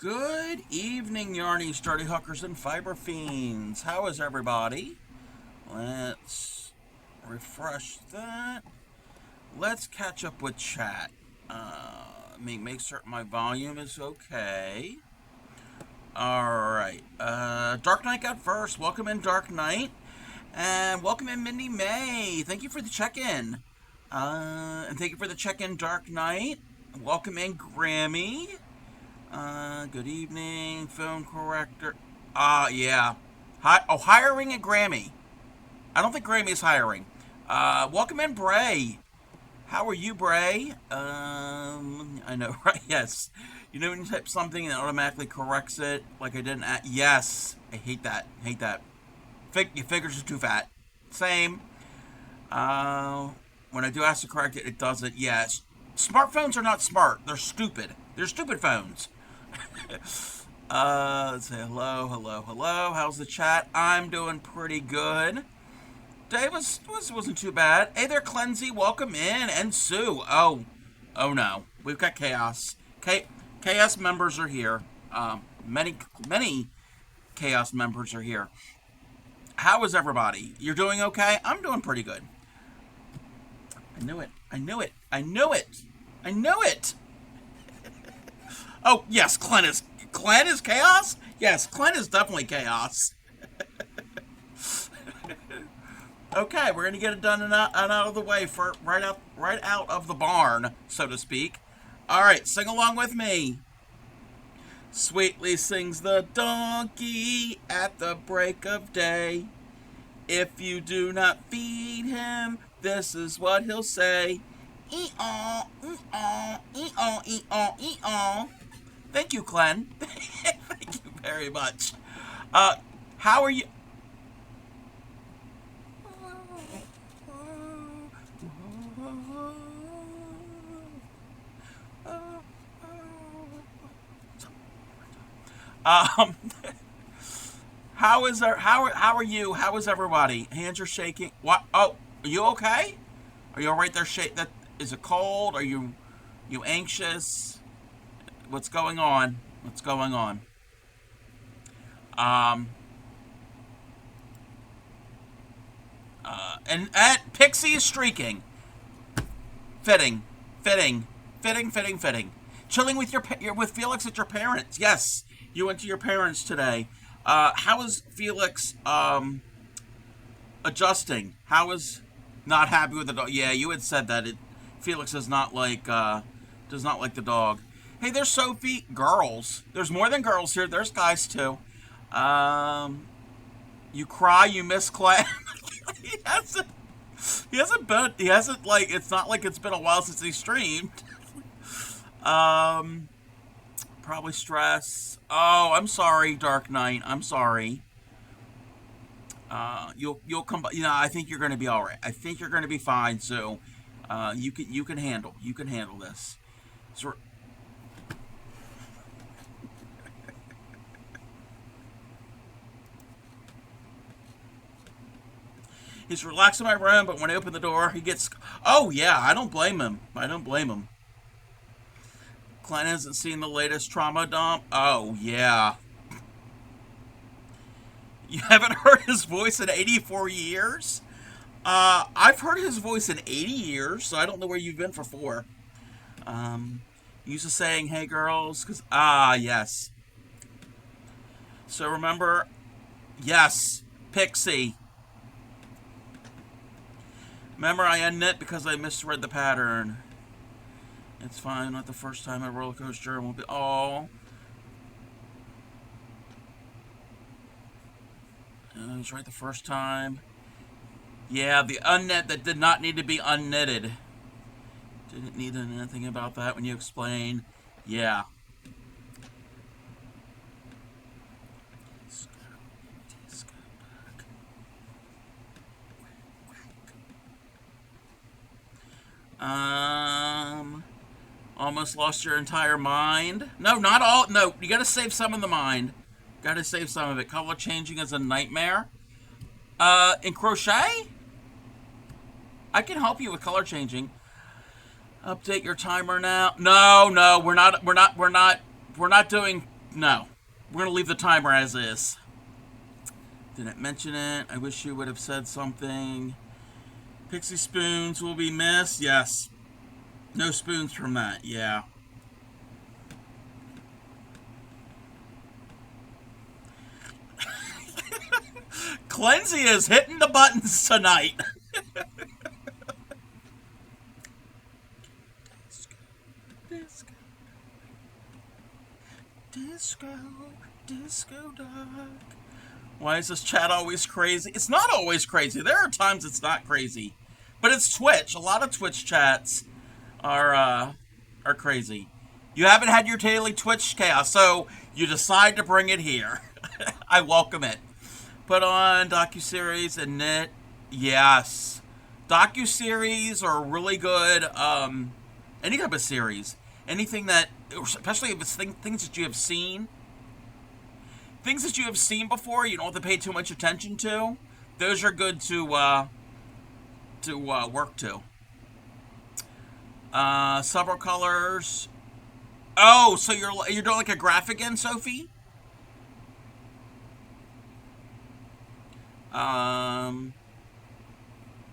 Good evening, yarny, sturdy hookers, and fiber fiends. How is everybody? Let's refresh that. Let's catch up with chat. Make certain my volume is okay. Alright. Dark Knight got first. Welcome in, Dark Knight. And welcome in, Mindy May. Thank you for the check-in. And thank you for the check-in, Dark Knight. Welcome in, Grammy. Good evening, phone corrector. Yeah. Hiring at Grammy. I don't think Grammy is hiring. Welcome in, Bray. How are you, Bray? I know, right? Yes. You know when you type something and it automatically corrects it, like I didn't. Yes. I hate that. Your figures are too fat. Same. When I do ask to correct it, it doesn't. Yes. Smartphones are not smart. They're stupid. They're stupid phones. Let's say hello. How's the chat? I'm doing pretty good. Day wasn't too bad. Hey there, Cleansy. Welcome in. And Sue. Oh no. We've got Chaos. Chaos members are here. Many Chaos members are here. How is everybody? You're doing okay? I'm doing pretty good. I knew it. Oh, yes, Clen is chaos? Yes, Clen is definitely chaos. Okay, we're gonna get it done and out of the way for right out of the barn, so to speak. All right, sing along with me. Sweetly sings the donkey at the break of day. If you do not feed him, this is what he'll say. Ee-aw, ee-aw, ee-aw, ee-aw, ee-aw. Thank you, Glenn. Thank you very much. How are you? How are you? How is everybody? Hands are shaking. What? Oh, are you okay? Are you all right there? That is it cold? Are you anxious? What's going on? And Pixie is streaking. Fitting. Chilling with Felix at your parents. Yes, you went to your parents today. How is Felix adjusting? How is not happy with the dog? Yeah, you had said that Felix does not like the dog. Hey, there's Sophie. Girls. There's more than girls here. There's guys too. You cry. You miss Clay. He hasn't like. It's not like it's been a while since he streamed. Probably stress. Oh, I'm sorry, Dark Knight. I'm sorry. You'll come. I think you're going to be all right. I think you're going to be fine. So, you can handle this. So, he's relaxed in my room, but when I open the door, he gets. Oh yeah, I don't blame him. Clint hasn't seen the latest trauma dump. Oh yeah. You haven't heard his voice in 84 years? I've heard his voice in 80 years, so I don't know where you've been for 4. Used to saying, "Hey girls," because yes. So remember, yes, Pixie. Remember, I unknit because I misread the pattern. It's fine, not the first time a roller coaster won't be. Oh. It was right the first time. Yeah, the unknit that did not need to be unknitted. Didn't need anything about that when you explain. Yeah. Almost lost your entire mind. No, not all. No, you gotta save some of the mind. Gotta save some of it. Color changing is a nightmare. In crochet? I can help you with color changing. Update your timer now. No, we're not doing No. We're going to leave the timer as is. Didn't mention it. I wish you would have said something. Pixie spoons will be missed. Yes. No spoons from that. Yeah. Cleansy is hitting the buttons tonight. Disco, disco, disco dog. Why is this chat always crazy? It's not always crazy. There are times it's not crazy. But it's Twitch. A lot of Twitch chats are crazy. You haven't had your daily Twitch chaos, so you decide to bring it here. I welcome it. Put on docuseries and knit. Yes. Docuseries are really good. Any type of series. Anything that, especially if it's things that you have seen. Things that you have seen before, you don't have to pay too much attention to. Those are good to work to. Several colors. Oh, so you're doing like a graphic again, Sophie?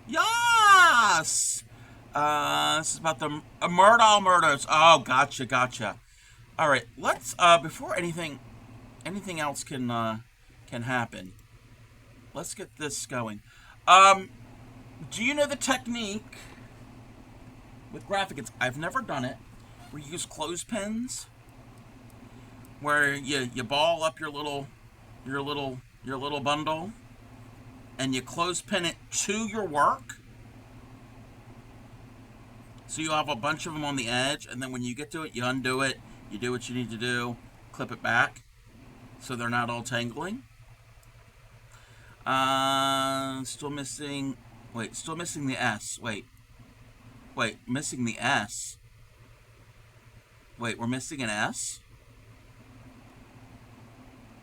Yes. This is about the murders. Oh, gotcha. All right, let's before anything else can happen. Let's get this going. Do you know the technique with graphics? I've never done it. Where you use clothespins, where you ball up your little bundle, and you clothespin it to your work. So you have a bunch of them on the edge, and then when you get to it, you undo it. You do what you need to do, clip it back, so they're not all tangling. Still missing the S. Wait, missing the S. Wait, we're missing an S?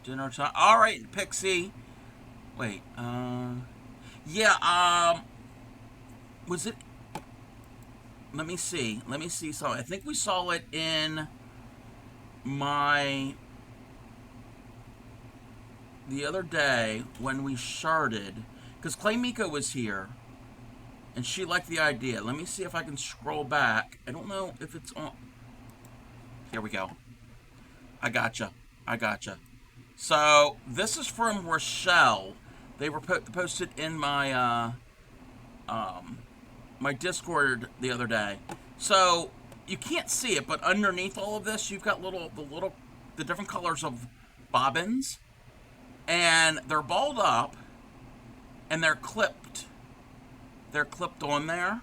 Dinner time. All right, Pixie. Wait, yeah, was it? Let me see something. I think we saw it in the other day when we sharded, because Clay Miko was here, and she liked the idea. Let me see if I can scroll back. I don't know if it's on. Here we go. I gotcha. So this is from Rochelle. They were posted in my my Discord the other day. So you can't see it, but underneath all of this, you've got the different colors of bobbins, and they're balled up, and they're clipped. They're clipped on there.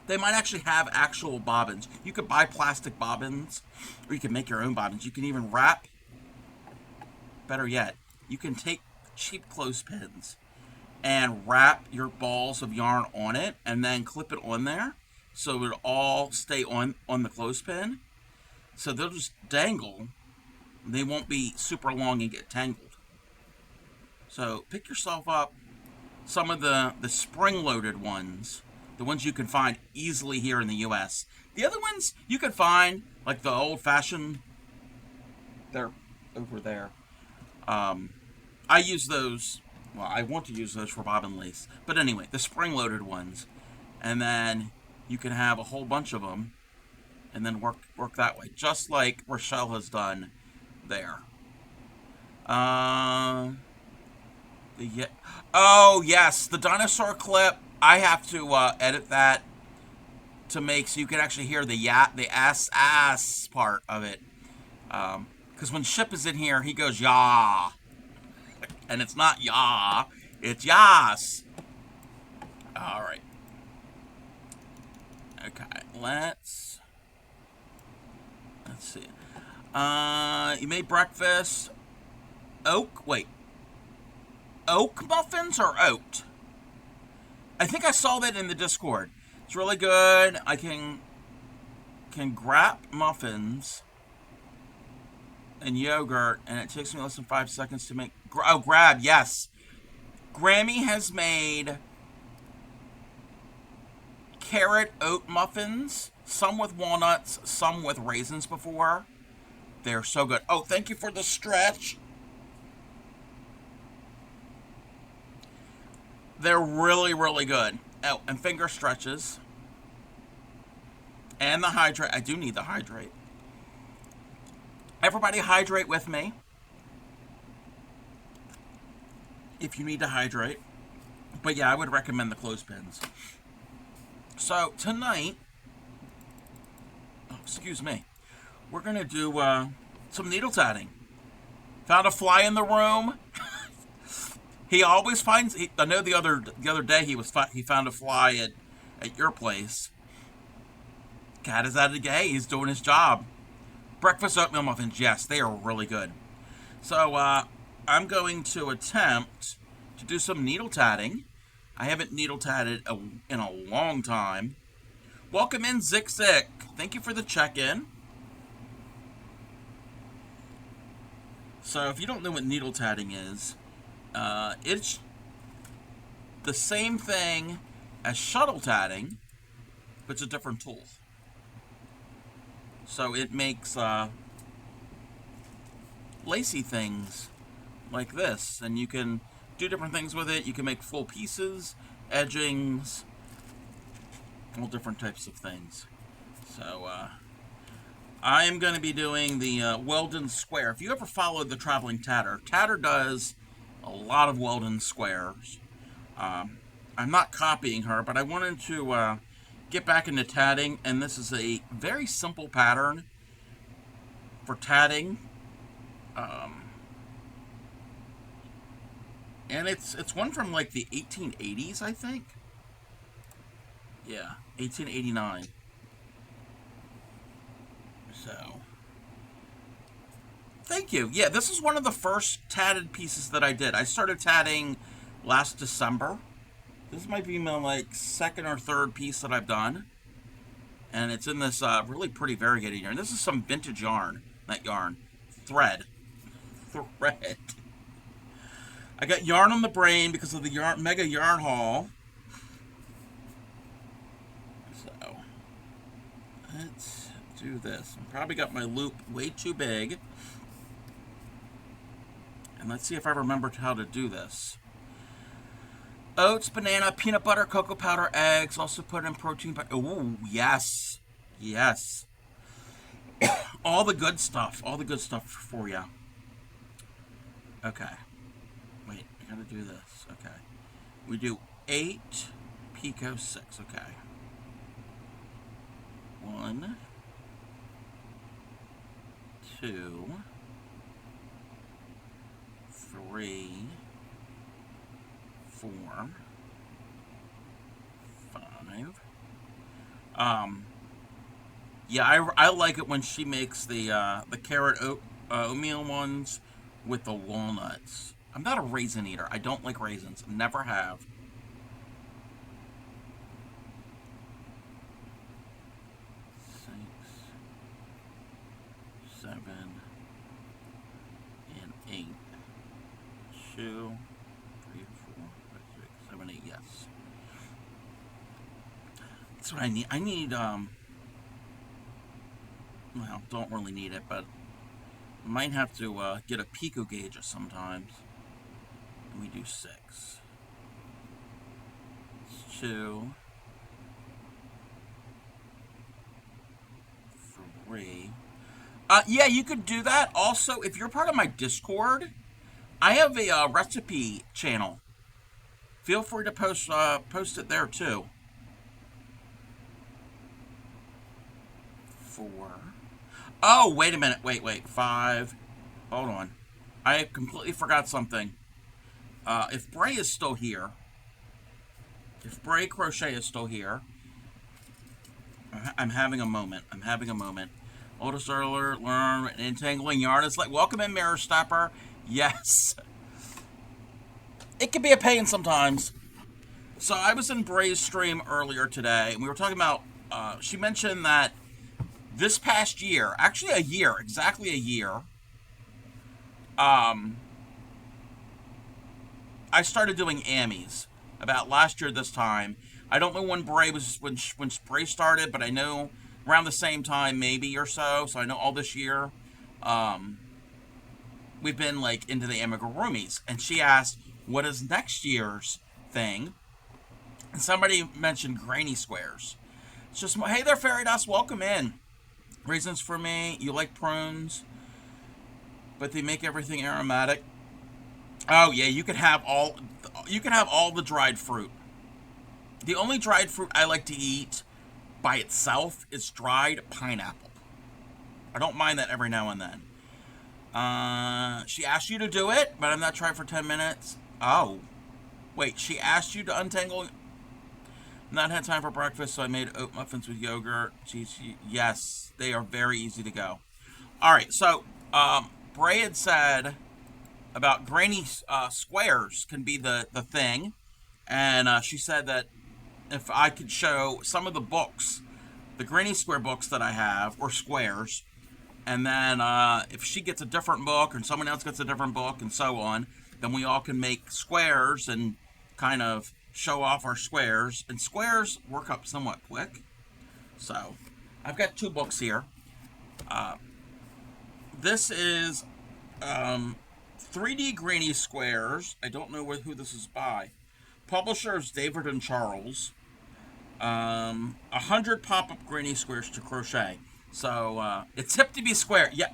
They might actually have actual bobbins. You could buy plastic bobbins, or you can make your own bobbins. You can even wrap. Better yet, you can take cheap clothespins and wrap your balls of yarn on it, and then clip it on there, so it'll all stay on the clothespin. So they'll just dangle. They won't be super long and get tangled. So pick yourself up some of the spring-loaded ones. The ones you can find easily here in the U.S. The other ones you can find, like the old-fashioned, they're over there. I use those, well, I want to use those for bobbin lace. But anyway, the spring-loaded ones. And then you can have a whole bunch of them and then work that way. Just like Rochelle has done there. Oh, yes, the dinosaur clip. I have to edit that to make so you can actually hear the ass part of it. Because when Ship is in here, he goes yah, and it's not yah, it's yas. All right. Okay, let's see. You made breakfast. Oak muffins or oat? I think I saw that in the Discord. It's really good. I can grab muffins and yogurt, and it takes me less than 5 seconds to make. Oh, grab, yes. Grammy has made carrot oat muffins, some with walnuts, some with raisins before. They're so good. Oh, thank you for the stretch. They're really, really good. Oh, and finger stretches. And the hydrate. I do need the hydrate. Everybody hydrate with me if you need to hydrate. But yeah, I would recommend the clothespins. So tonight, oh, excuse me, we're going to do some needle tatting. Found a fly in the room. He always finds. I know the other day he found a fly at your place. Cat is out of the gate. He's doing his job. Breakfast oatmeal muffins. Yes, they are really good. So I'm going to attempt to do some needle tatting. I haven't needle tatted in a long time. Welcome in, Zik Zik. Thank you for the check-in. So if you don't know what needle tatting is, it's the same thing as shuttle tatting, but it's a different tool. So it makes lacy things like this, and you can do different things with it. You can make full pieces, edgings, all different types of things. So I am going to be doing the Weldon square. If you ever followed the Traveling Tatter, Tatter does a lot of Weldon squares. I'm not copying her, but I wanted to get back into tatting, and this is a very simple pattern for tatting. And it's one from like the 1880s, I think. Yeah, 1889. So, thank you. Yeah, this is one of the first tatted pieces that I did. I started tatting last December. This might be my like second or third piece that I've done. And it's in this really pretty variegated yarn. This is some vintage yarn. Not yarn. Thread. Thread. I got yarn on the brain because of the mega yarn haul. So, let's do this. I probably got my loop way too big. And let's see if I remembered how to do this. Oats, banana, peanut butter, cocoa powder, eggs. Also put in protein. Ooh, yes. Yes. All the good stuff. All the good stuff for you. Okay. Wait, I gotta do this. Okay. We do 8, Pico 6. Okay. 1, 2, 3, 4, 5. Yeah, I like it when she makes the carrot oatmeal ones with the walnuts. I'm not a raisin eater. I don't like raisins. Never have. 6, 7, and 8. 2, 3, 4, 5, 6, 7, 8. Yes. That's what I need. I need, well, don't really need it, but might have to get a pico gauge sometimes. And we do 6. 2, 3. Yeah, you could do that. Also, if you're part of my Discord, I have a recipe channel. Feel free to post it there too. 4. Oh, wait a minute. Wait. 5. Hold on. I completely forgot something. If Bray is still here, if Bray Crochet is still here, I'm having a moment. Oldest alert, learn entangling yarn. It's like, welcome in, Mirror Stepper. Yes. It can be a pain sometimes. So I was in Bray's stream earlier today, and we were talking about, she mentioned that this past year, actually exactly a year, I started doing Ammies about last year this time. I don't know when Bray started, but I know around the same time maybe or so. So I know all this year. we've been like into the amigurumis, and she asked, "What is next year's thing?" And somebody mentioned granny squares. It's just, hey there, fairy dust, welcome in. Reasons for me: you like prunes, but they make everything aromatic. Oh yeah, you can have all. You can have all the dried fruit. The only dried fruit I like to eat by itself is dried pineapple. I don't mind that every now and then. She asked you to do it, but I'm not trying for 10 minutes. Oh. Wait, she asked you to untangle. Not had time for breakfast, so I made oat muffins with yogurt. Yes, they are very easy to go. All right, so Bray had said about granny squares can be the thing, and she said that if I could show some of the books, the granny square books that I have, or squares, and then if she gets a different book and someone else gets a different book and so on, then we all can make squares and kind of show off our squares. And squares work up somewhat quick. So I've got 2 books here. This is 3D Granny Squares. I don't know who this is by. Publisher is David and Charles. 100 pop-up granny squares to crochet. So it's hip to be square. Yeah.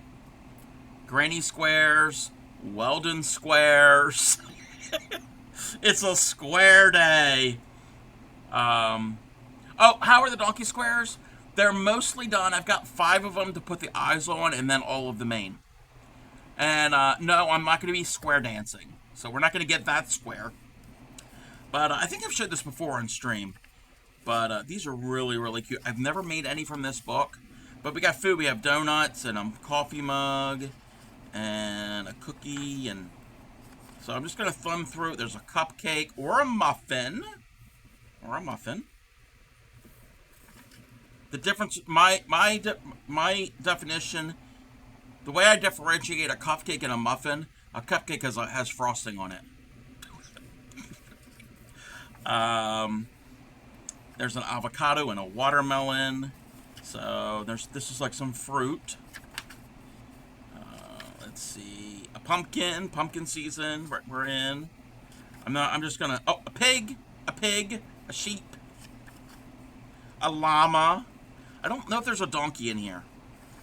Granny squares, Weldon squares. It's a square day. Oh, how are the donkey squares? They're mostly done. I've got 5 of them to put the eyes on, and then all of the mane. And no, I'm not going to be square dancing. So we're not going to get that square. But I think I've showed this before on stream. But these are really, really cute. I've never made any from this book. But we got food. We have donuts and a coffee mug and a cookie. And so I'm just going to thumb through. There's a cupcake or a muffin. The difference, my definition, the way I differentiate a cupcake and a muffin, a cupcake has frosting on it. There's an avocado and a watermelon. So this is like some fruit. Let's see, a pumpkin season. We're in. I'm just gonna. Oh, a pig, a sheep, a llama. I don't know if there's a donkey in here.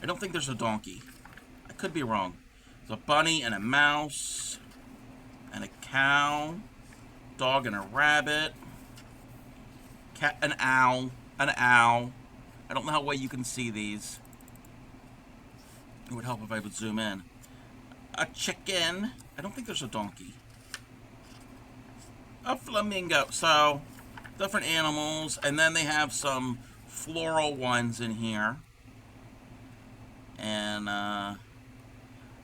I don't think there's a donkey. I could be wrong. There's a bunny and a mouse, and a cow, dog and a rabbit, cat, an owl. I don't know how well you can see these. It would help if I would zoom in. A chicken. I don't think there's a donkey. A flamingo. So, different animals. And then they have some floral ones in here. And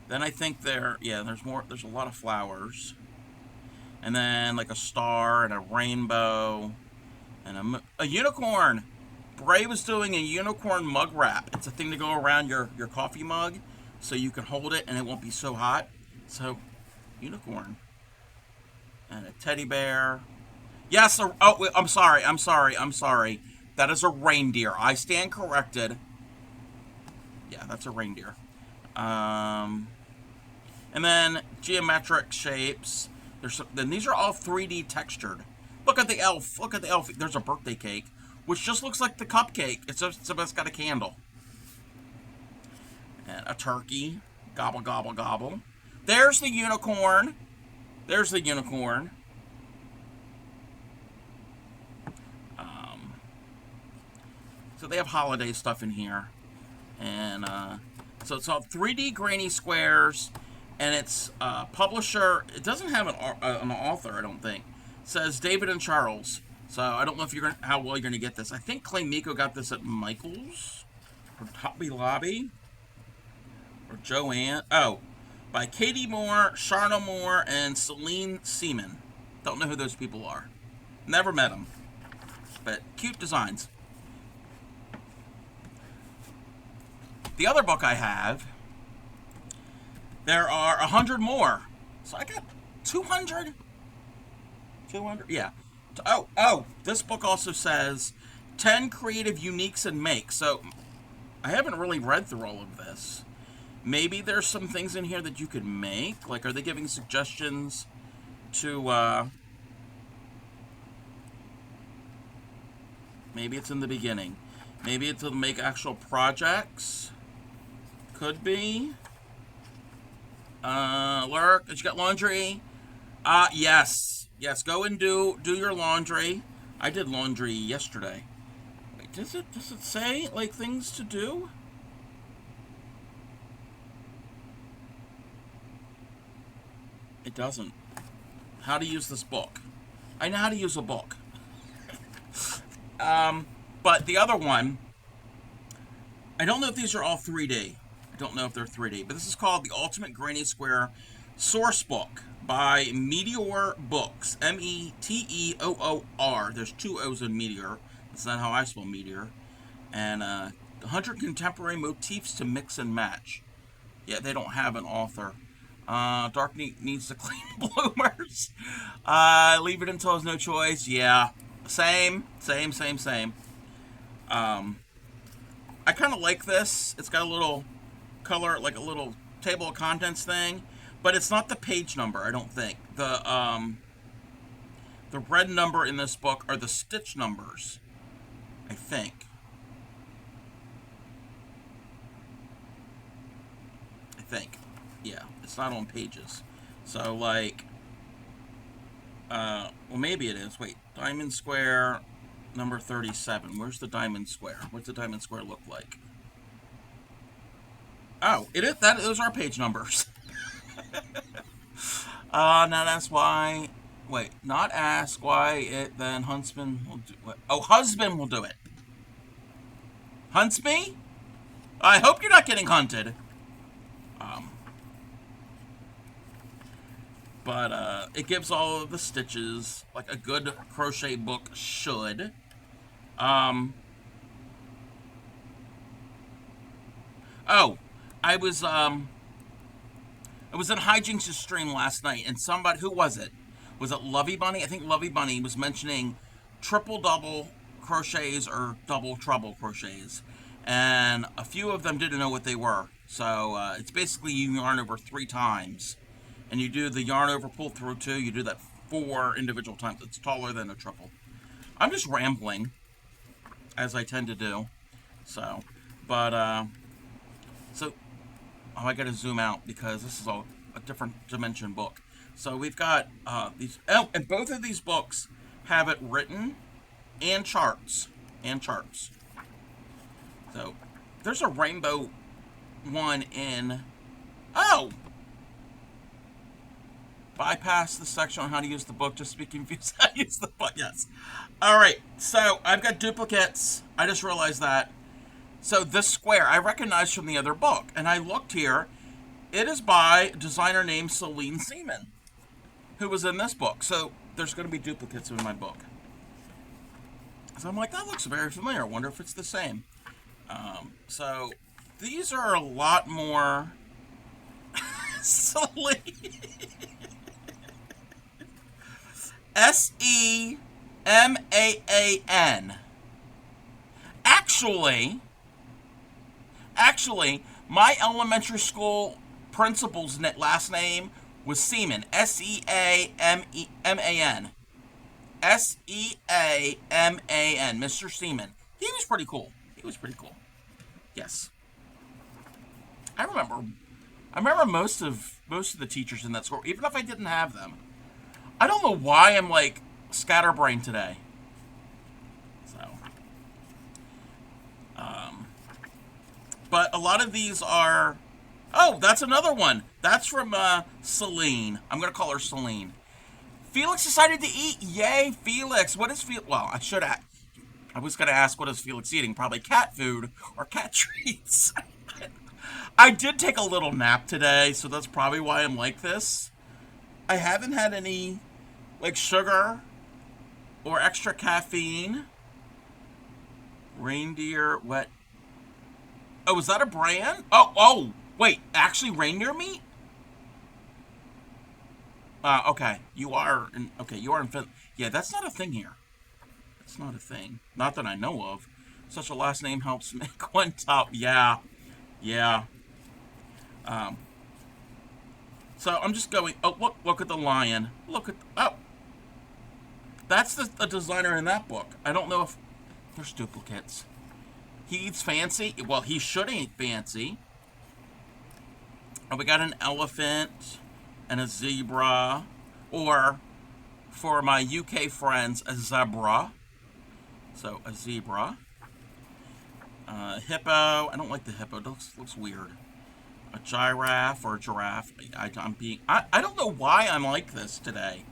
then I think there's more. There's a lot of flowers. And then like a star and a rainbow. And a unicorn. Bray was doing a unicorn mug wrap. It's a thing to go around your coffee mug so you can hold it and it won't be so hot. So, unicorn. And a teddy bear. Yes, I'm sorry. That is a reindeer. I stand corrected. Yeah, that's a reindeer. And then geometric shapes. Then these are all 3D textured. Look at the elf. There's a birthday cake, which just looks like the cupcake. It's got a candle. And a turkey. Gobble, gobble, gobble. There's the unicorn. So they have holiday stuff in here. And so it's all 3D Granny Squares. And it's publisher. It doesn't have an author, I don't think. It says David and Charles. So I don't know if how well you're gonna get this. I think Clay Miko got this at Michael's or Hobby Lobby or Joanne. Oh, by Katie Moore, Sharna Moore, and Celine Seaman. Don't know who those people are. Never met them, but cute designs. The other book I have, there are 100 more. So I got 200. 200, yeah. Oh, this book also says 10 creative uniques and makes. So I haven't really read through all of this. Maybe there's some things in here that you could make. Like, are they giving suggestions to, maybe it's in the beginning. Maybe it's to make actual projects. Could be. Lurk, did you got laundry? Yes. Yes, go and do your laundry. I did laundry yesterday. Wait, does it say, like, things to do? It doesn't. How to use this book. I know how to use a book. But the other one, I don't know if these are all 3D. I don't know if they're 3D, but this is called the Ultimate Granny Square Source Book by Meteor Books. Meteoor. There's 2 O's in Meteor. That's not how I spell Meteor. And 100 contemporary motifs to mix and match. Yeah, they don't have an author. Dark needs to clean bloomers. Leave it until there's no choice. Yeah. Same. I kind of like this. It's got a little color, like a little table of contents thing, but it's not the page number, I don't think. The red number in this book are the stitch numbers, I think. Yeah, it's not on pages. So, like, well, maybe it is. Wait, Diamond Square, number 37. Where's the Diamond Square? What's the Diamond Square look like? Oh, it is. Those are page numbers. Now that's why. Wait, not ask why it. Then Huntsman will do it. Oh, husband will do it. Hunts me? I hope you're not getting hunted. But it gives all of the stitches like a good crochet book should. Oh, I was in Hijinks' stream last night, and somebody, who was it? Was it Lovey Bunny? I think Lovey Bunny was mentioning triple double crochets or double treble crochets, and a few of them didn't know what they were. So it's basically you yarn over 3 times, and you do the yarn over pull through 2. You do that 4 individual times. It's taller than a triple. I'm just rambling, as I tend to do. So, but so. Oh, I gotta zoom out because this is a different dimension book. So we've got these. Oh, and both of these books have it written and charts. So there's a rainbow one in. Oh! Bypass the section on how to use the book. Just to be confused how to use the book. Yes. All right. So I've got duplicates. I just realized that. So this square I recognize from the other book, and I looked here. It is by a designer named Celine Seaman, who was in this book. So there's going to be duplicates in my book. So I'm like, that looks very familiar. I wonder if it's the same. So these are a lot more Celine. Semaan. Actually, my elementary school principal's last name was Seaman. Seaman. Seaman. Mr. Seaman. He was pretty cool. Yes. I remember most of the teachers in that school, even if I didn't have them. I don't know why I'm like scatterbrained today. But a lot of these are... Oh, that's another one. That's from Celine. I'm going to call her Celine. Felix decided to eat. Yay, Felix. What is Felix? Well, I was going to ask what is Felix eating. Probably cat food or cat treats. I did take a little nap today, so that's probably why I'm like this. I haven't had any, like, sugar or extra caffeine. Reindeer wet... Oh, is that a brand? Oh, wait, actually reindeer meat? Okay, you are in Finland. Yeah, that's not a thing here. That's not a thing. Not that I know of. Such a last name helps make one top. Yeah. Um, so I'm just going. Oh, look at the lion. Look at. Oh, that's the designer in that book. I don't know if there's duplicates. He eats fancy. Well, he should eat fancy. Oh, we got an elephant and a zebra, or for my UK friends, a zebra. So a zebra. Hippo. I don't like the hippo. It looks weird. A giraffe or a giraffe. I don't know why I'm like this today.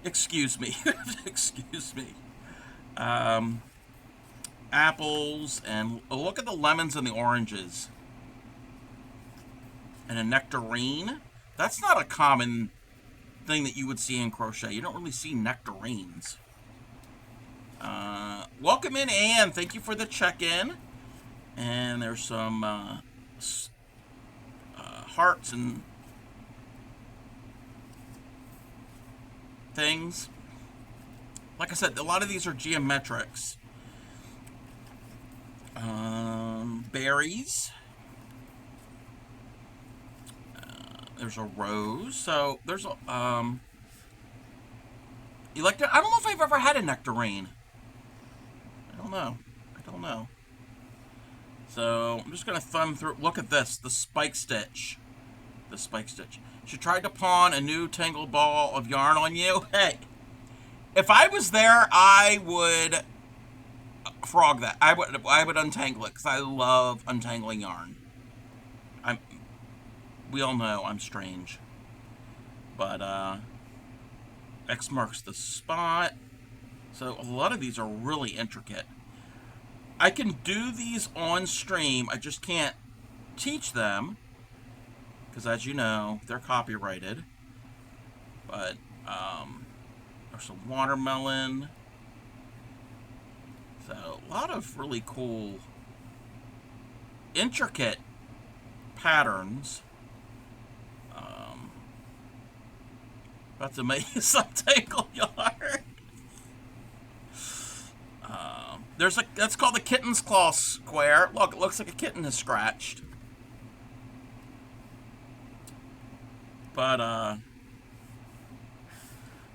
Excuse me. Excuse me. Apples, and look at the lemons and the oranges. And a nectarine. That's not a common thing that you would see in crochet. You don't really see nectarines. Welcome in, Anne. Thank you for the check-in. And there's some hearts and things. Like I said, a lot of these are geometrics. Berries. There's a rose. So there's a you like to? I don't know if I've ever had a nectarine. I don't know. I don't know. So I'm just gonna thumb through. Look at this, the spike stitch. The spike stitch. She tried to pawn a new tangled ball of yarn on you. Hey, if I was there, I would frog that. I would untangle it because I love untangling yarn. We all know I'm strange, but X marks the spot. So a lot of these are really intricate. I can do these on stream. I just can't teach them because, as you know, they're copyrighted. But there's some watermelon. So a lot of really cool, intricate patterns. About to make some tangle yarn. That's called the kitten's claw square. Look, it looks like a kitten is scratched. But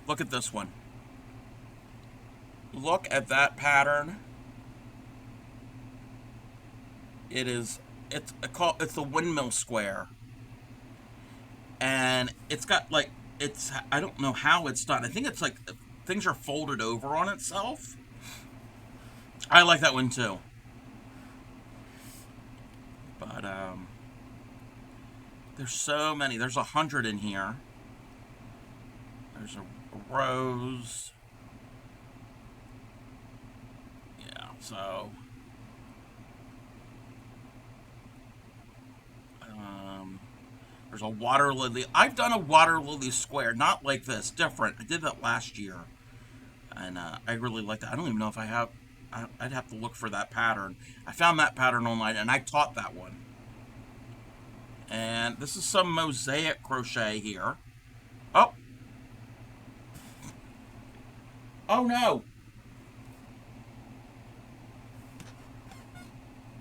look at this one. Look at that pattern. It's the windmill square, and it's got like I don't know how it's done. I think it's like things are folded over on itself. I like that one too. But there's so many. There's 100 in here. There's a rose. Yeah, so there's a water lily. I've done a water lily square, not like this, different. I did that last year, and I really liked that. I don't even know if I have. I'd have to look for that pattern. I found that pattern online, and I taught that one. And this is some mosaic crochet here. Oh. Oh no.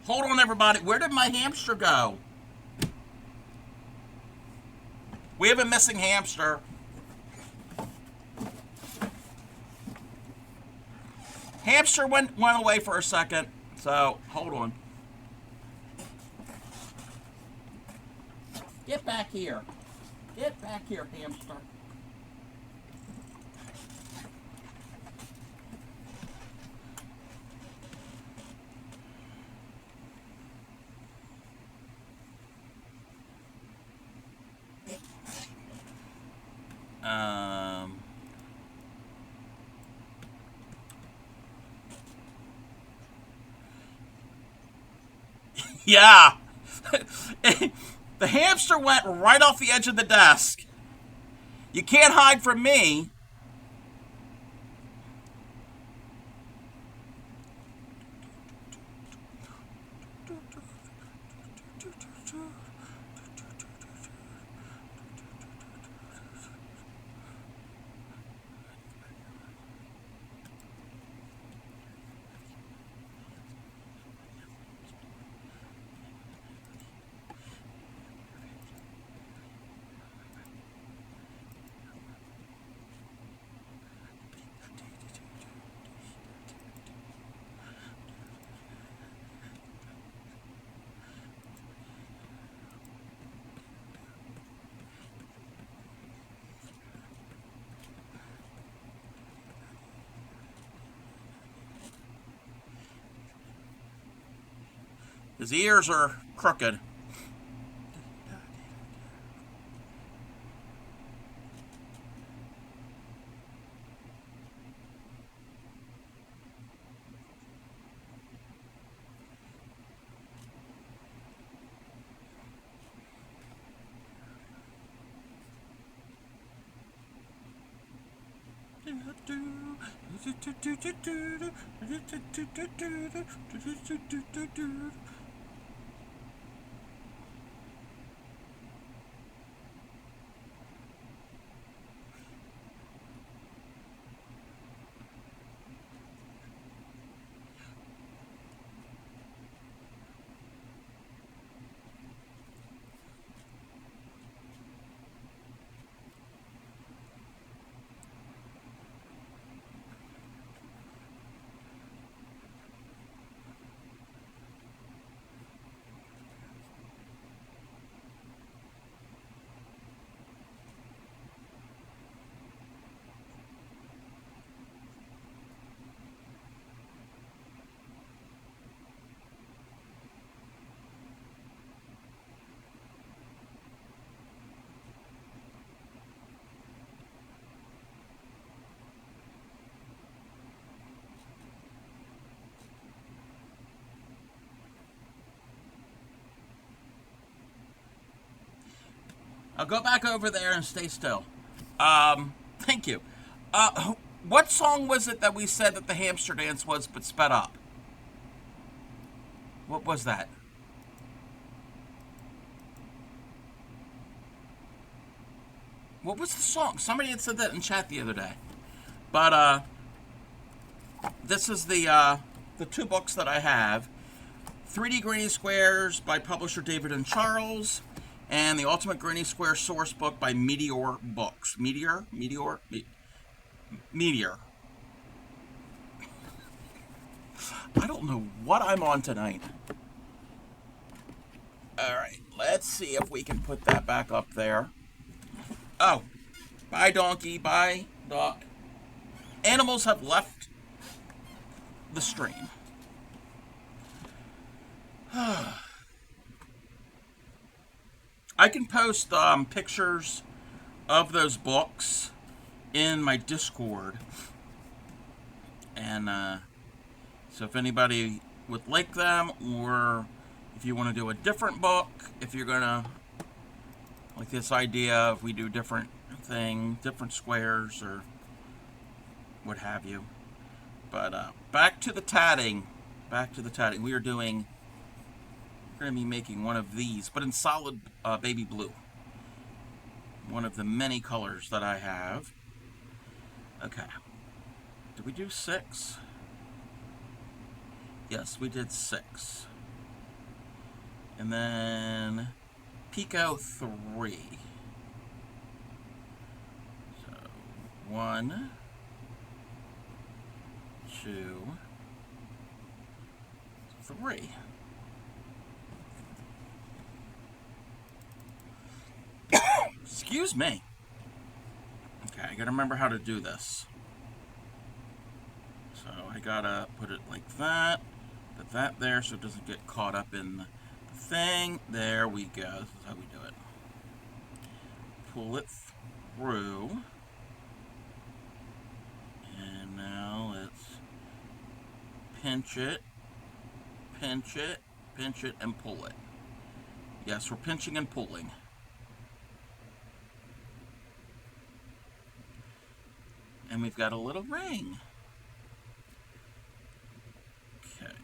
Hold on, everybody. Where did my hamster go? We have a missing hamster. Hamster went away for a second, so hold on. Get back here. Get back here, hamster. Yeah. The hamster went right off the edge of the desk. You can't hide from me. His ears are crooked. I'll go back over there and stay still. Thank you. What song was it that we said that the hamster dance was but sped up? What was that? What was the song? Somebody had said that in chat the other day. But this is the two books that I have. 3D Granny Squares by publisher David and Charles, and the Ultimate Granny Square Source Book by Meteor Books. Meteor. I don't know what I'm on tonight. Alright, let's see if we can put that back up there. Oh, bye donkey, bye doc. Animals have left the stream. I can post pictures of those books in my Discord. And so if anybody would like them, or if you want to do a different book, if you're going to, like this idea, if we do different thing, different squares, or what have you. But back to the tatting. We are doing, we're going to be making one of these, but in solid baby blue. One of the many colors that I have. Okay. Did we do 6? Yes, we did 6. And then Pico 3. So 1, 2, 3. Excuse me. Okay, I gotta remember how to do this. So I gotta put it like that. Put that there so it doesn't get caught up in the thing. There we go. This is how we do it. Pull it through. And now let's pinch it, and pull it. Yes, we're pinching and pulling. And we've got a little ring. Okay.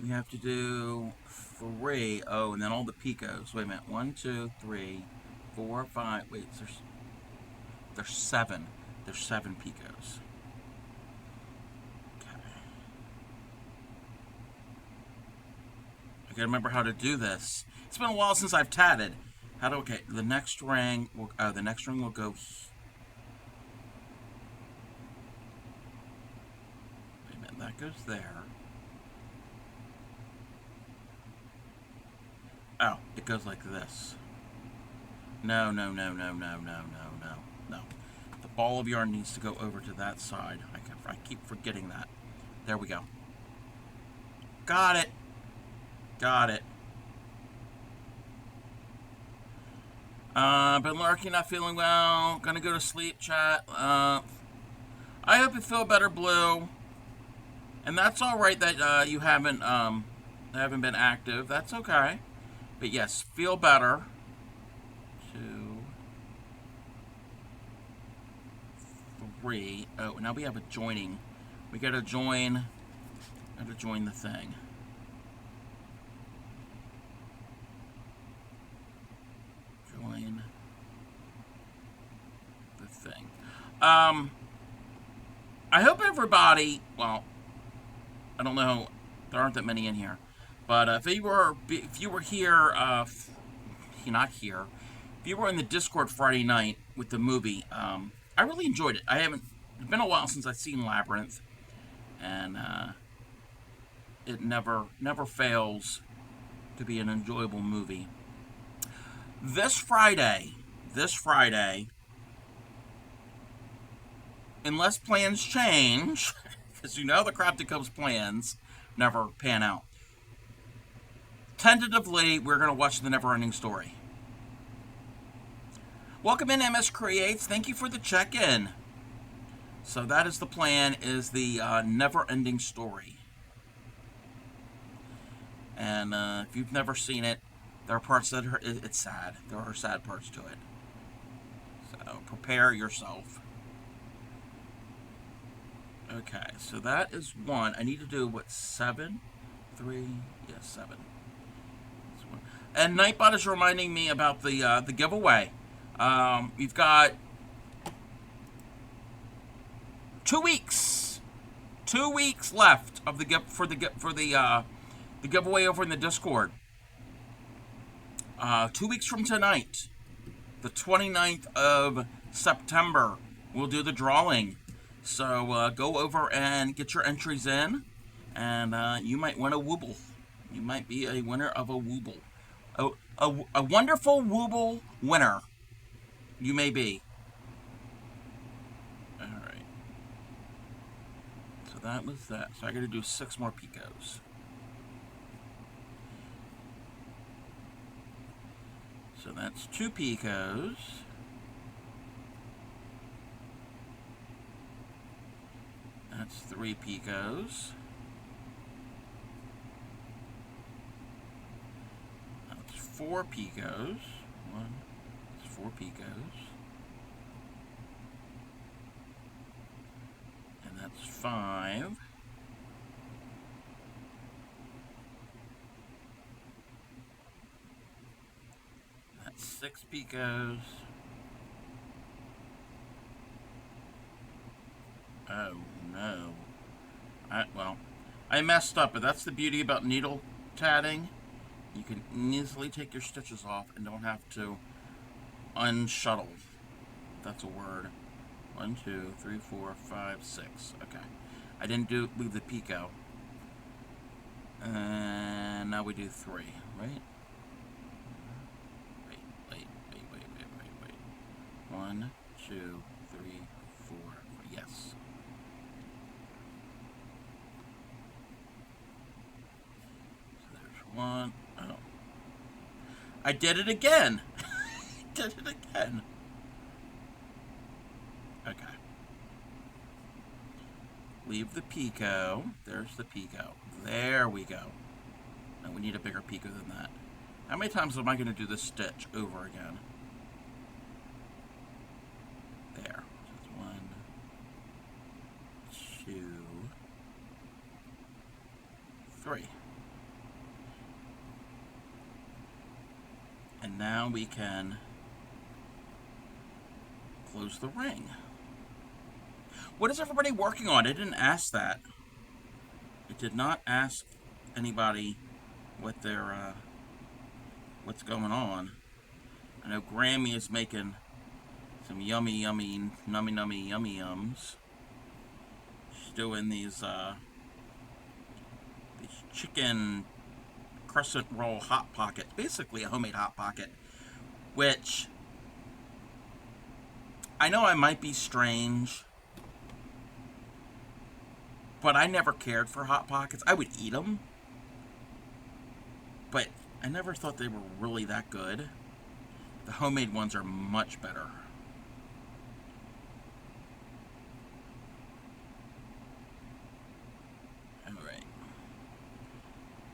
We have to do 3. Oh, and then all the picos. Wait a minute. 1, 2, 3, 4, 5. Wait, there's 7. There's 7 picos. Okay. I gotta remember how to do this. It's been a while since I've tatted. Okay, the next ring will go. That goes there. Oh, it goes like this. No. The ball of yarn needs to go over to that side. I keep forgetting that. There we go. Got it. Got it. Been lurking, not feeling well. Gonna go to sleep, chat. I hope you feel better, Blue. And that's all right that you haven't been active. That's okay. But yes, feel better. 2, 3. Oh, now we have a joining. We gotta join. Gotta join the thing. Join the thing. I hope everybody. Well, I don't know. There aren't that many in here, but if you were here, you're not here. If you were in the Discord Friday night with the movie, I really enjoyed it. It's been a while since I've seen Labyrinth, and it never fails to be an enjoyable movie. This Friday, unless plans change, because you know the crap that comes plans never pan out. Tentatively, we're going to watch The Never-Ending Story. Welcome in, MS Creates. Thank you for the check-in. So that is the plan, is the Never-Ending Story. And if you've never seen it, there are parts that it's sad. There are sad parts to it. So prepare yourself. Okay, so that is 1. I need to do, what, 7? 3? Yes, 7. And Nightbot is reminding me about the giveaway. We've got 2 weeks. 2 weeks left of the giveaway over in the Discord. 2 weeks from tonight, the 29th of September, we'll do the drawing. So go over and get your entries in, and you might win a wooble. You might be a winner of a wooble. A wonderful wooble winner. You may be. Alright. So that was that. So I gotta do 6 more picos. So that's 2 picos. That's 3 picos. That's 4 picos. 4 picos. And that's 5. That's 6 picos. Oh no. I messed up, but that's the beauty about needle tatting. You can easily take your stitches off and don't have to unshuttle. That's a word. 1, 2, 3, 4, 5, 6. Okay. I didn't leave the picot. And now we do 3, right? Wait. 1, 2, 3, 4. Yes. So there's 1. Oh. I did it again. Okay. Leave the picot. There's the picot. There we go. Now we need a bigger picot than that. How many times am I going to do this stitch over again? There. So that's 1, 2, 3. And now we can close the ring. What is everybody working on? I didn't ask that. I did not ask anybody what their what's going on. I know Grammy is making some yummy yums. She's doing these chicken crescent roll hot pocket, basically a homemade hot pocket, which I know I might be strange, but I never cared for hot pockets. I would eat them, but I never thought they were really that good. The homemade ones are much better. Alright.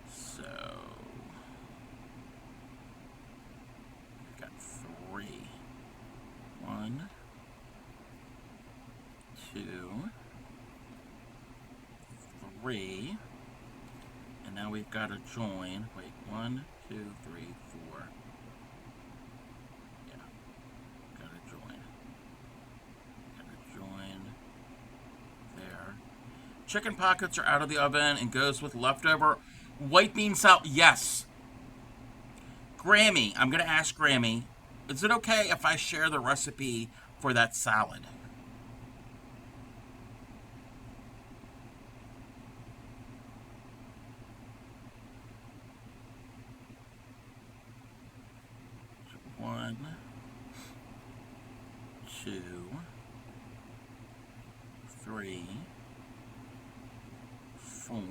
So, we've got 3. 1, 2, 3. And now we've got to join. Wait, 1, 2, 3, 4. Yeah. Gotta join. Gotta join. There. Chicken pockets are out of the oven and goes with leftover white bean salad. Yes. Grammy, I'm going to ask Grammy, is it okay if I share the recipe for that salad? One, 2, 3, 4,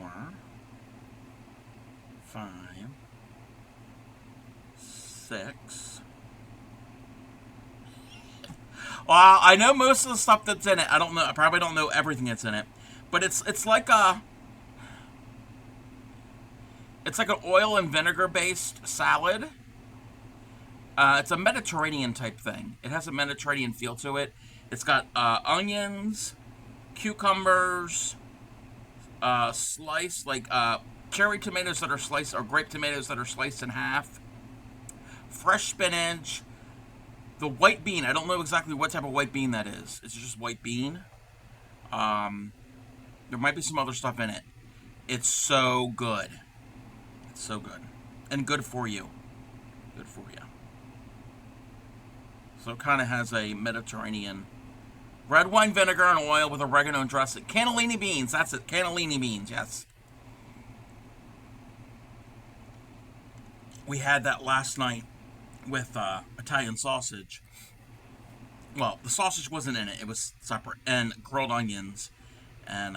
5, 6. Well, I know most of the stuff that's in it. I don't know. I probably don't know everything that's in it, but it's like an oil and vinegar based salad. It's a Mediterranean type thing. It has a Mediterranean feel to it. It's got onions, cucumbers, sliced like cherry tomatoes that are sliced, or grape tomatoes that are sliced in half, fresh spinach, the white bean. I don't know exactly what type of white bean that is. It's just white bean. There might be some other stuff in it. It's so good. It's so good. And good for you. Good for you. So it kind of has a Mediterranean red wine vinegar and oil with oregano and dressing. Cannellini beans. That's it. Cannellini beans. Yes. We had that last night with Italian sausage. Well, the sausage wasn't in it; it was separate, and grilled onions, and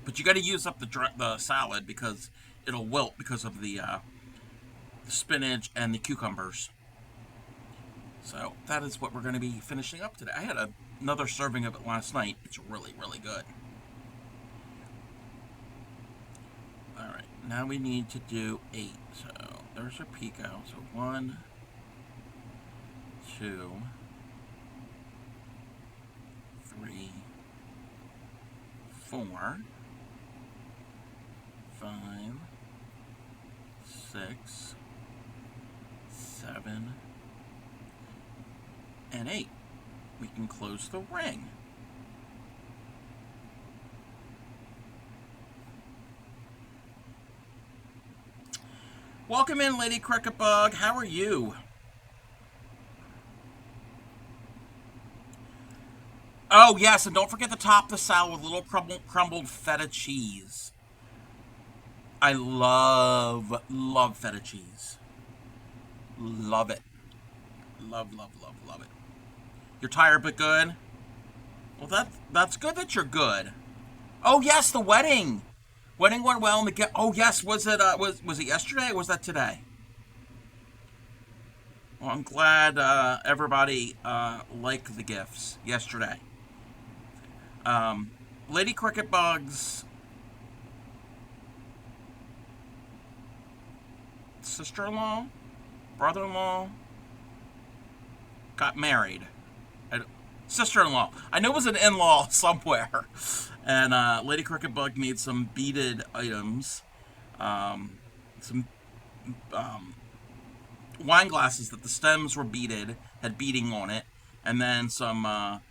but you got to use up the salad because it'll wilt because of the spinach and the cucumbers. So that is what we're going to be finishing up today. I had another serving of it last night. It's really, really good. All right, now we need to do 8. So there's a pico. So 1, 2, 3, 4, 5, 6, 7, and 8. We can close the ring. Welcome in, Lady Cricket Bug. How are you? Oh, yes, and don't forget to top the salad with a little crumbled feta cheese. I love feta cheese. Love it. Love, love, love, love it. You're tired but good? Well, that's good that you're good. Oh, yes, the wedding. Wedding went well. Oh, yes, was it yesterday or was that today? Well, I'm glad everybody liked the gifts yesterday. Lady Cricket Bug's sister-in-law, brother-in-law, got married. Sister-in-law. I know it was an in-law somewhere. And Lady Cricket Bug made some beaded items. Some wine glasses that the stems were beaded, had beading on it. And then some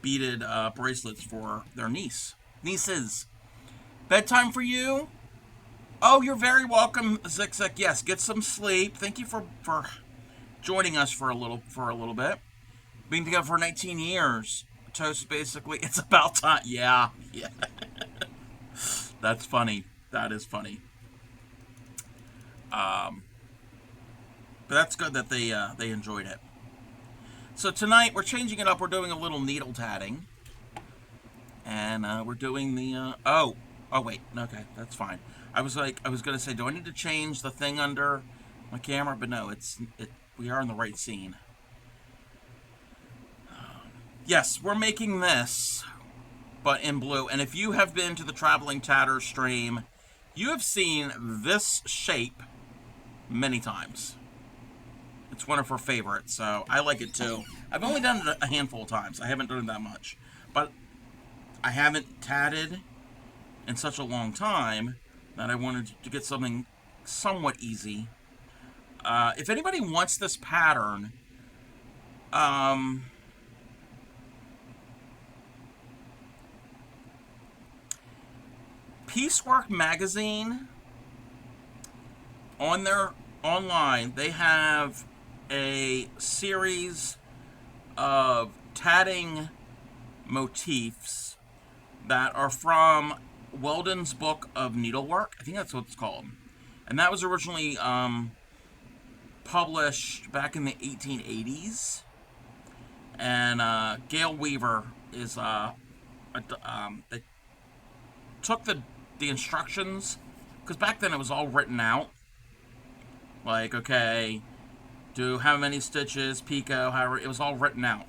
beaded bracelets for their nieces. Bedtime for you? Oh, you're very welcome, Zig. Yes, get some sleep. Thank you for joining us for a little bit. Being together for 19 years. Toast, basically. It's about time. Yeah. That's funny. That is funny. But that's good that they enjoyed it. So tonight we're changing it up. We're doing a little needle tatting, and we're doing the. Oh wait. Okay, that's fine. I was gonna say, do I need to change the thing under my camera, but no, we are in the right scene. Yes, we're making this, but in blue. And if you have been to the Traveling Tatter stream, you have seen this shape many times. It's one of her favorites, so I like it too. I've only done it a handful of times. I haven't done it that much. But I haven't tatted in such a long time that I wanted to get something somewhat easy. If anybody wants this pattern, Piecework magazine, on their online, they have a series of tatting motifs that are from Weldon's book of needlework. I think that's what it's called. And that was originally published back in the 1880s. And Gail Weaver is they took the instructions, because back then it was all written out. Like, okay, do how many stitches, picot, however, it was all written out.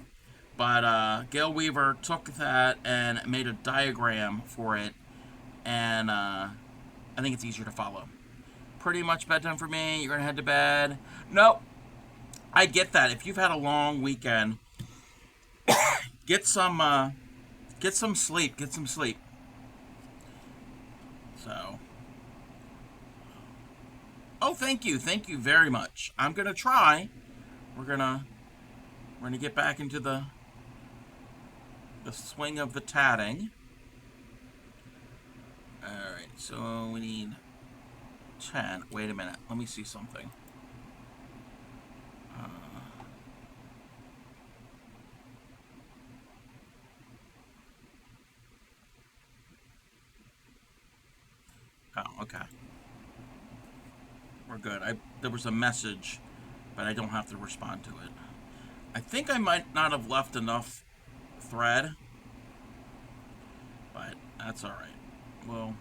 But Gail Weaver took that and made a diagram for it, and I think it's easier to follow. Pretty much bedtime for me. You're gonna head to bed. Nope. I get that. If you've had a long weekend, get some sleep. Get some sleep. So. Oh, thank you very much. I'm gonna try. We're gonna get back into the swing of the tatting. All right, so we need 10. Wait a minute. Let me see something. Oh, okay. We're good. There was a message, but I don't have to respond to it. I think I might not have left enough thread, but that's all right. We'll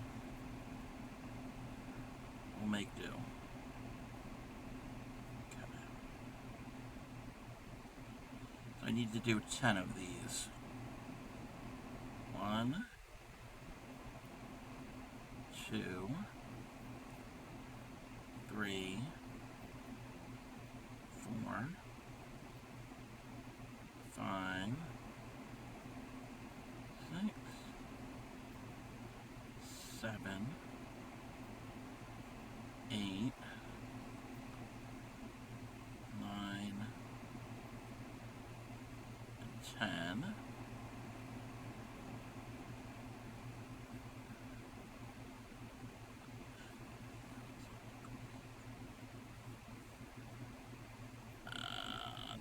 make do. Okay. So I need to do 10 of these. 1, 2, 3, 4, 5, 6, 7, 8, 9, 10.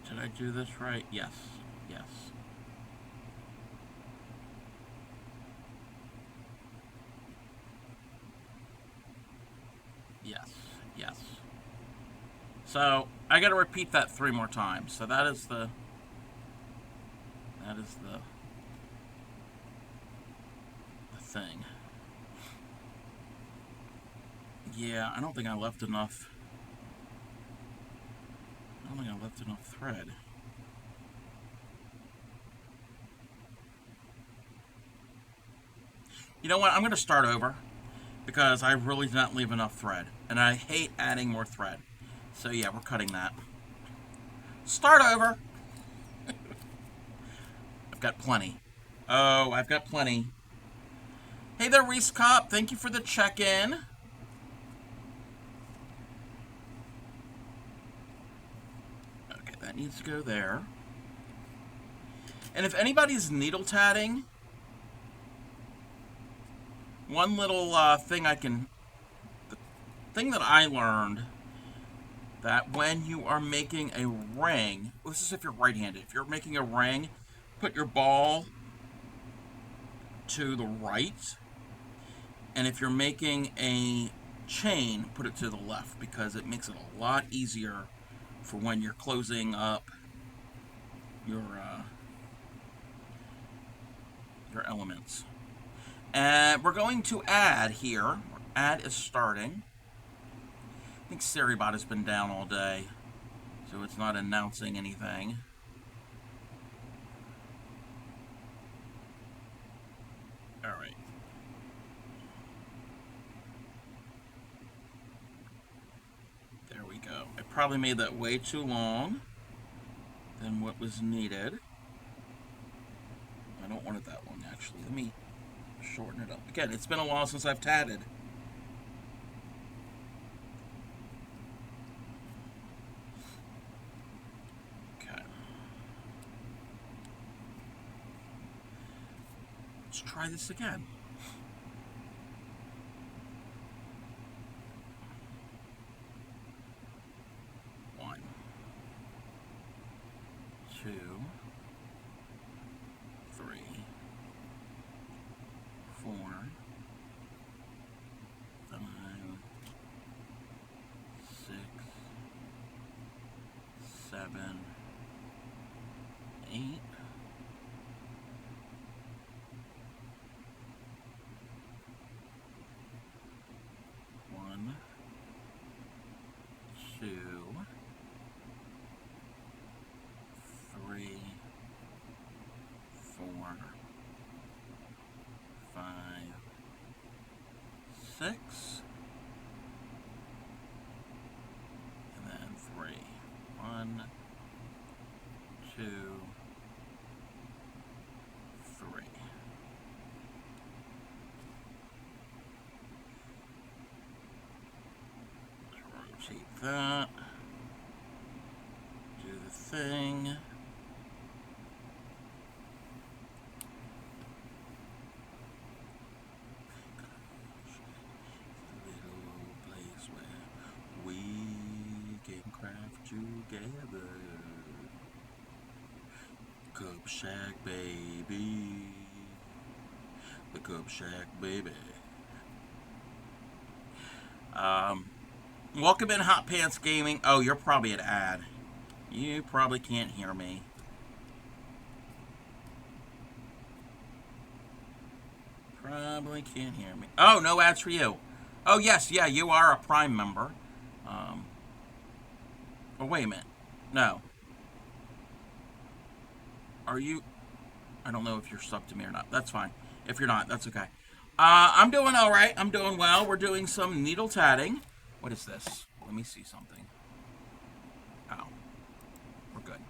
Did I do this right? Yes. Yes. Yes. Yes. So I got to repeat that 3 more times. So that is the thing. Yeah, I don't think I left enough. I don't think I left enough thread. You know what? I'm going to start over, because I really did not leave enough thread. And I hate adding more thread. So yeah, we're cutting that. Start over! I've got plenty. Oh, I've got plenty. Hey there, Reese Cop. Thank you for the check-in. Okay, that needs to go there. And if anybody's needle tatting, one little thing the thing that I learned, that when you are making a ring, this is if you're right-handed, if you're making a ring, put your ball to the right, and if you're making a chain, put it to the left, because it makes it a lot easier for when you're closing up your elements. And we're going to add here. Add is starting. I think Seribot has been down all day, so it's not announcing anything. All right. There we go. I probably made that way too long than what was needed. I don't want it that long, actually. Let me shorten it up. Again, it's been a while since I've tatted. Okay. Let's try this again. One, two, three, four, five, six, seven, eight, one, two, three, four, five, six, and then three. One, two, three. Rotate that. Do the thing. Together, Cup Shack, baby. The Cup Shack, baby. Welcome in, Hot Pants Gaming. Oh, you're probably an ad. You probably can't hear me. Probably can't hear me. Oh, no ads for you. Oh, yes, yeah, you are a Prime member. Oh, wait a minute. No. Are you... I don't know if you're subbed to me or not. That's fine. If you're not, that's okay. I'm doing all right. I'm doing well. We're doing some needle tatting. What is this? Let me see something. Oh. We're good.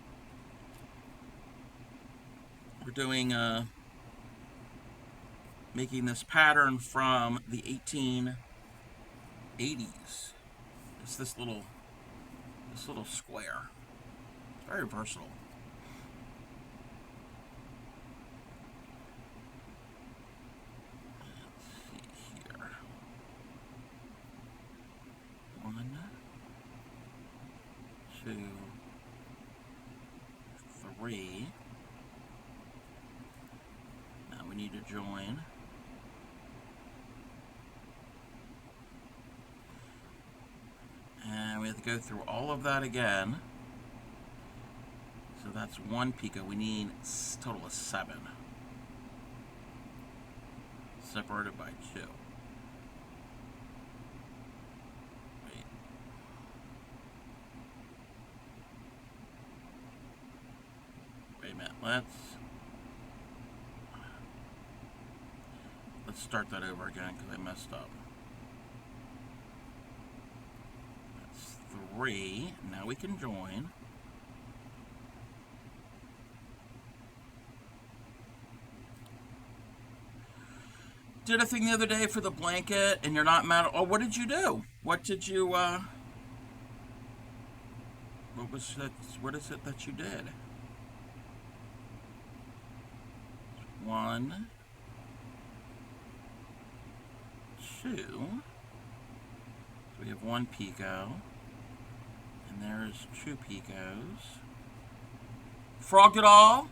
We're doing, making this pattern from the 1880s. It's this little square. It's very versatile. Let's see here. One, two, three. Now we need to join. And we have to go through all of that again. So that's one pico. We need a total of 7. Separated by 2. Wait. Wait a minute. Let's start that over again because I messed up. 3. Now we can join. Did a thing the other day for the blanket, and you're not mad at... Oh, what did you do? What did you, what was that? What is it that you did? 1, 2. So we have 1 pico. And there's 2 picos. Frogged it all.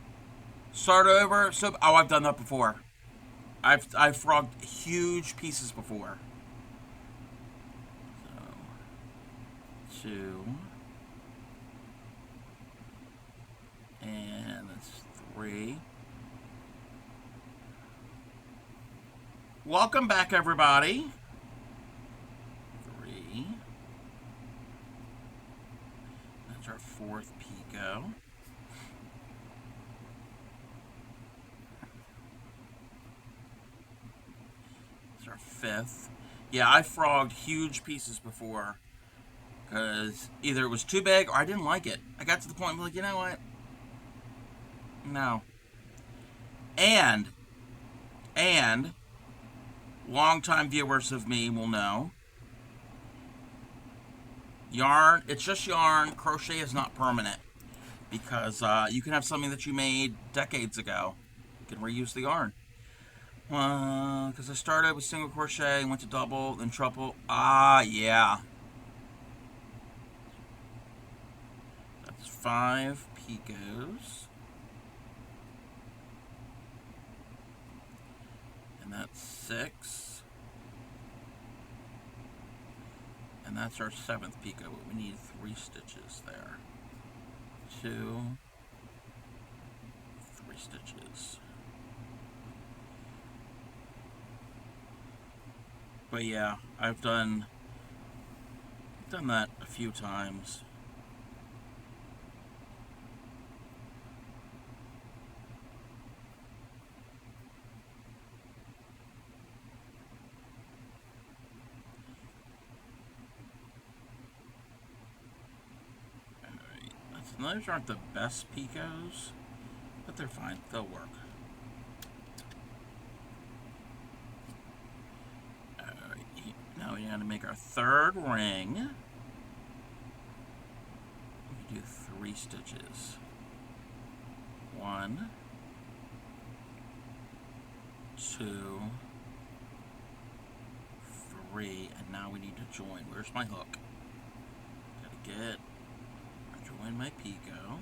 Start over. So, oh, I've done that before. I've frogged huge pieces before. So 2. And that's 3. Welcome back, everybody. 3. 4th picot. It's our 5th. Yeah, I frogged huge pieces before because either it was too big or I didn't like it. I got to the point where, like, you know what? No. And longtime viewers of me will know, yarn, it's just yarn. Crochet is not permanent because you can have something that you made decades ago. You can reuse the yarn. Because I started with single crochet, went to double, then triple. Yeah. That's 5 picots. And that's 6. And that's our 7th picot. But we need 3 stitches there. 2, 3 stitches. But yeah, I've done that a few times. Alright, those aren't the best picots, but they're fine. They'll work. Now we got to make our 3rd ring. We do 3 stitches. 1, 2, 3, and now we need to join. Where's my hook? Gotta join my picot.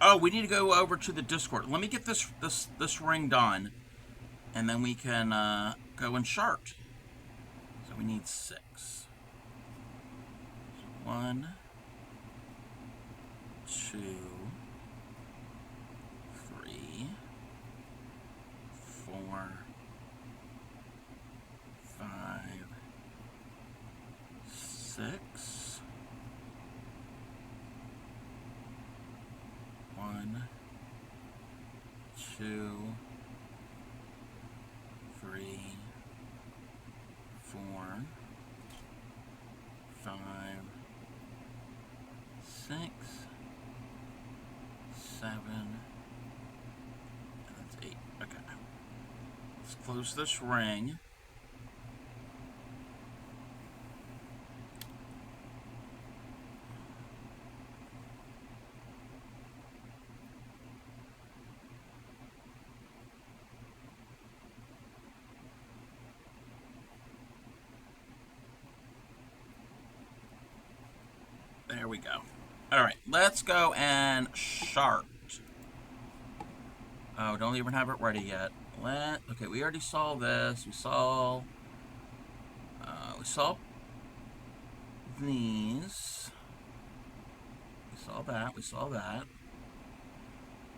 Oh, we need to go over to the Discord. Let me get this ring done, and then we can go and chart. So we need 6. So 1, 2, 3, 4, 5, 6. 1, 2, 3, 4, 5, 6, 7, and that's 8. Okay. Let's close this ring. There we go. Alright, let's go and chart. Oh, don't even have it ready yet. Okay, we already saw this. We saw these. We saw that.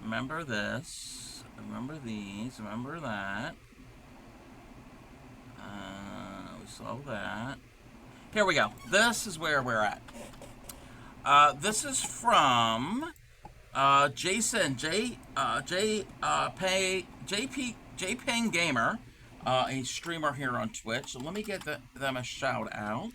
Remember this. Remember these. Remember that. We saw that. Here we go. This is where we're at. This is from Jason Payne Gamer, a streamer here on Twitch. So let me get them a shout out.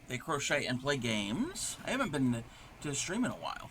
They crochet and play games. I haven't been to a stream in a while.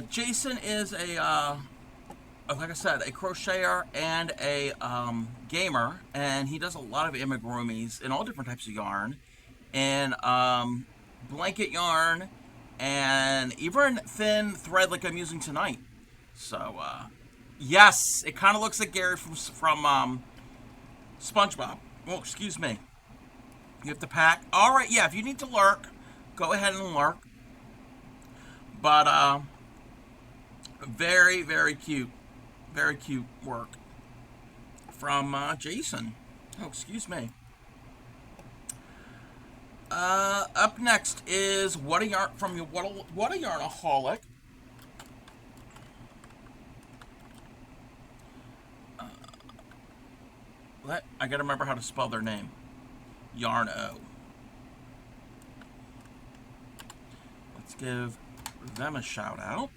Jason is like I said, a crocheter and a gamer, and he does a lot of amigurumis in all different types of yarn. in blanket yarn and even thin thread like I'm using tonight. So, yes, it kind of looks like Gary from SpongeBob. Oh, excuse me. You have to pack. All right, yeah, if you need to lurk, go ahead and lurk. But, very, very cute. Very cute work from Jason. Oh, excuse me. Up next is What a Yarn from your What a Yarnaholic. I gotta remember how to spell their name. Yarno. Let's give them a shout out.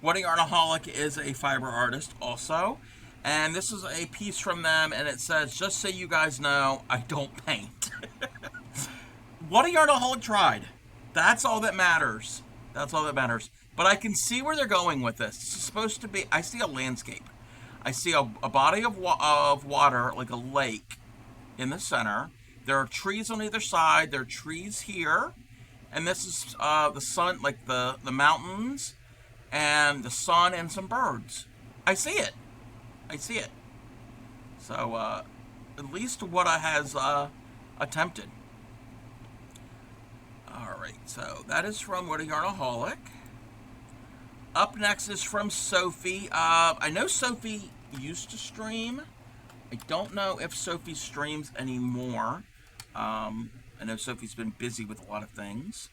What a Yarnaholic is a fiber artist also. And this is a piece from them, and it says, just so you guys know, I don't paint. What a Yarnaholic tried. That's all that matters. That's all that matters. But I can see where they're going with this. This is supposed to be, I see a landscape. I see a body of water, like a lake, in the center. There are trees on either side. There are trees here. And this is the sun, like the mountains, and the sun and some birds. I see it. I see it. So, at least what I has attempted. Alright, so that is from What a Yarnaholic. Up next is from Sophie. I know Sophie used to stream. I don't know if Sophie streams anymore. I know Sophie's been busy with a lot of things.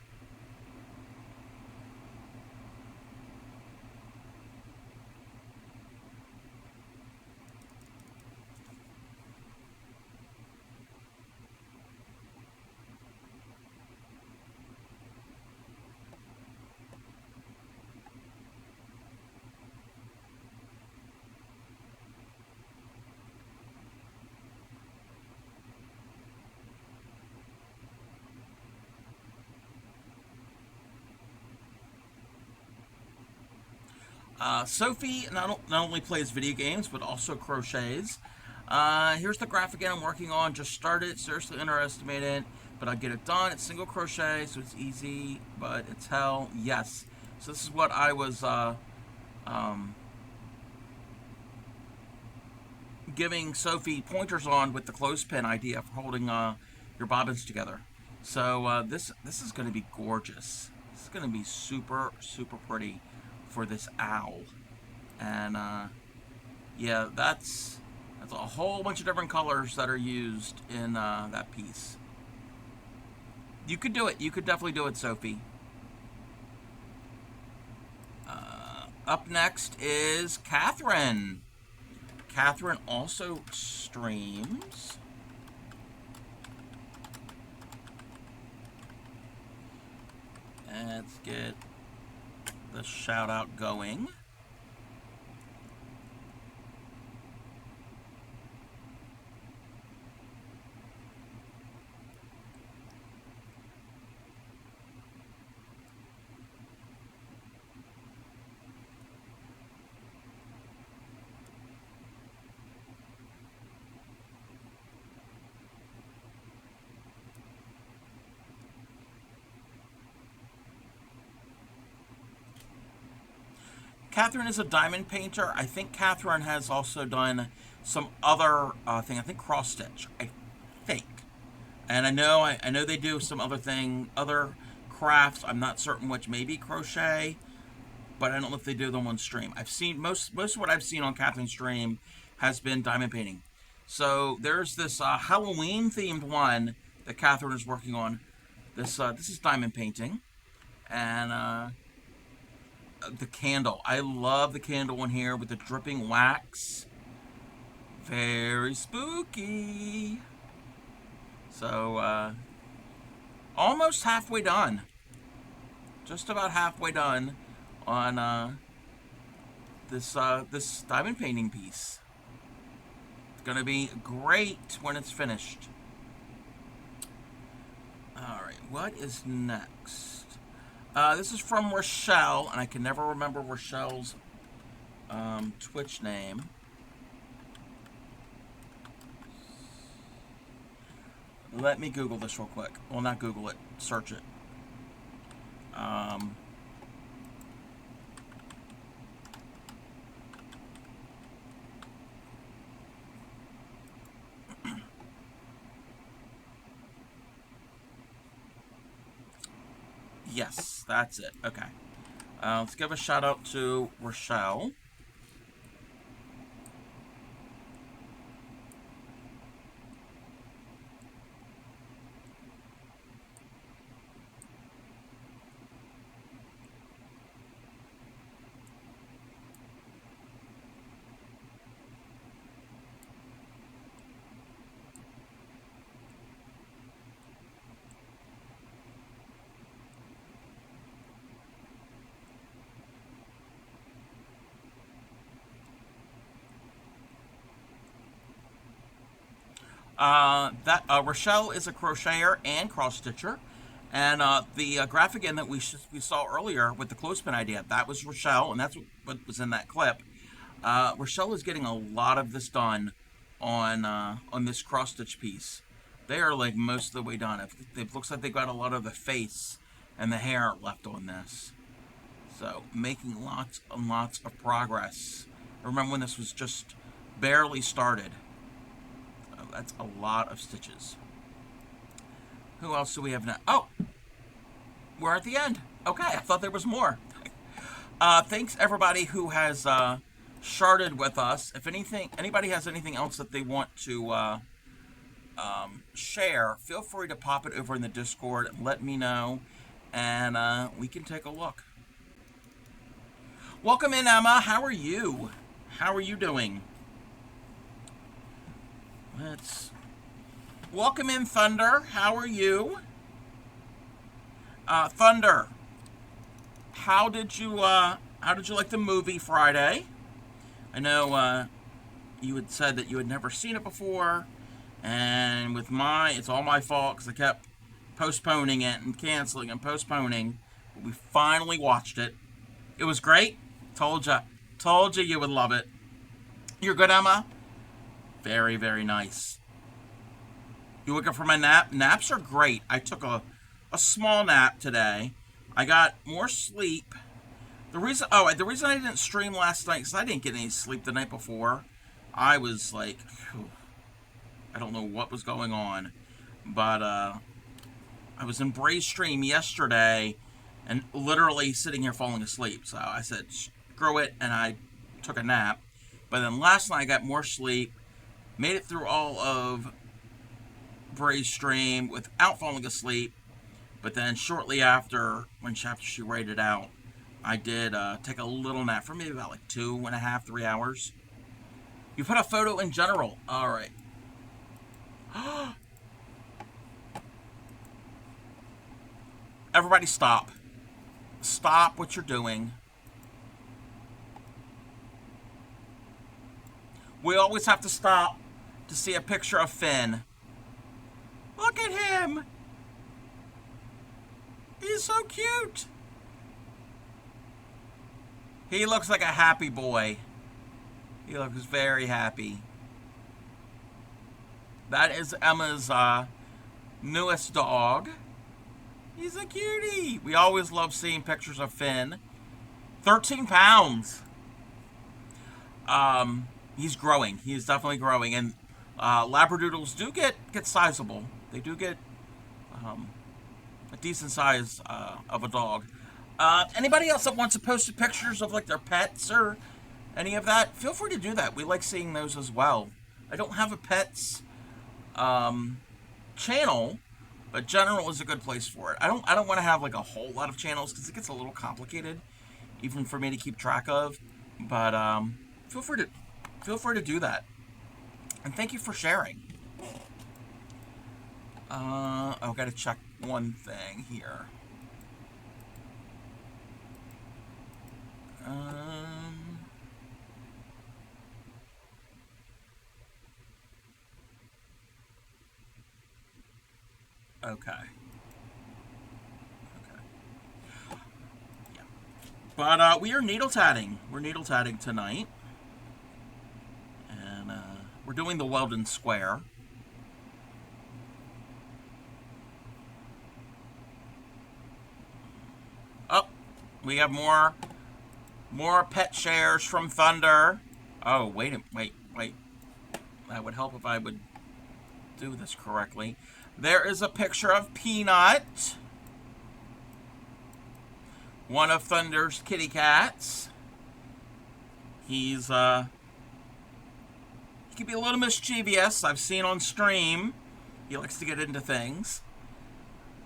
Sophie not only plays video games, but also crochets. Here's the graphic again I'm working on. Just started, seriously underestimated, but I get it done. It's single crochet, so it's easy, but it's hell. Yes. So this is what I was giving Sophie pointers on with the clothespin idea for holding your bobbins together. So this is going to be gorgeous. This is going to be super, super pretty for this owl. And yeah, that's a whole bunch of different colors that are used in that piece. You could do it. You could definitely do it, Sophie. Up next is Catherine. Catherine also streams. Let's get the shout out going. Catherine is a diamond painter. I think Catherine has also done some other thing. I think cross stitch. I think, and I know they do some other crafts. I'm not certain which. Maybe crochet, but I don't know if they do them on stream. I've seen most of what I've seen on Catherine's stream has been diamond painting. So there's this Halloween themed one that Catherine is working on. This is diamond painting, and the candle. I love the candle in here with the dripping wax. Very spooky. So, almost halfway done. Just about halfway done on this diamond painting piece. going to be great when it's finished. Alright, what is next? This is from Rochelle, and I can never remember Rochelle's Twitch name. Let me Google this real quick. Well, not Google it. Search it. Yes, that's it. Okay. Let's give a shout out to Rochelle. Rochelle is a crocheter and cross stitcher, and the graphic in that we saw earlier with the clothespin idea, that was Rochelle, and that's what was in that clip. Rochelle is getting a lot of this done on this cross stitch piece. They are like most of the way done. It looks like they got a lot of the face and the hair left on this, so making lots and lots of progress. I remember when this was just barely started. That's a lot of stitches. Who else do we have now? Oh, we're at the end. Okay, I thought there was more. Thanks everybody who has sharded with us. If anybody has anything else that they want to share, feel free to pop it over in the Discord and let me know, and we can take a look. Welcome in, Emma. How are you? How are you doing? Welcome in, Thunder. How are you? Thunder, how did you like the movie Friday? I know you had said that you had never seen it before, and it's all my fault because I kept postponing it and canceling and postponing. But we finally watched it. It was great. Told you you would love it. You're good, Emma? Very, very nice. You looking for my nap? Naps are great. I took a small nap today. I got more sleep. The reason I didn't stream last night, because I didn't get any sleep the night before. I was like, I don't know what was going on. But I was in Bray's stream yesterday and literally sitting here falling asleep. So I said, screw it, and I took a nap. But then last night I got more sleep. Made it through all of Bray's stream without falling asleep, but then shortly after she rated out, I did take a little nap for maybe about like 2.5, 3 hours. You put a photo in general. All right. Everybody stop. Stop what you're doing. We always have to stop to see a picture of Finn. Look at him. He's so cute. He looks like a happy boy. He looks very happy. That is Emma's newest dog. He's a cutie. We always love seeing pictures of Finn. 13 pounds. He's growing. He's definitely growing. And Labradoodles do get sizable. They do get a decent size of a dog. Anybody else that wants to post pictures of like their pets or any of that, feel free to do that. We like seeing those as well. I don't have a pets channel, but general is a good place for it. I don't want to have like a whole lot of channels because it gets a little complicated, even for me to keep track of. But feel free to do that. And thank you for sharing. I've got to check one thing here. Okay. Okay. Yeah. But we are needle tatting. We're needle tatting tonight. And we're doing the Weldon square. Oh, we have more pet shares from Thunder. Oh, wait. That would help if I would do this correctly. There is a picture of Peanut, one of Thunder's kitty cats. He can be a little mischievous. I've seen on stream. He likes to get into things.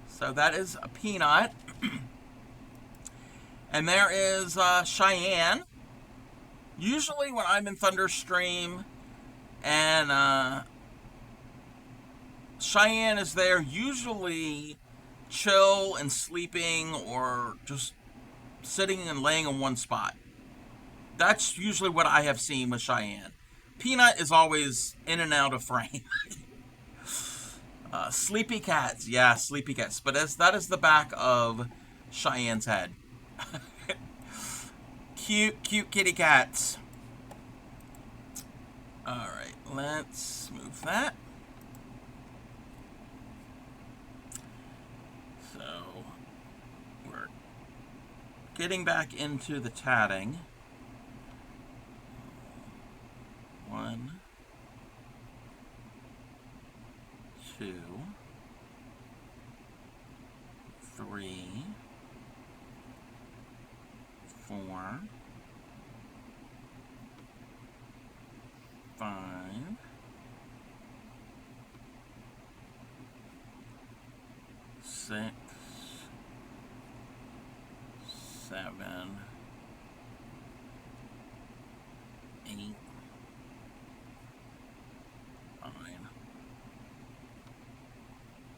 So that is a Peanut. And there is Cheyenne. Usually when I'm in Thunder stream and Cheyenne is there, usually chill and sleeping or just sitting and laying in one spot. That's usually what I have seen with Cheyenne. Peanut is always in and out of frame. Sleepy cats. Yeah, sleepy cats. But that is the back of Cheyenne's head. Cute kitty cats. Alright, let's move that. So, we're getting back into the tatting. 1, 2, 3, 4, 5, 6, 7, 8, 9,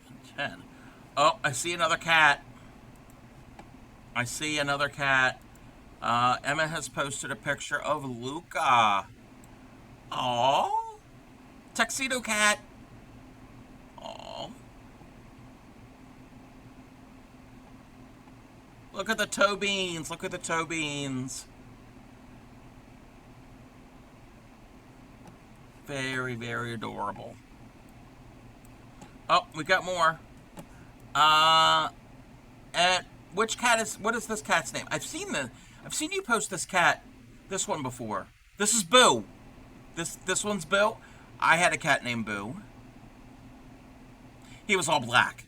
and 10. Oh, I see another cat. Emma has posted a picture of Luca. Aww. Tuxedo cat. Aww. Look at the toe beans. Very, very adorable. Oh, we got more. And what is this cat's name? I've seen you post this one before. This is Boo. This one's Boo. I had a cat named Boo. He was all black.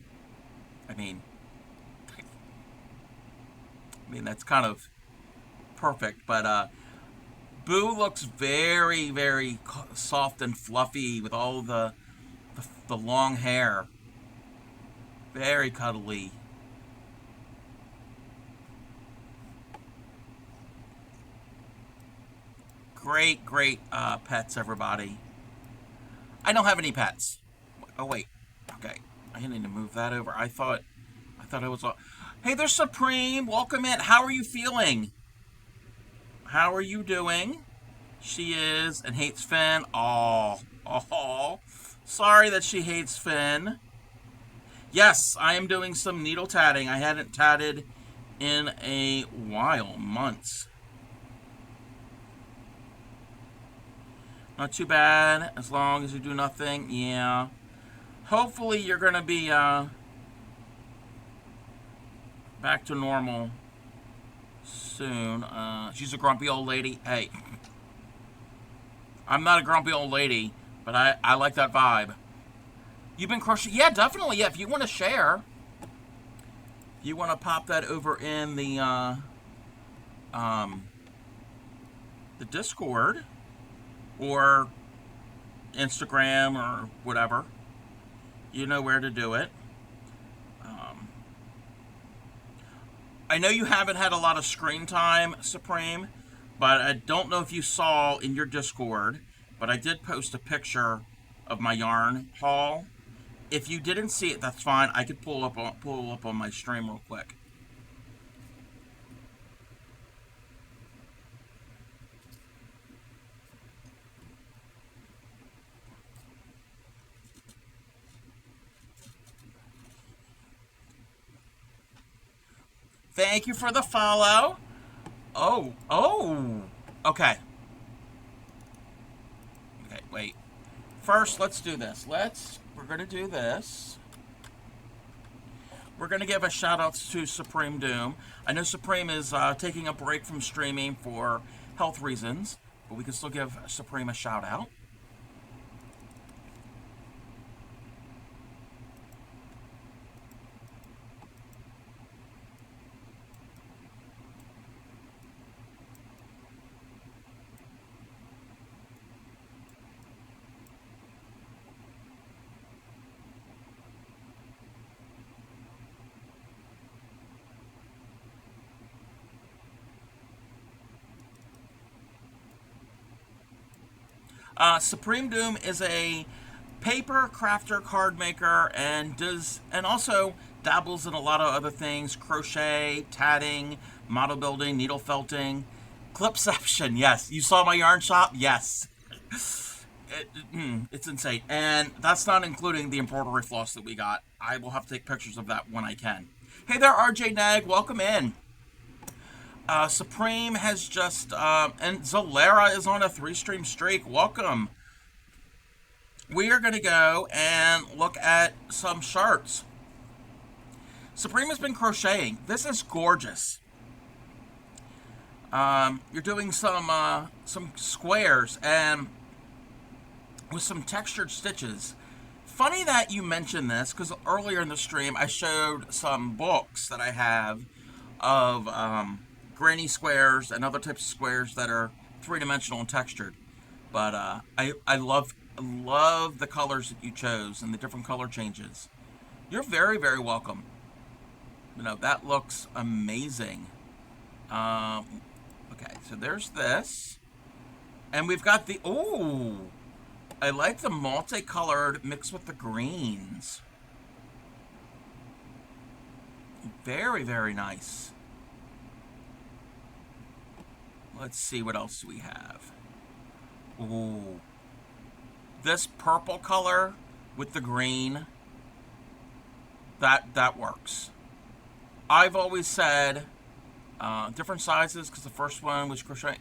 I mean that's kind of perfect, but Boo looks very, very soft and fluffy with all the long hair. Very cuddly. Great pets, everybody. I don't have any pets. Oh wait, okay. I need to move that over. I thought I was. Hey, there's Supreme. Welcome in. How are you feeling? How are you doing? She is and hates Finn. Oh. Sorry that she hates Finn. Yes, I am doing some needle tatting. I hadn't tatted in a while, months. Not too bad, as long as you do nothing. Yeah. Hopefully you're going to be back to normal soon. She's a grumpy old lady. Hey. I'm not a grumpy old lady, but I like that vibe. You've been crushing. Yeah, definitely. Yeah, if you want to share, you want to pop that over in the Discord or Instagram or whatever. You know where to do it. I know you haven't had a lot of screen time, Supreme, but I don't know if you saw in your Discord, but I did post a picture of my yarn haul. If you didn't see it, that's fine. I could pull up on my stream real quick. Thank you for the follow. Oh. Okay. Okay, wait. First, let's do this. We're going to do this. We're going to give a shout out to Supreme Doom. I know Supreme is taking a break from streaming for health reasons, but we can still give Supreme a shout out. Supreme Doom is a paper crafter, card maker, and also dabbles in a lot of other things: crochet, tatting, model building, needle felting, clipception. Yes, you saw my yarn shop. Yes, it's insane, and that's not including the embroidery floss that we got. I will have to take pictures of that when I can. Hey there, RJ Nag. Welcome in. Supreme has just, and Zolera is on a 3-stream streak. Welcome. We are going to go and look at some shirts. Supreme has been crocheting. This is gorgeous. You're doing some squares and with some textured stitches. Funny that you mentioned this, because earlier in the stream I showed some books that I have of granny squares and other types of squares that are 3-dimensional and textured. But I love the colors that you chose and the different color changes. You're very, very welcome. You know, that looks amazing. Okay, so there's this. And we've got the, oh, I like the multicolored mixed with the greens. Very, very nice. Let's see what else we have. Ooh. This purple color with the green, that works. I've always said different sizes because the first one was crochet.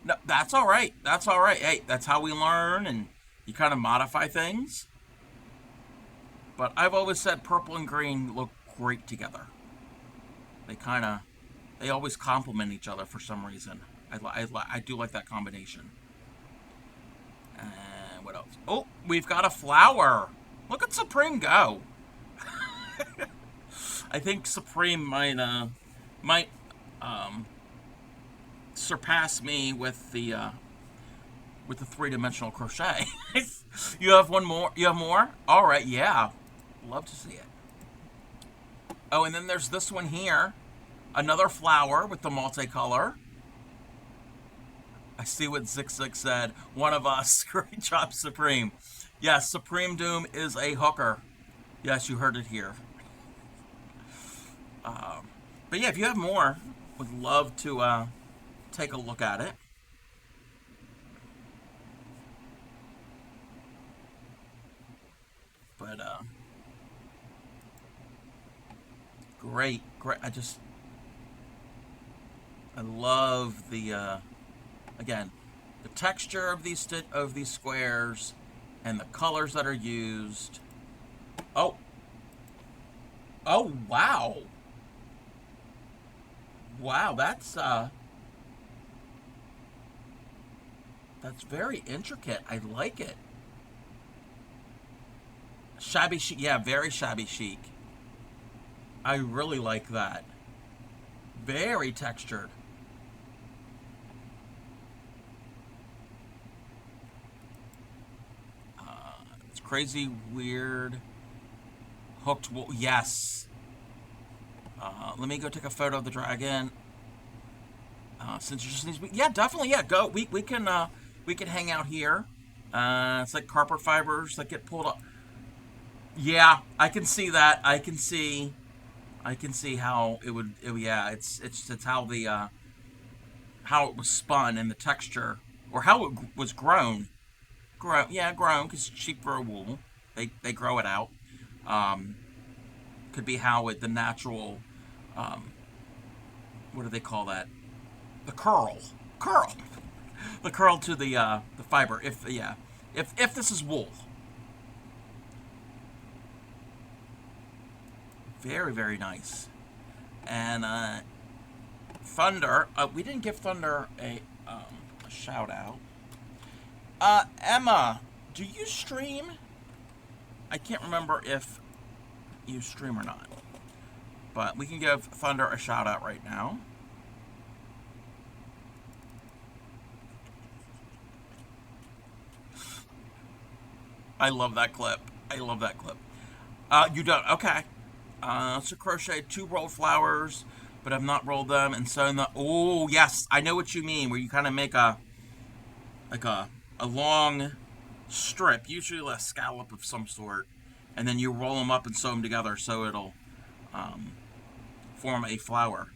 No, that's all right. That's all right. Hey, that's how we learn, and you kind of modify things. But I've always said purple and green look great together. They always complement each other for some reason. I do like that combination. And what else? Oh, we've got a flower. Look at Supreme go. I think Supreme might surpass me with the 3-dimensional crochet. You have one more? You have more? All right, yeah. Love to see it. Oh, and then there's this one here. Another flower with the multicolor. I see what Zix said. One of us. Great job, Supreme. Yes, Supreme Doom is a hooker. Yes, you heard it here. But yeah, if you have more, would love to take a look at it. But great. I love the again, the texture of these squares and the colors that are used. Oh, wow. Wow, that's very intricate. I like it. Shabby chic, yeah, very shabby chic. I really like that. Very textured. It's crazy, weird, hooked wool. Yes. Let me go take a photo of the dragon. Since it just needs to be, yeah, definitely, yeah. Go. We can hang out here. It's like carpet fibers that get pulled up. Yeah, I can see that. I can see how it would. Yeah, it's how it was spun and the texture, or how it was grown. Grown because sheep grow wool. They grow it out. Could be how the natural what do they call that? The curl, the curl to the fiber. If this is wool, very very nice. And Thunder, we didn't give Thunder a shout out. Emma, do you stream? I can't remember if you stream or not, but we can give Thunder a shout out right now. I love that clip. I love that clip. You don't? Okay. So crochet 2 rolled flowers, but I've not rolled them and sewn the. Oh yes, I know what you mean. Where you kind of make like a long strip, usually a scallop of some sort, and then you roll them up and sew them together so it'll form a flower.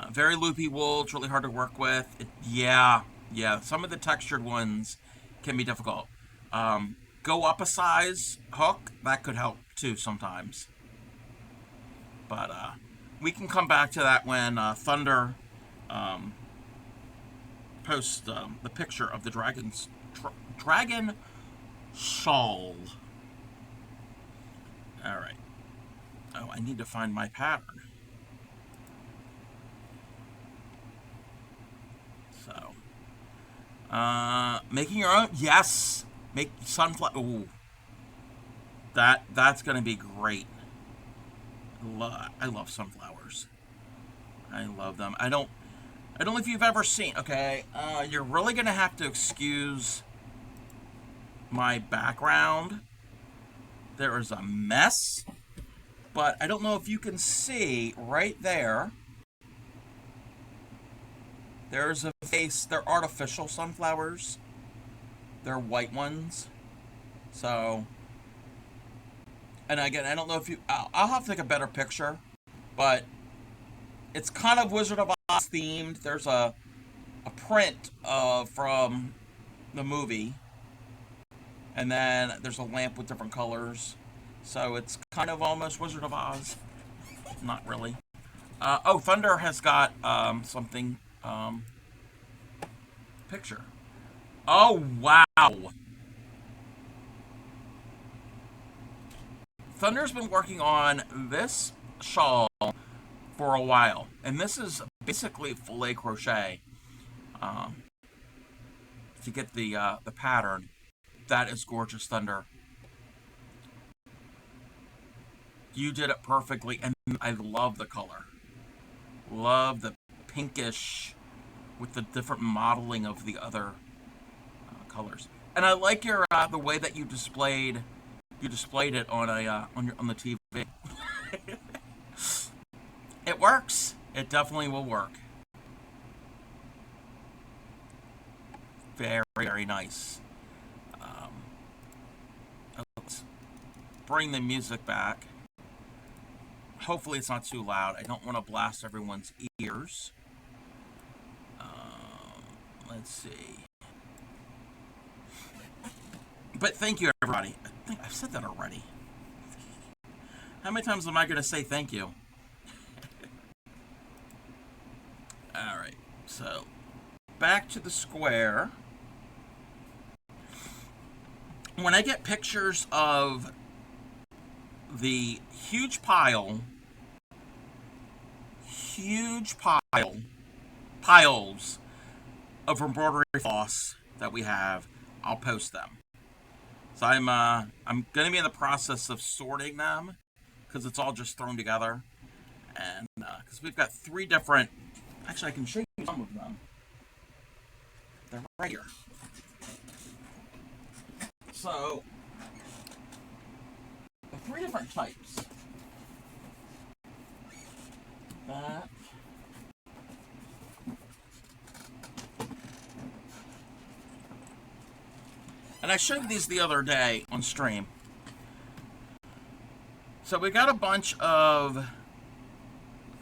Very loopy wool. It's really hard to work with. Yeah. Some of the textured ones can be difficult. Go up a size hook. That could help too sometimes. But we can come back to that when Thunder posts the picture of the dragon shawl. All right. Oh, I need to find my pattern. So, making your own. Yes, make sunflower. Ooh, that's gonna be great. I love sunflowers. I love them. I don't know if you've ever seen. Okay, you're really gonna have to excuse my background. There is a mess, but I don't know if you can see right there. There's a vase. They're artificial sunflowers. They're white ones. So, and again, I don't know if you. I'll have to take a better picture, but it's kind of Wizard of Oz themed. There's a print from the movie, and then there's a lamp with different colors. So it's kind of almost Wizard of Oz. Not really. Oh, Thunder has got something. Picture. Oh, wow. Thunder's been working on this shawl for a while. And this is basically filet crochet to get the pattern. That is gorgeous, Thunder. You did it perfectly. And I love the color. Love the pinkish with the different modeling of the other colors, and I like your the way that you displayed it on on the TV. It works. It definitely will work. Very very nice. Let's bring the music back. Hopefully it's not too loud. I don't want to blast everyone's ears. Let's see. But thank you, everybody. I think I've said that already. How many times am I going to say thank you? All right. So, back to the square. When I get pictures of the huge piles of embroidery floss that we have, I'll post them. So I'm going to be in the process of sorting them because it's all just thrown together, and because we've got 3 different. Actually, I can show you some of them. They're right here. So, the 3 different types. That. And I showed these the other day on stream. So we got a bunch of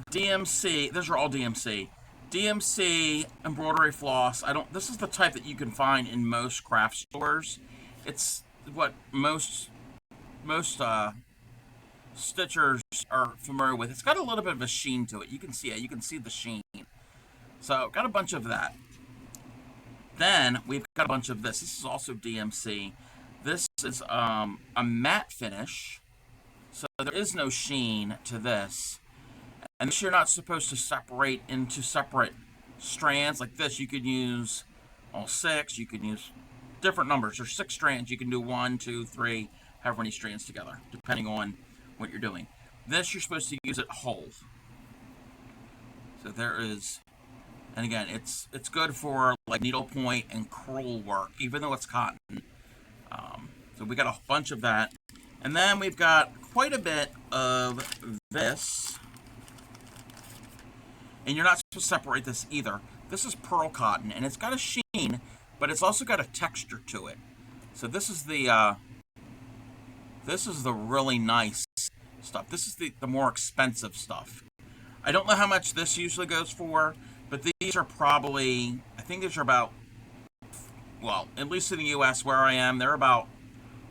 DMC. These are all DMC. DMC embroidery floss. This is the type that you can find in most craft stores. It's what most stitchers are familiar with, it's got a little bit of a sheen to it. You can see it. You can see the sheen. So got a bunch of that. Then we've got a bunch of this. This is also DMC. This is a matte finish. So there is no sheen to this. And this you're not supposed to separate into separate strands. Like this, you could use all 6. You could use different numbers. There's 6 strands. You can do 1, 2, 3, however many strands together, depending on what you're doing. This, you're supposed to use it whole. So there is, and again, it's good for like needlepoint and crewel work, even though it's cotton. So we got a bunch of that. And then we've got quite a bit of this. And you're not supposed to separate this either. This is pearl cotton, and it's got a sheen, but it's also got a texture to it. So this is the really nice stuff. This is the more expensive stuff. I don't know how much this usually goes for, but these are probably, I think these are about, well, at least in the U.S. where I am, they're about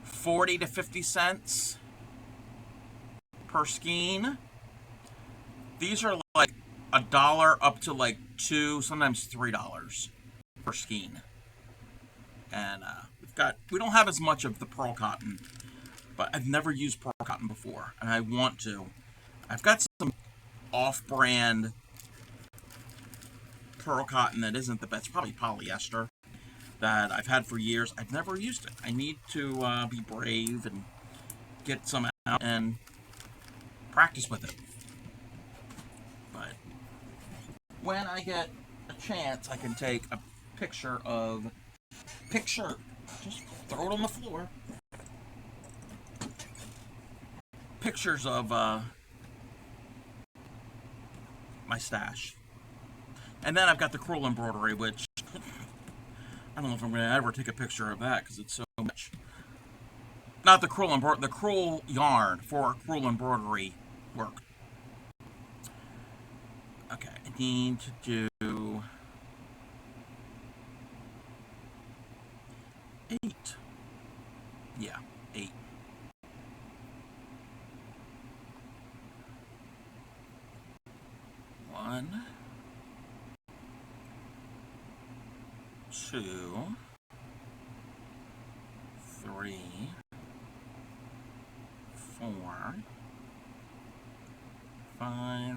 40 to 50 cents per skein. These are like $1 up to like $2, sometimes $3 per skein. And we don't have as much of the pearl cotton, but I've never used pearl cotton before, and I want to. I've got some off-brand pearl cotton that isn't the best, probably polyester, that I've had for years. I've never used it. I need to be brave and get some out and practice with it. But when I get a chance, I can take a picture. Just throw it on the floor. Pictures of my stash. And then I've got the crewel embroidery, which I don't know if I'm going to ever take a picture of that because it's so much. Not the crewel embroidery, the crewel yarn for crewel embroidery work. Okay, I need to do 8. Yeah, 8. One, 2, 3, 4, 5,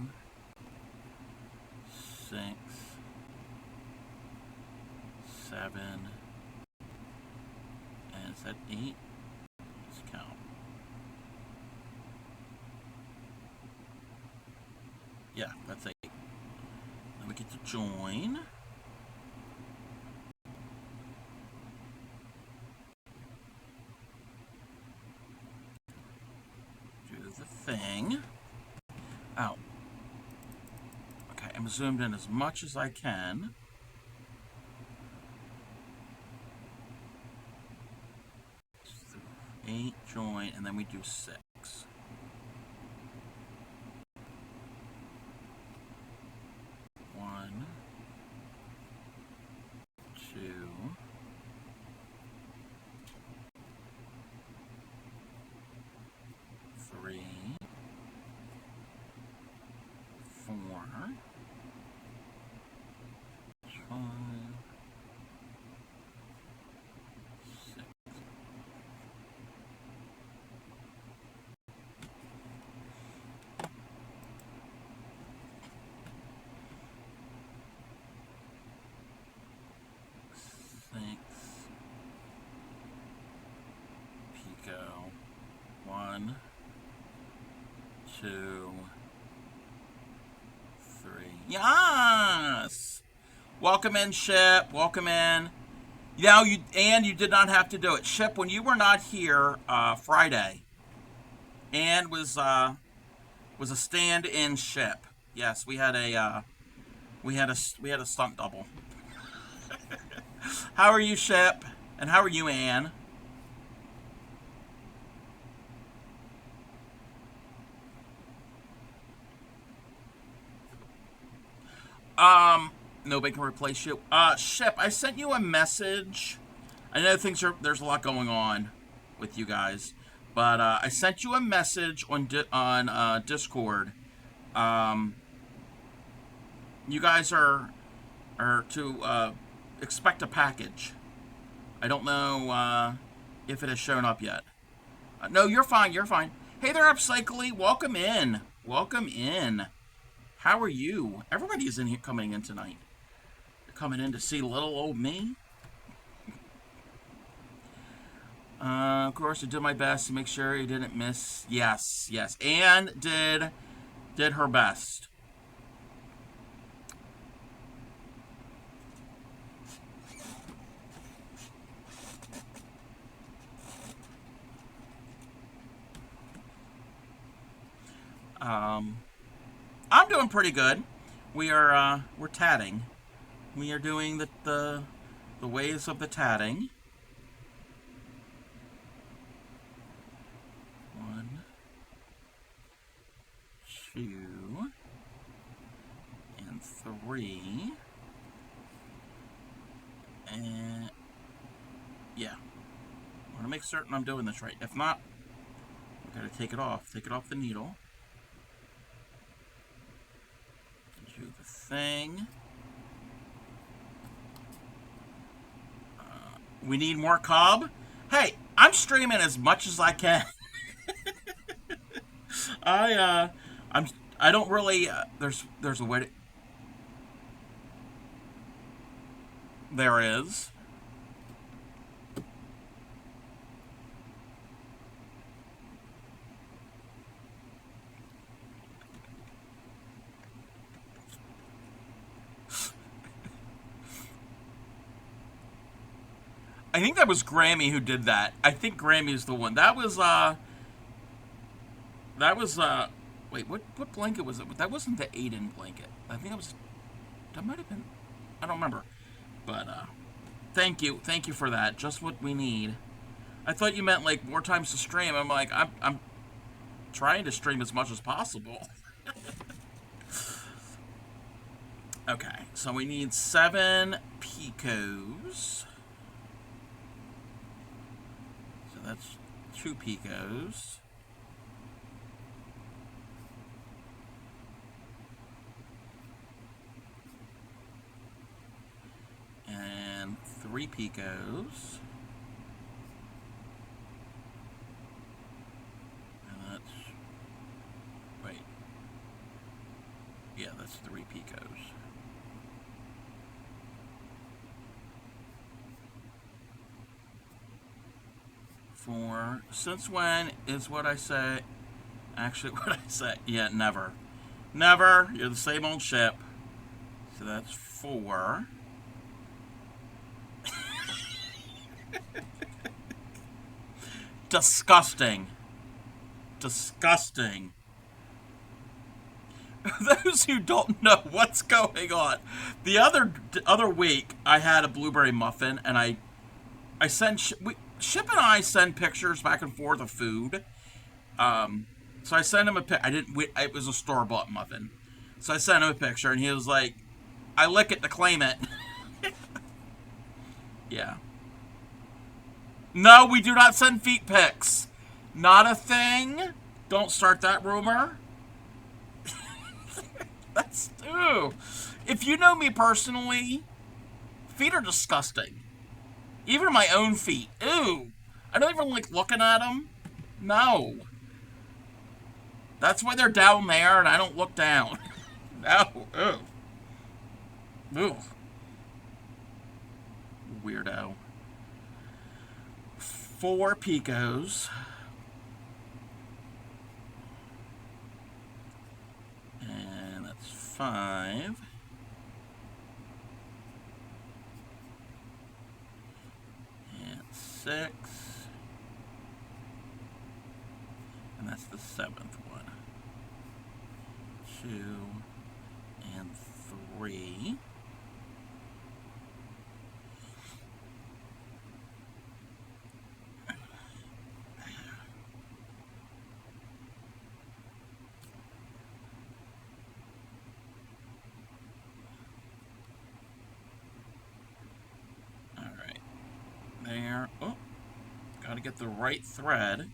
6, 7, and is that 8? Let's count. Yeah, that's 8. Then we get to join. Do the thing. Out. Okay, I'm zoomed in as much as I can. So 8, join, and then we do 6. 1, 2, 3, 4, 5, 6. Pico. 1, 2, 3. Yes! Welcome in, Ship. Welcome in. Now you did not have to do it. Ship, when you were not here Friday, Ann was a stand-in Ship. Yes, we had a stunt double. How are you, Ship? And how are you, Ann? Nobody can replace you. Ship, I sent you a message. I know there's a lot going on with you guys, But I sent you a message on Discord. Um, you guys are to expect a package. I don't know if it has shown up yet. No, you're fine. You're fine. Hey there, Upcycly. Welcome in. Welcome in. How are you? Everybody is in here coming in tonight. They're coming in to see little old me. Of course, I did my best to make sure you didn't miss. Yes, yes. Anne did her best. I'm doing pretty good. We're tatting. We are doing the ways of the tatting. 1, 2, and 3. And yeah, I want to make certain I'm doing this right. If not, I gotta take it off. Take it off the needle. Do the thing. We need more cob. Hey, I'm streaming as much as I can. I don't really. There's a way to. There is. I think that was Grammy who did that. I think Grammy's the one. Wait, what blanket was it? That wasn't the Aiden blanket. I think that might have been, I don't remember. But thank you for that. Just what we need. I thought you meant like more times to stream. I'm like, I'm trying to stream as much as possible. Okay, so we need 7 picos. So that's 2 picos. And 3 picos. And that's, wait. Yeah, that's 3 picos. Since when is what I say actually what I say? Yeah, never. Never. You're the same old ship. So that's 4. Disgusting. Disgusting. Those who don't know what's going on. The other week, I had a blueberry muffin, and I sent Ship and I send pictures back and forth of food. So I sent him a pic. It was a store-bought muffin. So I sent him a picture, and he was like, "I lick it to claim it." Yeah. No, we do not send feet pics. Not a thing. Don't start that rumor. That's ew. If you know me personally, feet are disgusting. Even my own feet. Ew. I don't even like looking at them. No. That's why they're down there and I don't look down. No. Ew. Ew. Weirdo. 4 picos. And that's 5. And 6. And that's the 7th one. 2 and 3. There. Oh, gotta get the right thread.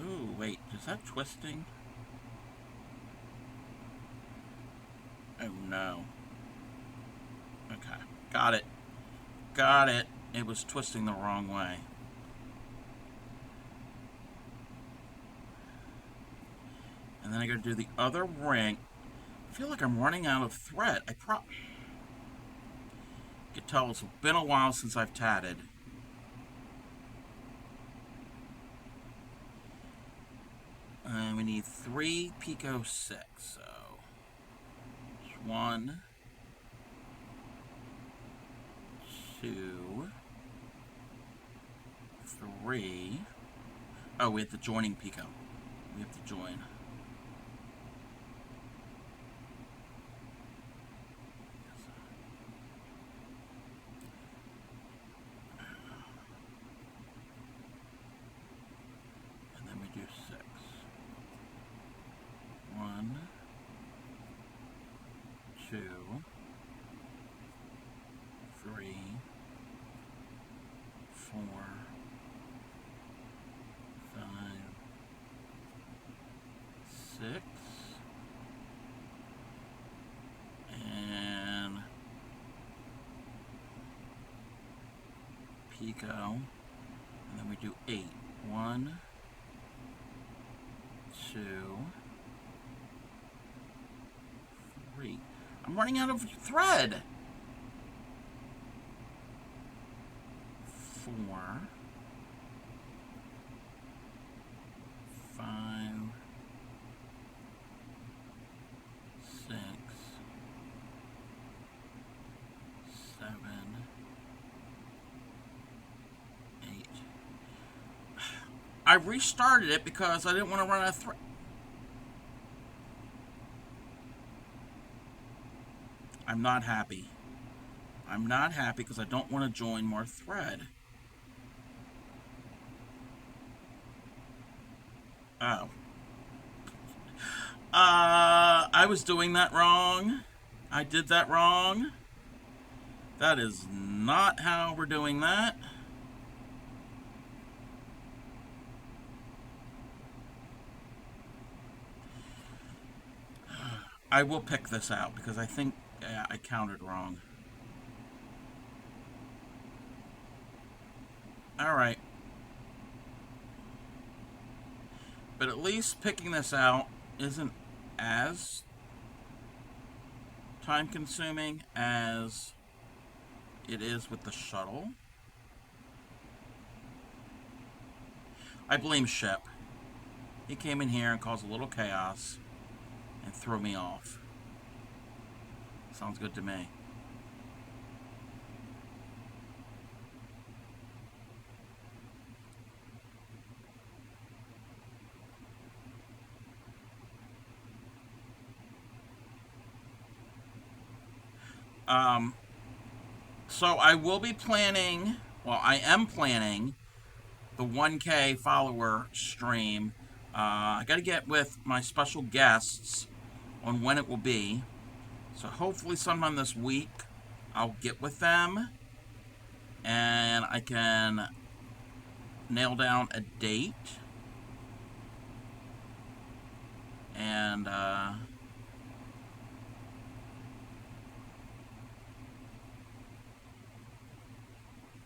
Oh, wait, is that twisting? Oh, no. Okay, got it. Got it. It was twisting the wrong way. And then I gotta do the other ring. I feel like I'm running out of thread. You can tell it's been a while since I've tatted. And we need 3 picot 6. So, 1, 2, 3. Oh, we have the joining picot. We have to join. And then we do 6. 1, 2, 3, 4, 5, 6, and picot, and then we do 8. 1, 2, 3. I'm running out of thread. 4, 5, 6, 7, 8. I restarted it because I didn't want to run out of thread. I'm not happy. I'm not happy because I don't want to join more thread. Oh. I was doing that wrong. I did that wrong. That is not how we're doing that. I will pick this out because I think I counted wrong. Alright. But at least picking this out isn't as time consuming as it is with the shuttle. I blame Shep. He came in here and caused a little chaos and threw me off. Sounds good to me. So I will be planning, well, I am planning the 1K follower stream. I got to get with my special guests on when it will be. So hopefully sometime this week I'll get with them and I can nail down a date. And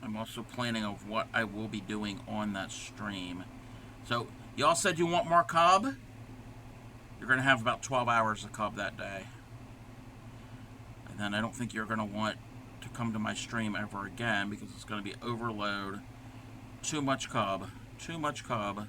I'm also planning of what I will be doing on that stream. So, y'all said you want more cub? You're going to have about 12 hours of cub that day. And then I don't think you're going to want to come to my stream ever again because it's going to be overload. Too much cub. Too much cub.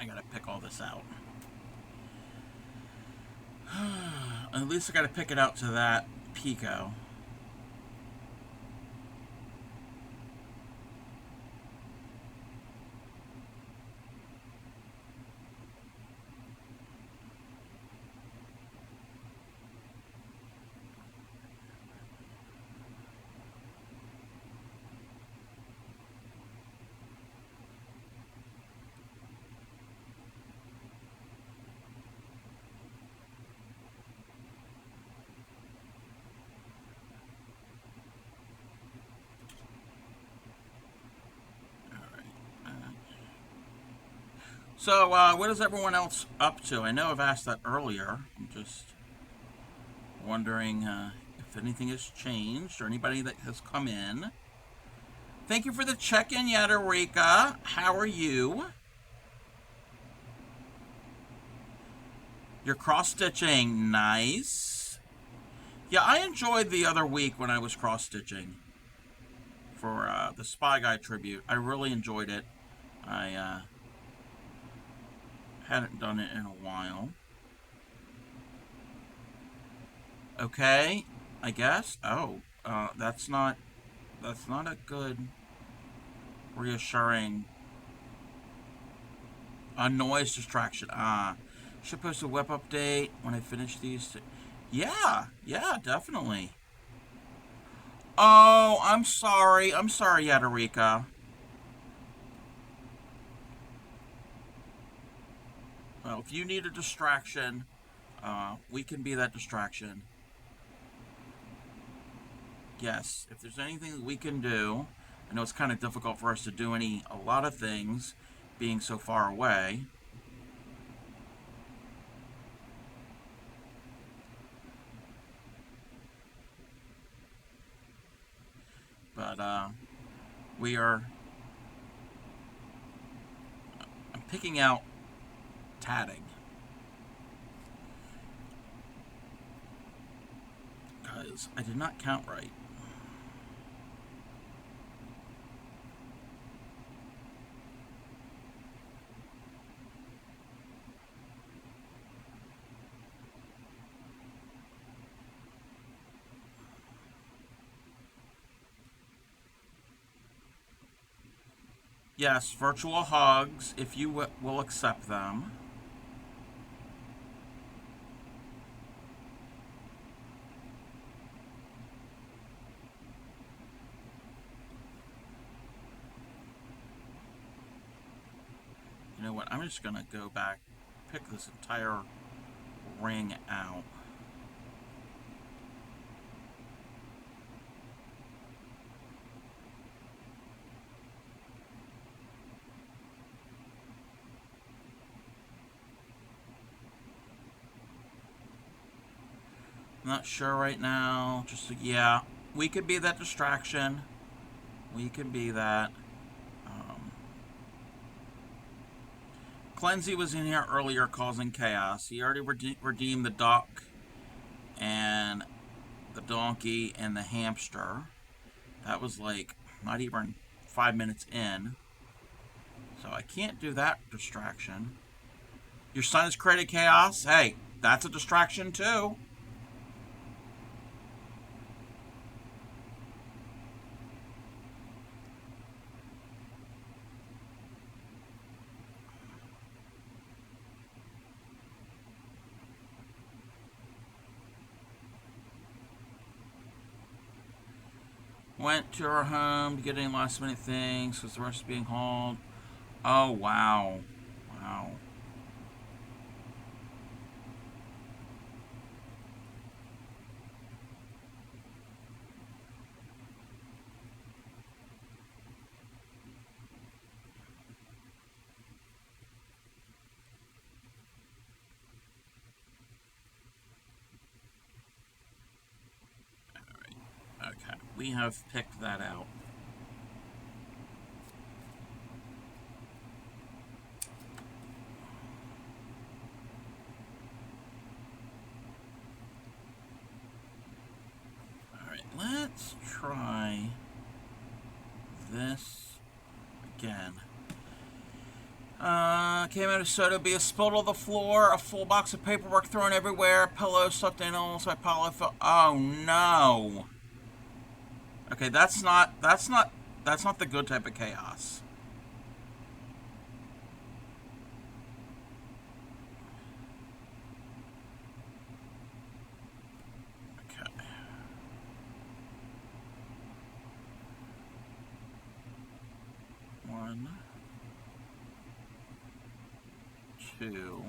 I gotta pick all this out. At least I got to pick it out to that Pico. So, what is everyone else up to? I know I've asked that earlier. I'm just wondering if anything has changed or anybody that has come in. Thank you for the check-in, Yadarika. How are you? You're cross-stitching. Nice. Yeah, I enjoyed the other week when I was cross-stitching for the Spy Guy tribute. I really enjoyed it. I hadn't done it in a while. Okay, I guess. Oh, that's not a good, reassuring. A noise distraction. Should post a web update when I finish these. Yeah, definitely. Oh, I'm sorry. I'm sorry, Yadarika. Well, if you need a distraction, we can be that distraction. Yes, if there's anything that we can do, I know it's kind of difficult for us to do a lot of things, being so far away. But we are. I'm picking out tatting because I did not count right. Yes, virtual hugs if you will accept them. You know what? I'm just gonna go back, pick this entire ring out. I'm not sure right now. Just yeah, we could be that distraction. We can be that. Um, Cleansey was in here earlier causing chaos. He already redeemed the duck and the donkey and the hamster. That was like not even 5 minutes in. So I can't do that distraction. Your son has created chaos? Hey, that's a distraction too. Went to her home to get any last minute things because the rest is being hauled. Oh, wow. Wow. Okay, we have picked that out. Alright, let's try this again. Came out of soda, be a spill on the floor, a full box of paperwork thrown everywhere, pillows, stuffed animals, my pile fell. Oh no. Okay, that's not the good type of chaos. Okay. One, two,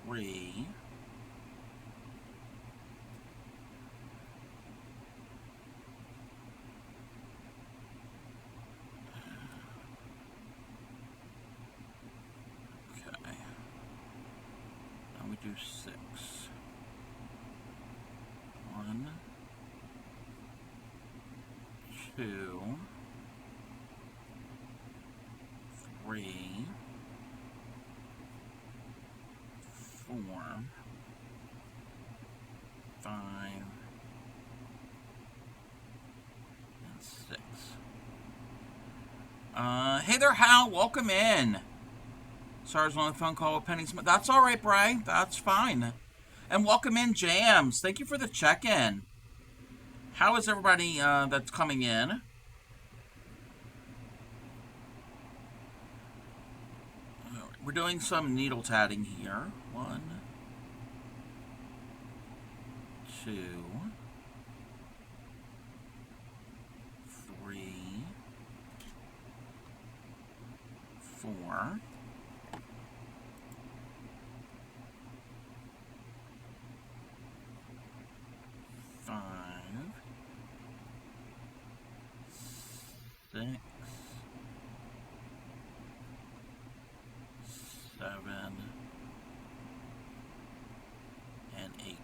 three, okay. Now we do six. One, two, three, four, five, and six. Hey there, Hal. Welcome in. Sorry, I was on the phone call with Penny Smith. That's all right, Bray. That's fine. And welcome in, Jams. Thank you for the check-in. How is everybody that's coming in? We're doing some needle tatting here. One, two, three, four, five, six, seven, and eight.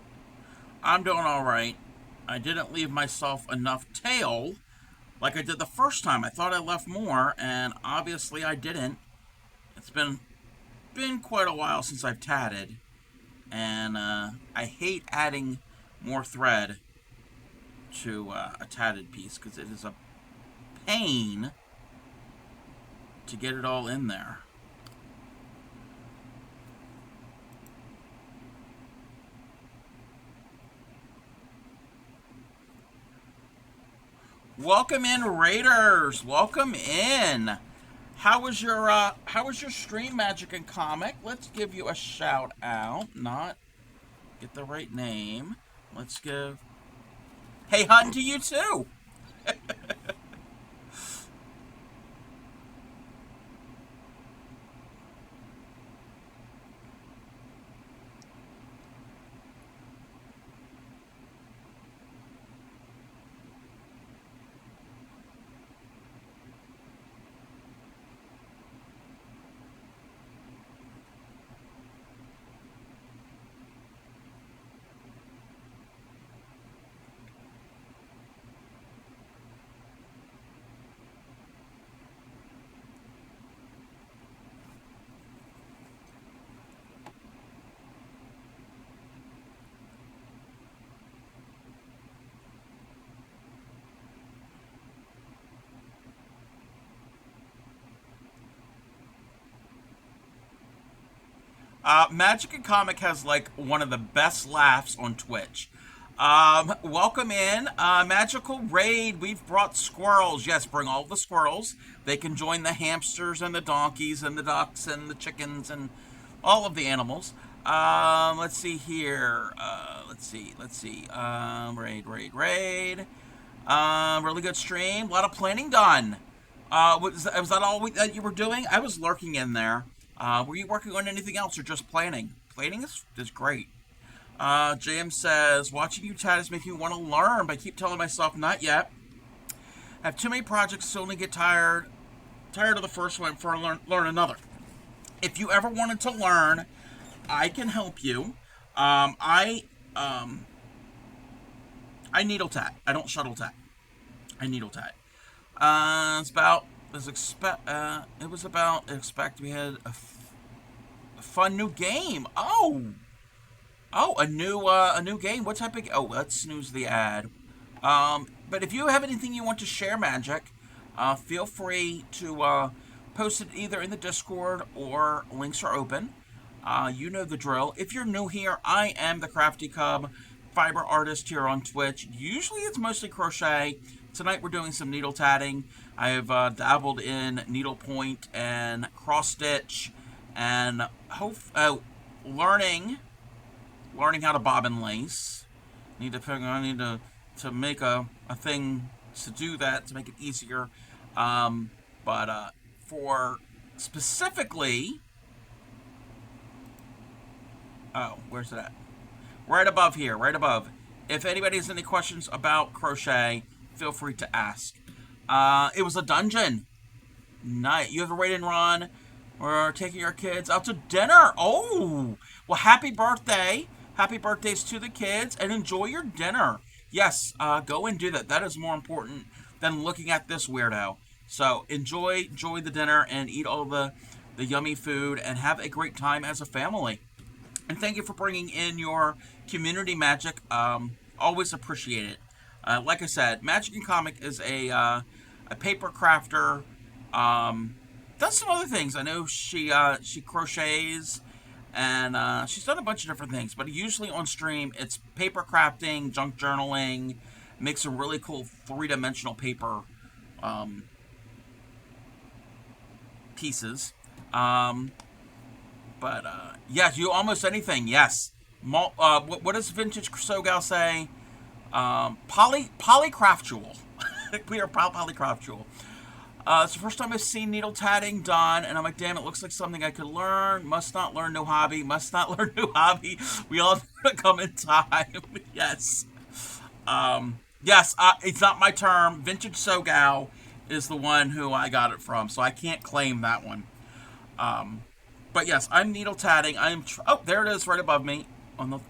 I'm doing all right. I didn't leave myself enough tail like I did the first time. I thought I left more, and obviously I didn't. It's been quite a while since I've tatted, and I hate adding more thread to a tatted piece because it is a pain to get it all in there. Welcome in, Raiders. Welcome in. How was your stream, Magic and Comic? Let's give you a shout out. Not get the right name. Let's give. Hey, Hun, to you too. Magic and Comic has like one of the best laughs on Twitch. Welcome in, Magical Raid. We've brought squirrels. Yes, bring all the squirrels. They can join the hamsters and the donkeys and the ducks and the chickens and all of the animals. Let's see here. Let's see. Raid. Really good stream. A lot of planning done. Was that all that you were doing? I was lurking in there. Were you working on anything else or just planning? Planning is great. JM says, watching you tat is making me want to learn, but I keep telling myself, not yet. I have too many projects to only get tired of the first one before I learn another. If you ever wanted to learn, I can help you. I needle tat. I don't shuttle tat. I needle tat. We had a fun new game. A new game. What type of? Oh, let's snooze the ad. But if you have anything you want to share, Magic, feel free to post it either in the Discord or links are open. You know the drill. If you're new here, I am the Crafty Cub, fiber artist here on Twitch. Usually it's mostly crochet. Tonight we're doing some needle tatting. I have dabbled in needlepoint and cross stitch and learning how to bob and lace. I need to make a thing to do that to make it easier. But for specifically, oh, where's it at? Right above here, right above. If anybody has any questions about crochet, feel free to ask. It was a dungeon night. You have a raid and run. We're taking our kids out to dinner. Oh, well, happy birthday. Happy birthdays to the kids, and enjoy your dinner. Yes, go and do that. That is more important than looking at this weirdo. So enjoy the dinner and eat all the yummy food and have a great time as a family. And thank you for bringing in your community magic. Always appreciate it. Like I said, Magic and Comic is a paper crafter. Does some other things. I know she crochets, and she's done a bunch of different things. But usually on stream, it's paper crafting, junk journaling, makes some really cool three-dimensional paper pieces. But yes, you almost anything. Yes. What does Vintage Sogal say? Polycraftual. We are polycraftual. It's the first time I've seen needle tatting done, and I'm like, damn, it looks like something I could learn. Must not learn, no hobby. Must not learn, no hobby. We all come in time. Yes. Yes, it's not my term. Vintage Sogal is the one who I got it from, so I can't claim that one. But yes, I'm needle tatting. Oh, there it is right above me on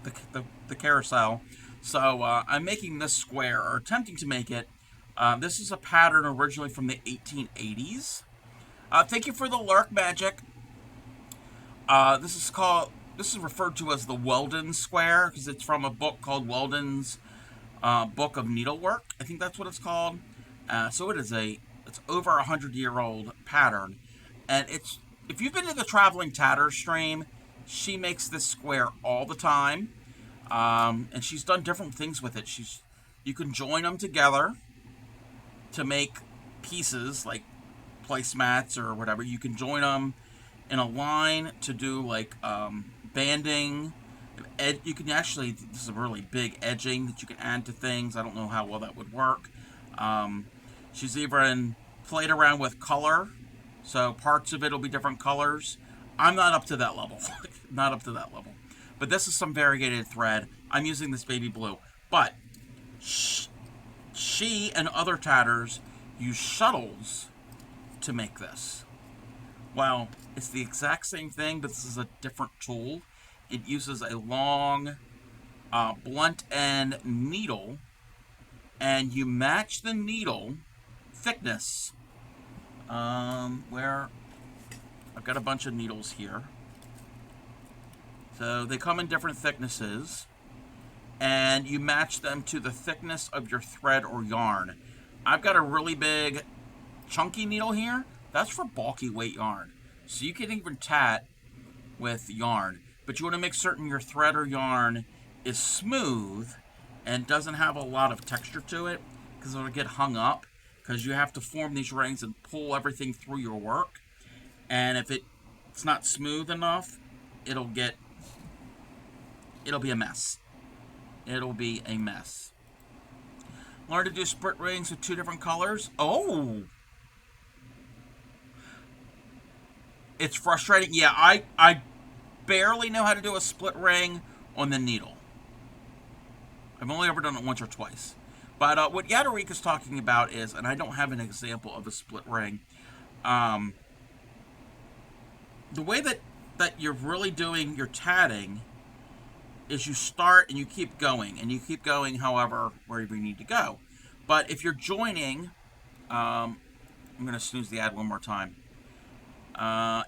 the carousel. So I'm making this square, or attempting to make it. This is a pattern originally from the 1880s. Thank you for the lurk, Magic. This is referred to as the Weldon square because it's from a book called Weldon's Book of Needlework. I think that's what it's called. So it's over 100-year-old pattern, and if you've been to the Traveling Tatter stream, she makes this square all the time, and she's done different things with it. You can join them together to make pieces like placemats or whatever. You can join them in a line to do like banding. You can actually, this is a really big edging that you can add to things. I don't know how well that would work. She's even played around with color, so parts of it will be different colors. I'm not up to that level. Not up to that level. But this is some variegated thread. I'm using this baby blue. But she and other tatters use shuttles to make this. Well, it's the exact same thing, but this is a different tool. It uses a long blunt end needle, and you match the needle thickness. Where I've got a bunch of needles here. So they come in different thicknesses, and you match them to the thickness of your thread or yarn. I've got a really big chunky needle here. That's for bulky weight yarn. So you can even tat with yarn, but you want to make certain your thread or yarn is smooth and doesn't have a lot of texture to it, because it'll get hung up, because you have to form these rings and pull everything through your work. And if it's not smooth enough, it'll be a mess. It'll be a mess. Learn to do split rings with 2 different colors. Oh! It's frustrating. Yeah, I barely know how to do a split ring on the needle. I've only ever done it once or twice. But what Yadarika's talking about is, and I don't have an example of a split ring, the way that you're really doing your tatting is you start and you keep going, and you keep going however, wherever you need to go. But if you're joining, I'm going to snooze the ad one more time.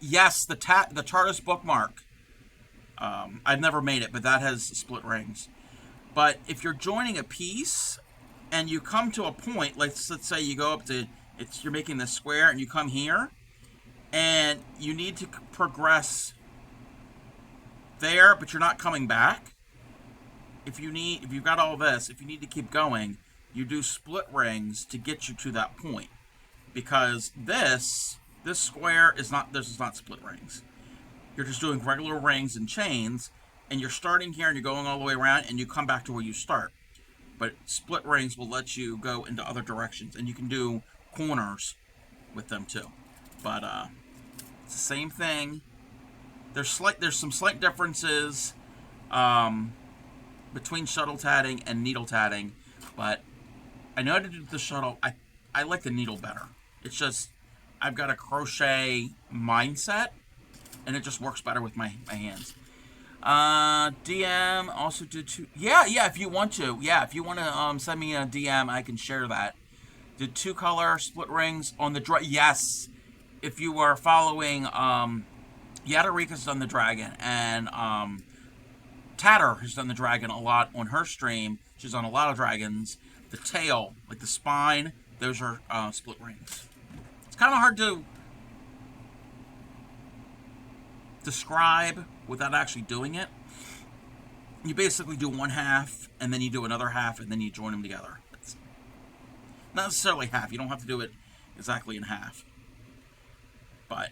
Yes, the TARDIS bookmark. I've never made it, but that has split rings. But if you're joining a piece and you come to a point, let's say you go up to You're making this square, and you come here, and you need to progress there, but you're not coming back. If you've got all this, if you need to keep going, you do split rings to get you to that point. Because this square is not, this is not split rings. You're just doing regular rings and chains, and you're starting here and you're going all the way around, and you come back to where you start. But split rings will let you go into other directions, and you can do corners with them too. But it's the same thing. There's some slight differences between shuttle tatting and needle tatting, but I know how to do the shuttle. I like the needle better. It's just I've got a crochet mindset, and it just works better with my hands. DM also did two. Yeah, if you want to. Yeah, if you want to send me a DM, I can share that. Did 2-color split rings on the yes. If you are following, Yadarika's done the dragon, and Tatter has done the dragon a lot on her stream. She's done a lot of dragons. The tail, like the spine, those are split rings. It's kind of hard to describe without actually doing it. You basically do one half, and then you do another half, and then you join them together. It's not necessarily half. You don't have to do it exactly in half. But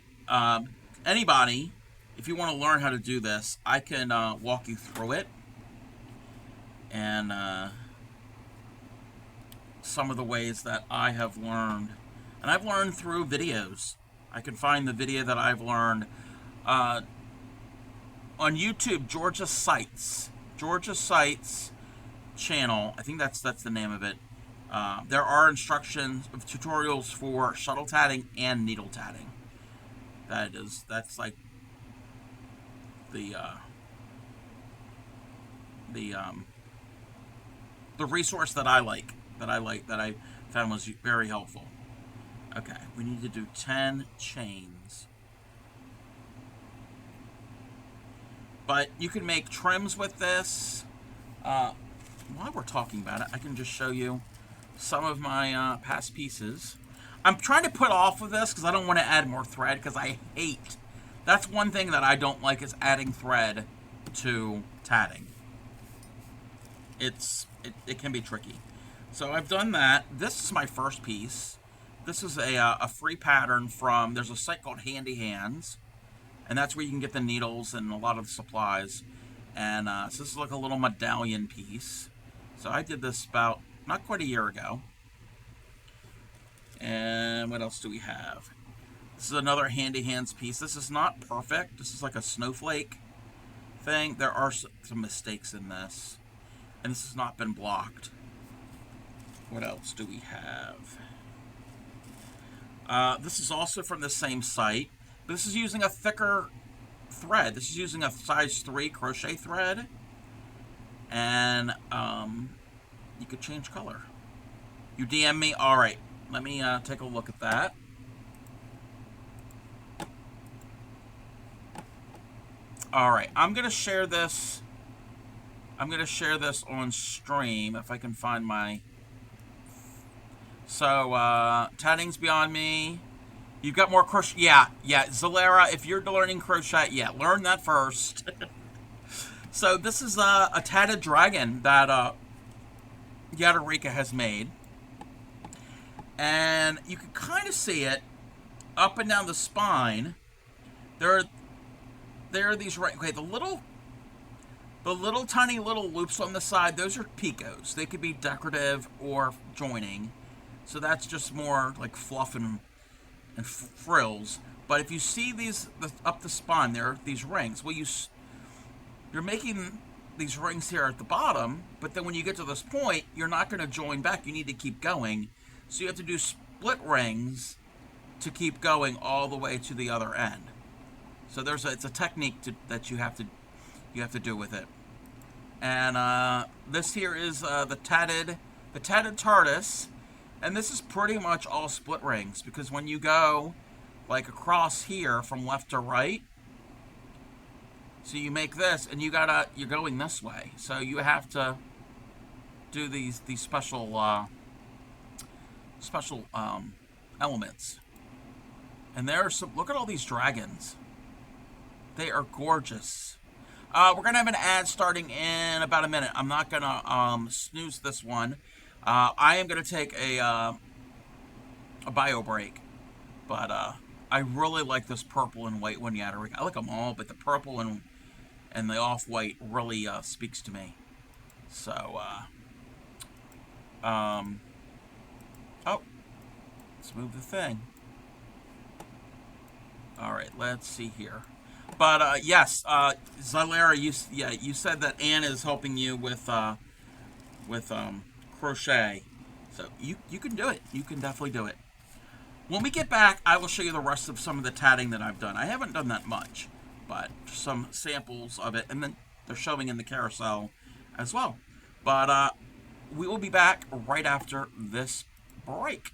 anybody, if you want to learn how to do this, I can walk you through it. And some of the ways that I have learned. And I've learned through videos. I can find the video that I've learned on YouTube. Georgia Sites channel. I think that's the name of it. There are instructions, tutorials for shuttle tatting and needle tatting. That's like the resource that I found was very helpful. Okay, we need to do 10 chains. But you can make trims with this. While we're talking about it, I can just show you some of my past pieces. I'm trying to put off of this because I don't want to add more thread, because I hate. That's one thing that I don't like, is adding thread to tatting. It can be tricky. So I've done that. This is my first piece. This is a free pattern from, there's a site called Handy Hands, and that's where you can get the needles and a lot of the supplies. And so this is like a little medallion piece. So I did this about not quite a year ago. And what else do we have? This is another Handy Hands piece. This is not perfect. This is like a snowflake thing. There are some mistakes in this, and this has not been blocked. What else do we have? This is also from the same site. This is using a thicker thread. This is using a size 3 crochet thread. And you could change color. You DM me? Alright. Let me take a look at that. Alright. I'm going to share this. I'm going to share this on stream if I can find my... So, Tatting's beyond me. You've got more crochet. Yeah. Zalera, if you're learning crochet, learn that first. So, this is a tatted dragon that Yadarika has made. And you can kind of see it up and down the spine. There are these, okay, the little tiny little loops on the side, those are picots. They could be decorative or joining. So that's just more like fluff and frills. But if you see these up the spine, there are these rings. Well, you're making these rings here at the bottom, but then when you get to this point, you're not going to join back. You need to keep going. So you have to do split rings to keep going all the way to the other end. So it's a technique that you have to do with it. And this here is the tatted TARDIS. And this is pretty much all split rings, because when you go like across here from left to right, so you make this, and you're going this way, so you have to do these special elements. And there's some, look at all these dragons. They are gorgeous. We're going to have an ad starting in about a minute. I'm not going to snooze this one. I am going to take a bio break. But I really like this purple and white one. I like them all, but the purple and the off-white really speaks to me. So, oh, let's move the thing. All right, let's see here. But yes, Zylera, you said that Anne is helping you with crochet, so you can do it. You can definitely do it. When we get back, I will show you the rest of some of the tatting that I've done. I haven't done that much, but some samples of it, and then they're showing in the carousel as well. But we will be back right after this break.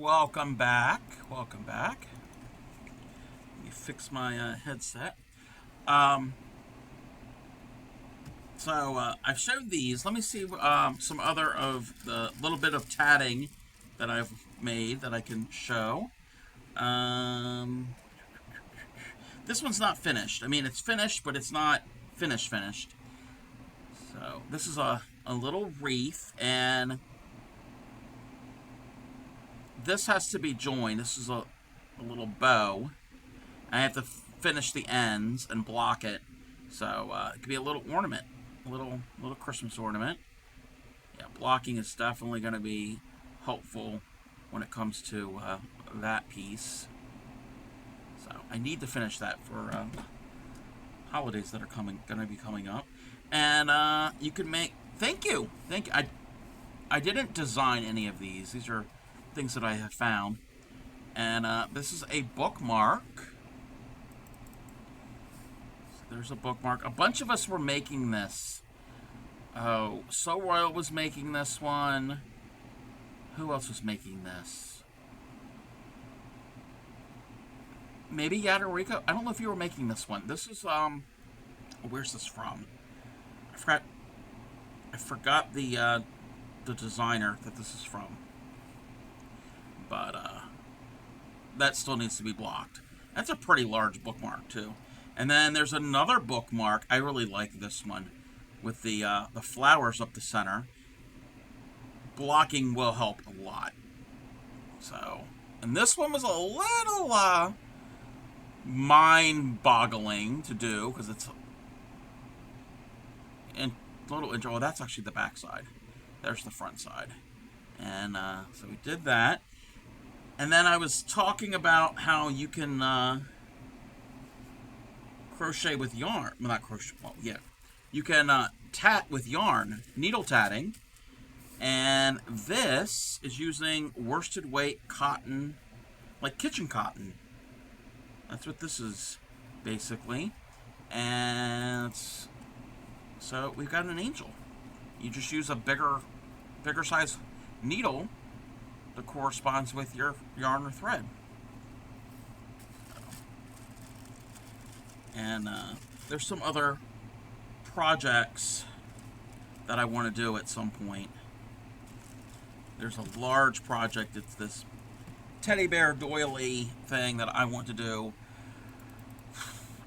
Welcome back. Welcome back. Let me fix my headset. Um, I've showed these. Let me see some other of the little bit of tatting that I've made that I can show. This one's not finished. I mean, it's finished, but it's not finished. So this is a little wreath, and this has to be joined. This is a little bow. I have to finish the ends and block it. So it could be a little ornament, a little Christmas ornament. Yeah, blocking is definitely going to be helpful when it comes to that piece. So I need to finish that for holidays that are going to be coming up. And you can make. Thank you. I didn't design any of these. These are things that I have found. And this is a bookmark. So there's a bookmark. A bunch of us were making this. Oh, So Royal was making this one. Who else was making this? Maybe Yadariko? I don't know if you were making this one. This is, where's this from? I forgot the designer that this is from. But, that still needs to be blocked. That's a pretty large bookmark, too. And then there's another bookmark. I really like this one. With the flowers up the center. Blocking will help a lot. So, and this one was a little, mind-boggling to do. Because it's a little intro. Oh, that's actually the back side. There's the front side. And, so we did that. And then I was talking about how you can crochet with yarn. Well, not crochet. Well, yeah. You can tat with yarn, needle tatting. And this is using worsted weight cotton, like kitchen cotton. That's what this is, basically. And so we've got an angel. You just use a bigger size needle that corresponds with your yarn or thread. And there's some other projects that I want to do at some point. There's a large project. It's this teddy bear doily thing that I want to do.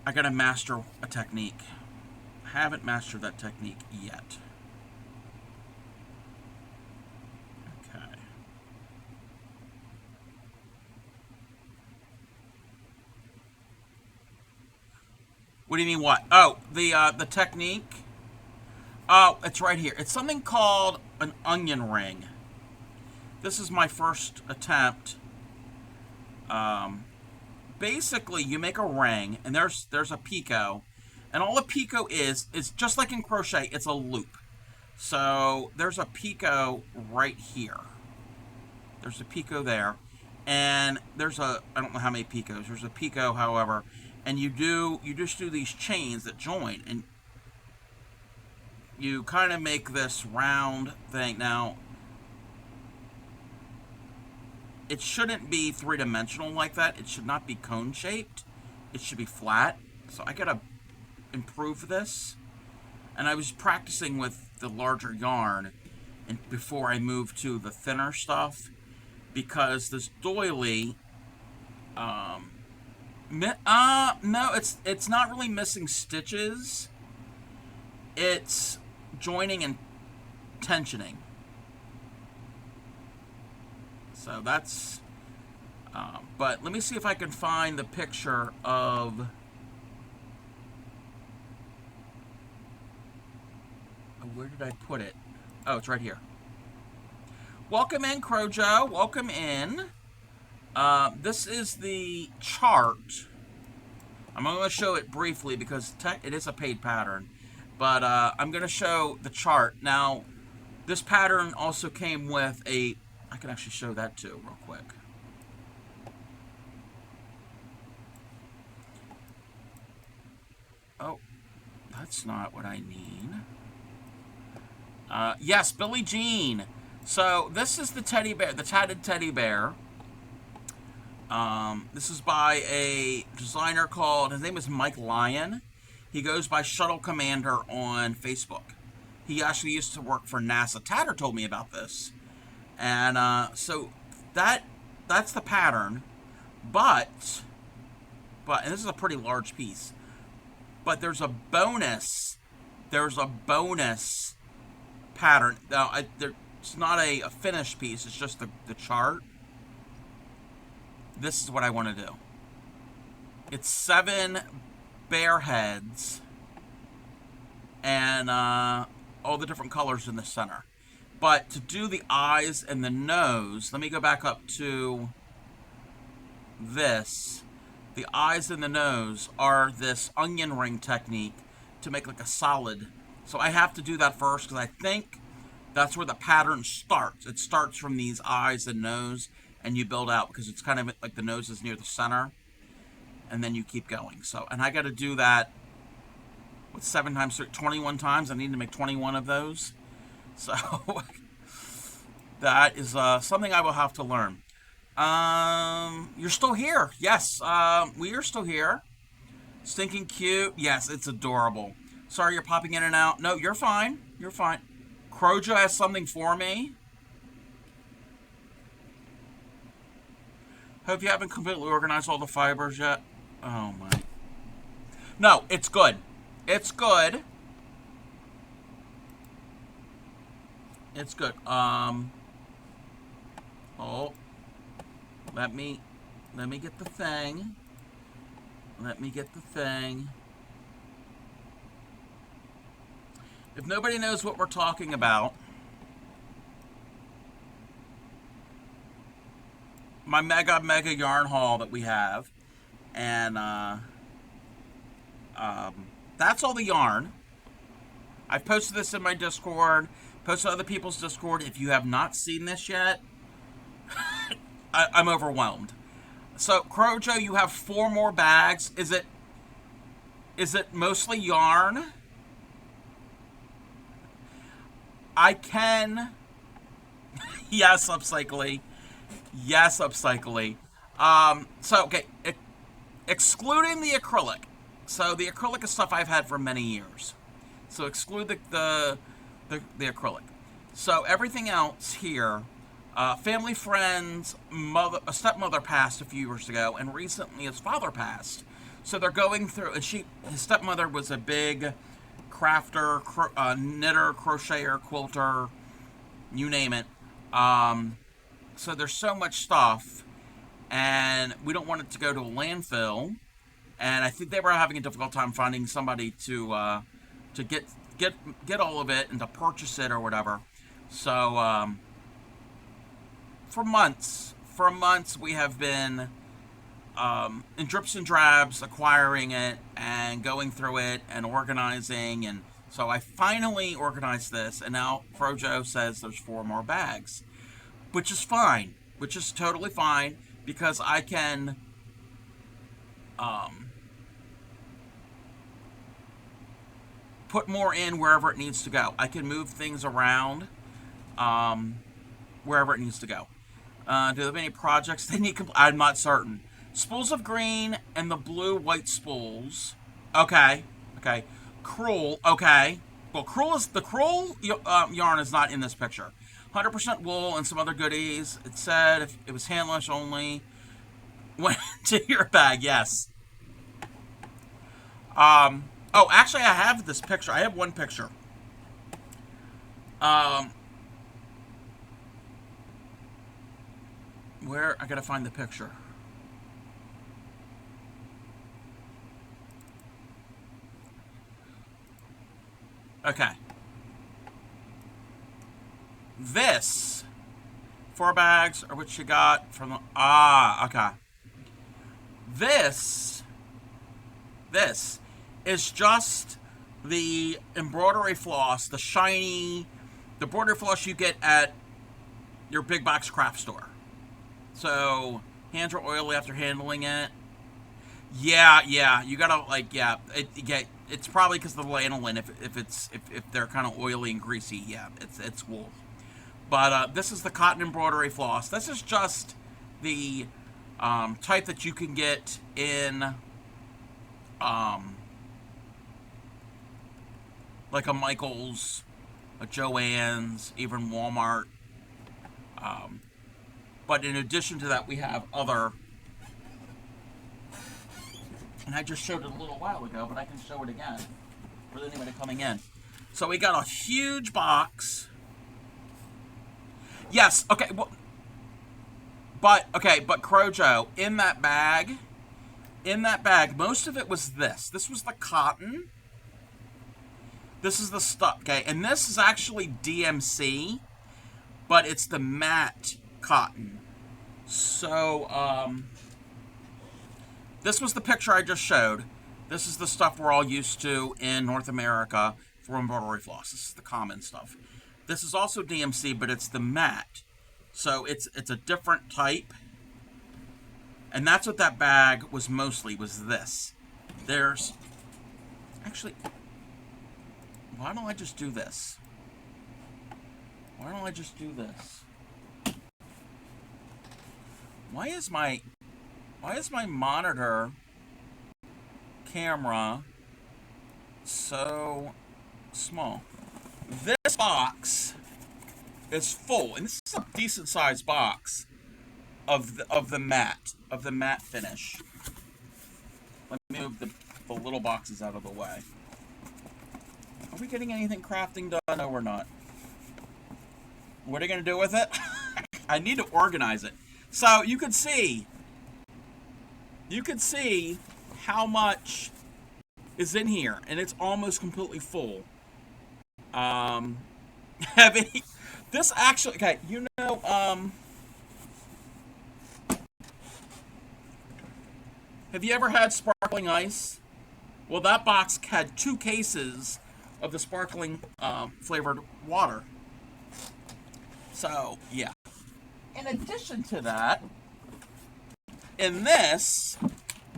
I gotta master a technique. I haven't mastered that technique yet. What do you mean what? Oh, the technique? Oh, it's right here. It's something called an onion ring. This is my first attempt. Basically, you make a ring, and there's a picot. And all a picot is just like in crochet, it's a loop. So there's a picot right here. There's a picot there. And there's I don't know how many picots. There's a picot, however. And you just do these chains that join, and you kind of make this round thing. Now, it shouldn't be three-dimensional like that. It should not be cone-shaped. It should be flat. So I gotta improve this. And I was practicing with the larger yarn and before I moved to the thinner stuff, because this doily, no, it's not really missing stitches. It's joining and tensioning. So that's, but let me see if I can find the picture of, where did I put it? Oh, it's right here. Welcome in, Crojo. Welcome in. This is the chart. I'm going to show it briefly because it is a paid pattern. But I'm going to show the chart. Now, this pattern also came with a... I can actually show that too real quick. Oh, that's not what I need. Yes, Billie Jean. So this is the teddy bear, the tatted teddy bear. This is by a designer called, his name is Mike Lyon. He goes by Shuttle Commander on Facebook. He actually used to work for NASA. Tatter told me about this. And so that's the pattern. But, and this is a pretty large piece. But there's a bonus. There's a bonus pattern. Now, it's not a finished piece. It's just the chart. This is what I want to do. It's 7 bear heads and all the different colors in the center. But to do the eyes and the nose, let me go back up to this. The eyes and the nose are this onion ring technique to make like a solid. So I have to do that first because I think that's where the pattern starts. It starts from these eyes and nose, and you build out because it's kind of like the nose is near the center, and then you keep going. So, and I got to do that with 7 times 21 times. I need to make 21 of those. So that is something I will have to learn. You're still here. Yes, we are still here. Stinking cute. Yes, it's adorable. Sorry you're popping in and out. No, you're fine. You're fine. Crojo has something for me. Hope you haven't completely organized all the fibers yet. Oh my. No, it's good. It's good. It's good. Oh. Let me get the thing. Let me get the thing. If nobody knows what we're talking about, my mega yarn haul that we have, and that's all the yarn. I've posted this in my Discord, posted other people's Discord. If you have not seen this yet, I'm overwhelmed. So, Crojo, you have 4 more bags. Is it mostly yarn? I can. Yes, Upcycly. Yes, Upcycly. So, okay, excluding the acrylic. So, the acrylic is stuff I've had for many years. So, exclude the acrylic. So, everything else here, family, friends, a stepmother passed a few years ago, and recently his father passed. So, they're going through, and his stepmother was a big crafter, knitter, crocheter, quilter, you name it. So there's so much stuff, and we don't want it to go to a landfill. And I think they were having a difficult time finding somebody to get all of it and to purchase it or whatever. So for months we have been in drips and drabs acquiring it and going through it and organizing, and so I finally organized this, and now Frojo says there's 4 more bags, which is fine, which is totally fine, because I can put more in wherever it needs to go. I can move things around wherever it needs to go. Do they have any projects they need? I'm not certain. Spools of green and the blue-white spools. Okay. Okay. Crewel. Okay. Well, the crewel yarn is not in this picture. 100% wool and some other goodies. It said if it was handless only. Went to your bag. Yes. Oh, actually, I have this picture. I have one picture. Where I gotta find the picture. Okay. This 4 bags are what you got from the okay. This is just the embroidery floss, the embroidery floss you get at your big box craft store. So hands are oily after handling it. Yeah, you gotta it's probably because of the lanolin. If they're kind of oily and greasy, yeah, it's wool. But this is the cotton embroidery floss. This is just the type that you can get in like a Michael's, a Joann's, even Walmart. But in addition to that, we have other, and I just showed it a little while ago, but I can show it again for anybody coming in. So we got a huge box. Yes, okay, well, but Crojo, in that bag, most of it was this. This was the cotton. This is the stuff, okay, and this is actually DMC, but it's the matte cotton. So, this was the picture I just showed. This is the stuff we're all used to in North America for embroidery floss. This is the common stuff. This is also DMC, but it's the matte. So it's a different type. And that's what that bag was mostly, was this. There's, actually, why don't I just do this? Why don't I just do this? Why is my monitor camera so small? This box is full, and this is a decent sized box of the matte finish. Let me move the little boxes out of the way. Are we getting anything crafting done? No, we're not. What are you gonna do with it? I need to organize it. So you could see how much is in here, and it's almost completely full. Heavy. This actually, okay, you know, have you ever had sparkling ice? Well, that box had 2 cases of the sparkling flavored water. So, yeah. In addition to that, in this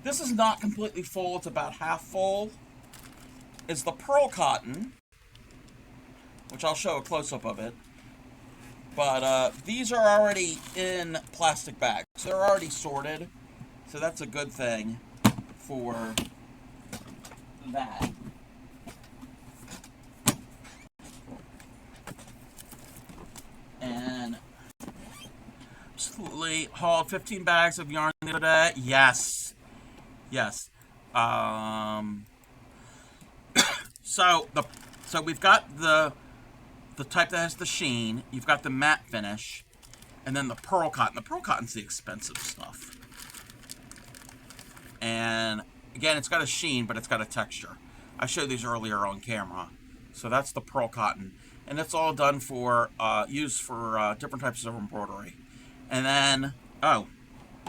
is not completely full, it's about half full, is the pearl cotton, which I'll show a close-up of it. But these are already in plastic bags. They're already sorted, so that's a good thing for that. And absolutely hauled 15 bags of yarn the other day. Yes. Yes. So we've got the type that has the sheen. You've got the matte finish, and then the pearl cotton. The pearl cotton's the expensive stuff. And again, it's got a sheen, but it's got a texture. I showed these earlier on camera. So that's the pearl cotton, and it's all done for used for different types of embroidery. And then, oh,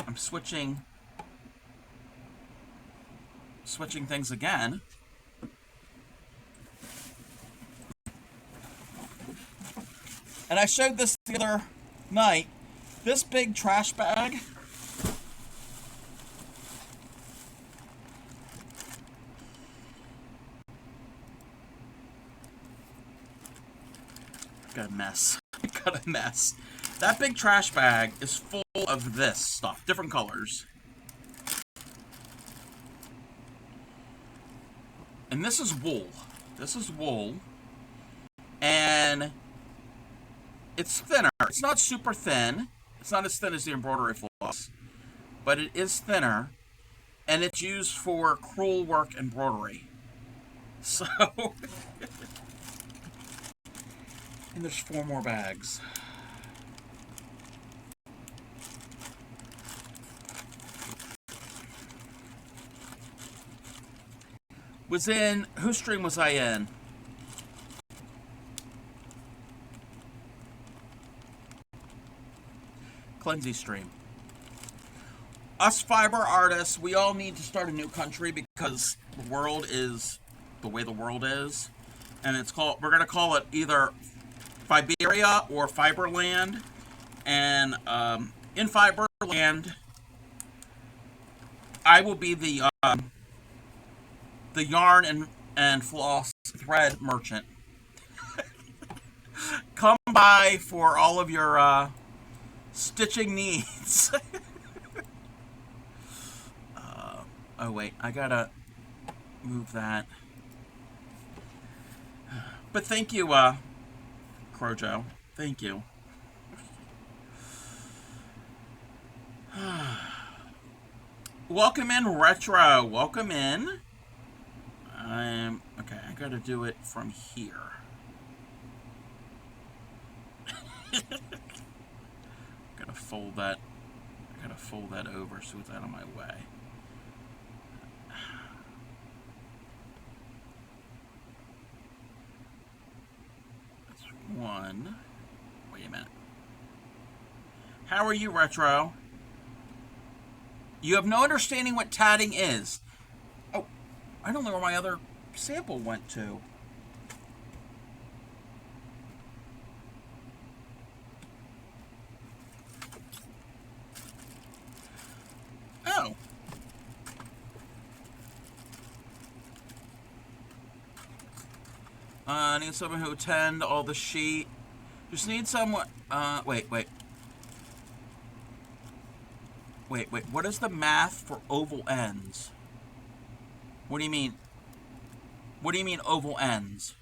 I'm switching things again. And I showed this the other night. This big trash bag. Got a mess. Got a mess. That big trash bag is full of this stuff. Different colors. And this is wool. This is wool. And it's thinner. It's not super thin. It's not as thin as the embroidery floss, but it is thinner, and it's used for crewel work embroidery. So, and there's 4 more bags. Whose stream was I in? Cleansey stream. Us fiber artists, we all need to start a new country because the world is the way the world is. And we're going to call it either Fiberia or Fiberland. And in Fiberland, I will be the yarn and floss thread merchant. Come by for all of your stitching needs. Oh, wait. I gotta move that. But thank you, Crojo. Thank you. Welcome in, Retro. Welcome in. Okay, I gotta do it from here. Gotta fold that. I gotta fold that over so it's out of my way. That's one. Wait a minute. How are you, Retro? You have no understanding what tatting is. Oh, I don't know where my other sample went to. Oh. I need someone who attend all the sheet. Just need someone. Wait. What is the math for oval ends? What do you mean? What do you mean oval ends?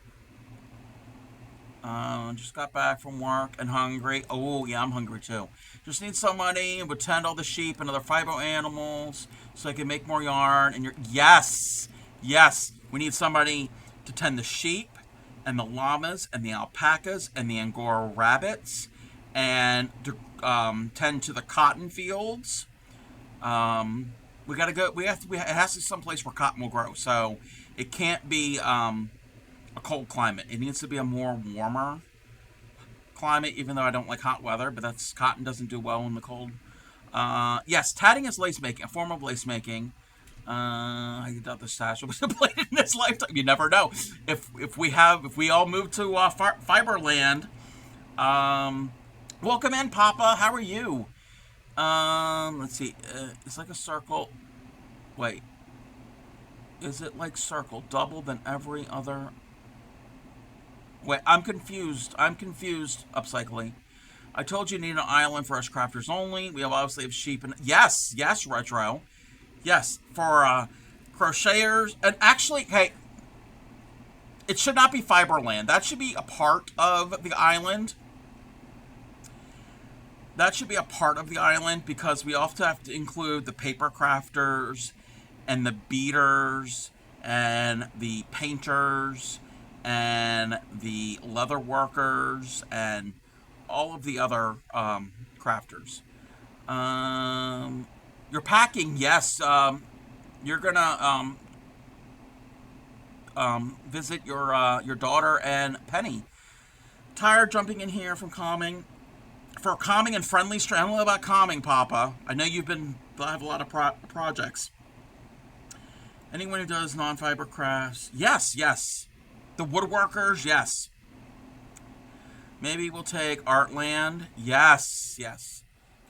Just got back from work and hungry. Oh, yeah, I'm hungry too. Just need somebody to tend all the sheep and other fiber animals so I can make more yarn. And yes, we need somebody to tend the sheep and the llamas and the alpacas and the Angora rabbits and to tend to the cotton fields. We gotta go. It has to be someplace where cotton will grow. So it can't be a cold climate. It needs to be a more warmer climate. Even though I don't like hot weather, but cotton doesn't do well in the cold. Yes, tatting is lace making, a form of lace making. I doubt the stash will be completed in this lifetime. You never know. If we all move to Fiberland. Welcome in, Papa. How are you? Let's see. It's like a circle. Wait. Is it like circle? Double than every other. Wait, I'm confused. Upcycling. I told you need an island for us crafters only. We obviously have sheep and yes, Retro. Yes, for crocheters. And actually, hey, it should not be Fiberland. That should be a part of the island. That should be a part of the island because we also have to include the paper crafters and the beaters and the painters and the leather workers and all of the other crafters. You're packing, yes. You're gonna visit your daughter and Penny. Tired jumping in here from calming. For calming and friendly strain. I don't know about calming, Papa. I know I have a lot of projects. Anyone who does non-fiber crafts. Yes. The woodworkers, yes. Maybe we'll take Artland. Yes.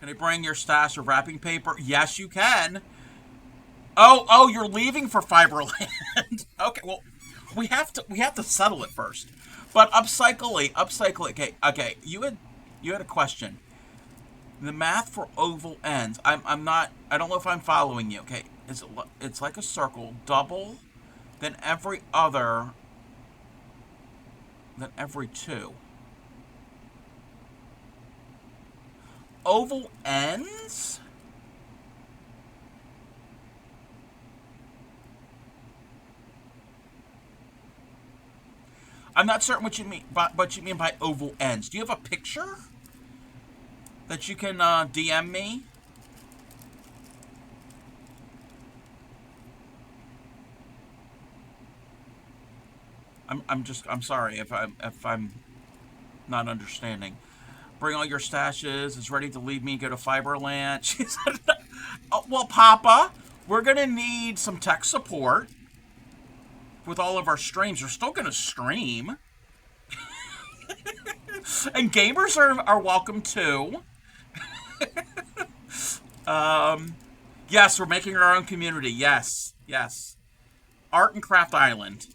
Can I bring your stash of wrapping paper? Yes, you can. Oh, you're leaving for Fiberland. Okay, well, we have to settle it first. But upcycle. Okay. You had a question. The math for oval ends. I don't know if I'm following you. Okay, it's like a circle, double than every two. Oval ends? I'm not certain what you mean by oval ends. Do you have a picture that you can DM me? I'm sorry if I'm not understanding. Bring all your stashes. It's ready to leave me. Go to Fiberland. She said, oh, well, Papa, we're gonna need some tech support with all of our streams. We're still gonna stream. And gamers are welcome too. Yes, we're making our own community. Yes. Art and Craft Island.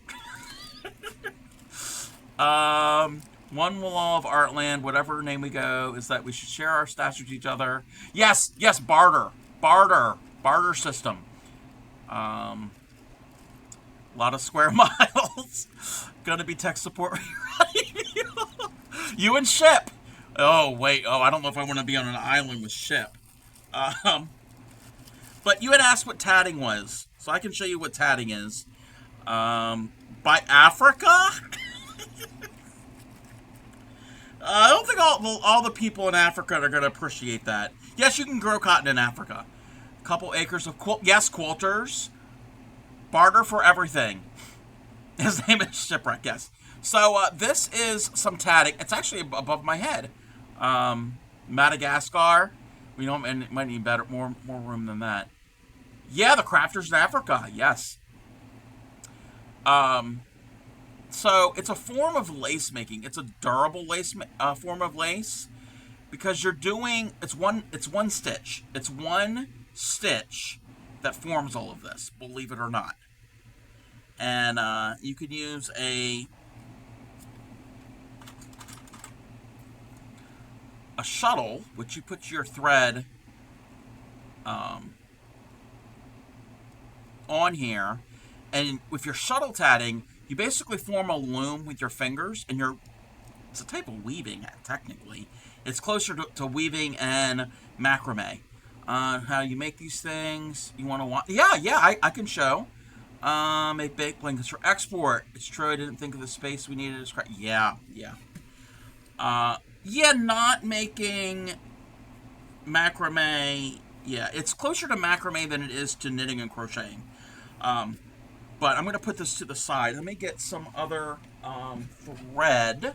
One law of Artland, whatever name we go, is that we should share our stash with each other. Yes, barter system. A lot of square miles. Gonna be tech support. You and Ship. Oh, wait. Oh, I don't know if I want to be on an island with Ship. But you had asked what tatting was, so I can show you what tatting is. By Africa? I don't think all the people in Africa are going to appreciate that. Yes, you can grow cotton in Africa. A couple acres of quilters. Barter for everything. His name is Shipwreck, yes. So this is some tatting. It's actually above my head. Madagascar. We don't, and it might need more room than that. Yeah, the crafters in Africa. Yes. So it's a form of lace making. It's a durable lace form of lace because you're doing it's one stitch. It's one stitch that forms all of this. Believe it or not. And you could use a shuttle, which you put your thread on here, and with your shuttle tatting, you basically form a loom with your fingers, and it's a type of weaving, technically. It's closer to weaving and macrame. How you make these things, I can show. Make baked blankets for export. It's true, I didn't think of the space we needed to scrap. Yeah. Not making macrame. Yeah, it's closer to macrame than it is to knitting and crocheting. But I'm going to put this to the side. Let me get some other thread.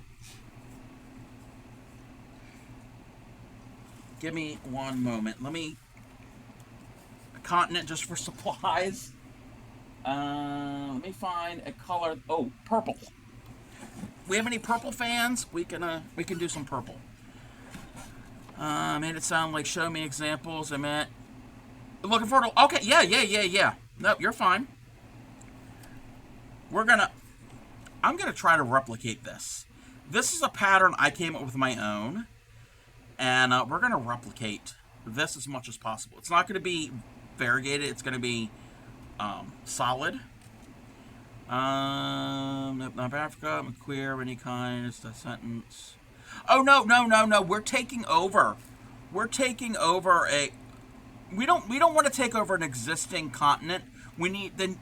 Give me one moment. Let me... A continent just for supplies. Let me find a color. Oh, purple. We have any purple fans? We can do some purple. Made it sound like show me examples. I meant looking forward to. Okay, yeah. Nope, you're fine. I'm gonna try to replicate this. This is a pattern I came up with my own, and we're gonna replicate this as much as possible. It's not gonna be variegated. It's gonna be solid. Nope, not Africa. I'm queer of any kind. It's a sentence. Oh no. We're taking over. We're taking over a. We don't want to take over an existing continent. We need they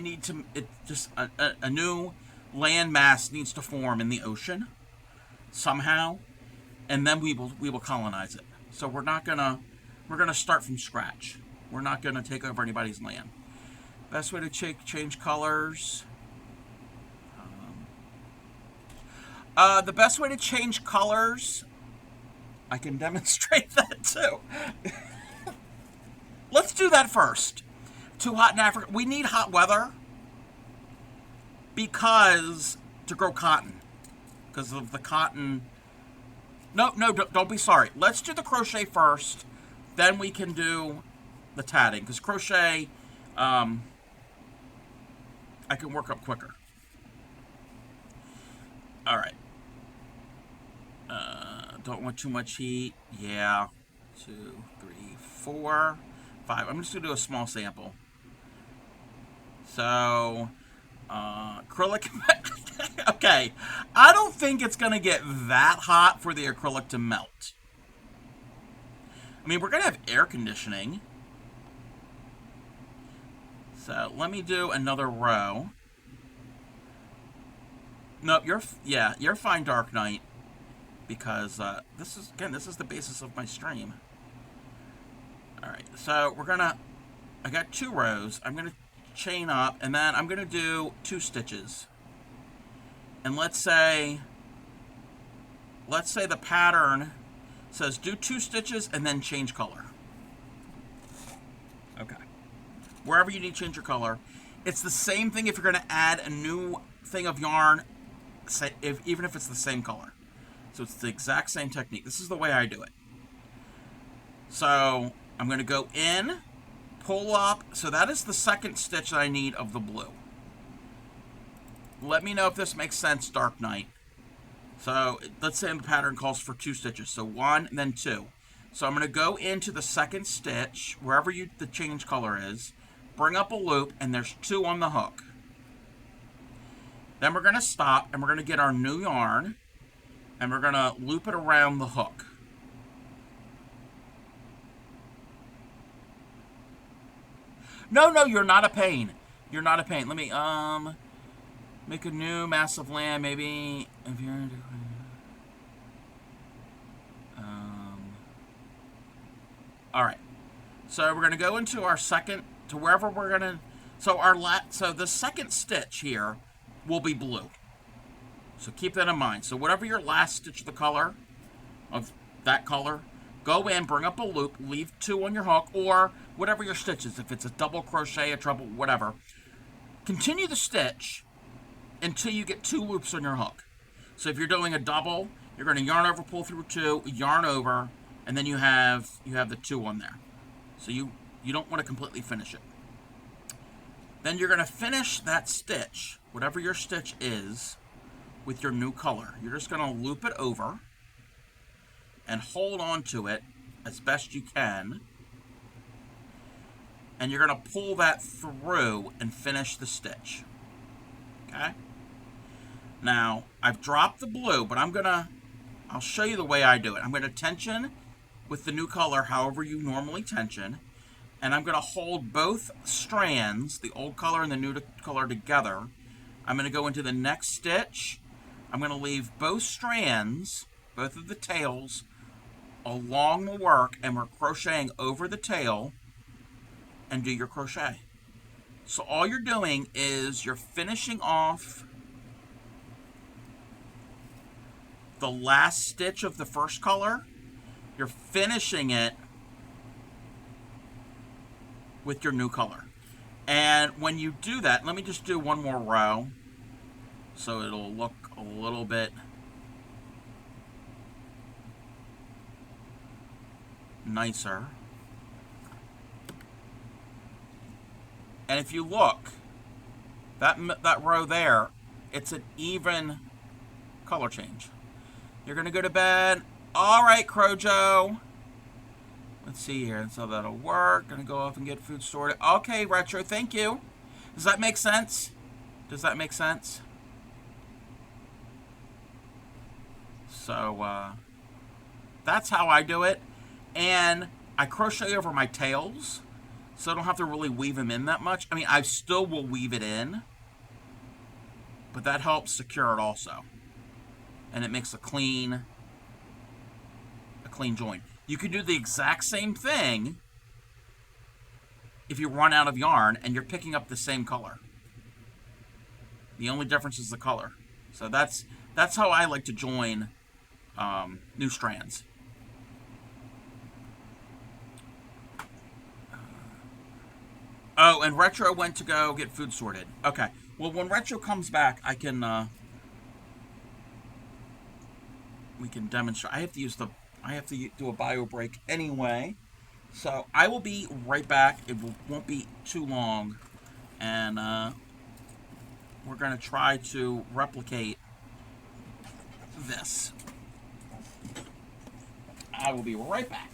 need to. It just a new land mass needs to form in the ocean somehow, and then we will colonize it. So we're gonna start from scratch. We're not gonna take over anybody's land. Best way to change colors. The best way to change colors, I can demonstrate that too. Let's do that first. Too hot in Africa. We need hot weather to grow cotton. Because of the cotton. No, don't be sorry. Let's do the crochet first. Then we can do the tatting. Because crochet, I can work up quicker. Alright. Don't want too much heat. Yeah. 2, 3, 4, 5. I'm just going to do a small sample. So, acrylic. Okay. I don't think it's going to get that hot for the acrylic to melt. I mean, we're going to have air conditioning. So, let me do another row. Nope, you're fine, Dark Knight. Because, this is the basis of my stream. Alright, so I got 2 rows. I'm gonna chain up, and then I'm gonna do 2 stitches. And let's say the pattern says do 2 stitches and then change color. Okay. Wherever you need to change your color. It's the same thing if you're gonna add a new thing of yarn, even if it's the same color. So it's the exact same technique. This is the way I do it. So I'm going to go in, pull up. So that is the second stitch that I need of the blue. Let me know if this makes sense, Dark Knight. So let's say the pattern calls for 2 stitches. So 1 and then 2. So I'm going to go into the second stitch, wherever the change color is, bring up a loop, and there's 2 on the hook. Then we're going to stop, and we're going to get our new yarn, and we're going to loop it around the hook. No, you're not a pain. You're not a pain. Let me, make a new massive land, maybe, if you're, all right. So we're going to go into our second, to wherever we're going to, so the second stitch here will be blue. So keep that in mind. So whatever your last stitch of the color, of that color, go in, bring up a loop, leave 2 on your hook, or whatever your stitch is. If it's a double crochet, a treble, whatever. Continue the stitch until you get 2 loops on your hook. So if you're doing a double, you're going to yarn over, pull through 2, yarn over, and then you have the 2 on there. So you don't want to completely finish it. Then you're going to finish that stitch, whatever your stitch is, with your new color. You're just going to loop it over and hold on to it as best you can. And you're going to pull that through and finish the stitch. Okay? Now, I've dropped the blue, but I'll show you the way I do it. I'm going to tension with the new color however you normally tension. And I'm going to hold both strands, the old color and the new color, together. I'm going to go into the next stitch. I'm going to leave both strands, both of the tails, along the work, and we're crocheting over the tail and do your crochet. So all you're doing is you're finishing off the last stitch of the first color. You're finishing it with your new color. And when you do that, let me just do one more row so it'll look a little bit nicer. And if you look, that row there, it's an even color change. You're going to go to bed. All right, Crojo. Let's see here. So that'll work. Going to go off and get food sorted. Okay, Retro, thank you. Does that make sense? Does that make sense? So, that's how I do it. And I crochet over my tails, so I don't have to really weave them in that much. I mean, I still will weave it in, but that helps secure it also. And it makes a clean joint. You can do the exact same thing if you run out of yarn and you're picking up the same color. The only difference is the color. So that's how I like to join new strands. Oh, and Retro went to go get food sorted. Okay. Well, when Retro comes back, I can we can demonstrate. I have to do a bio break anyway. So I will be right back. It won't be too long. And we're going to try to replicate this. I will be right back.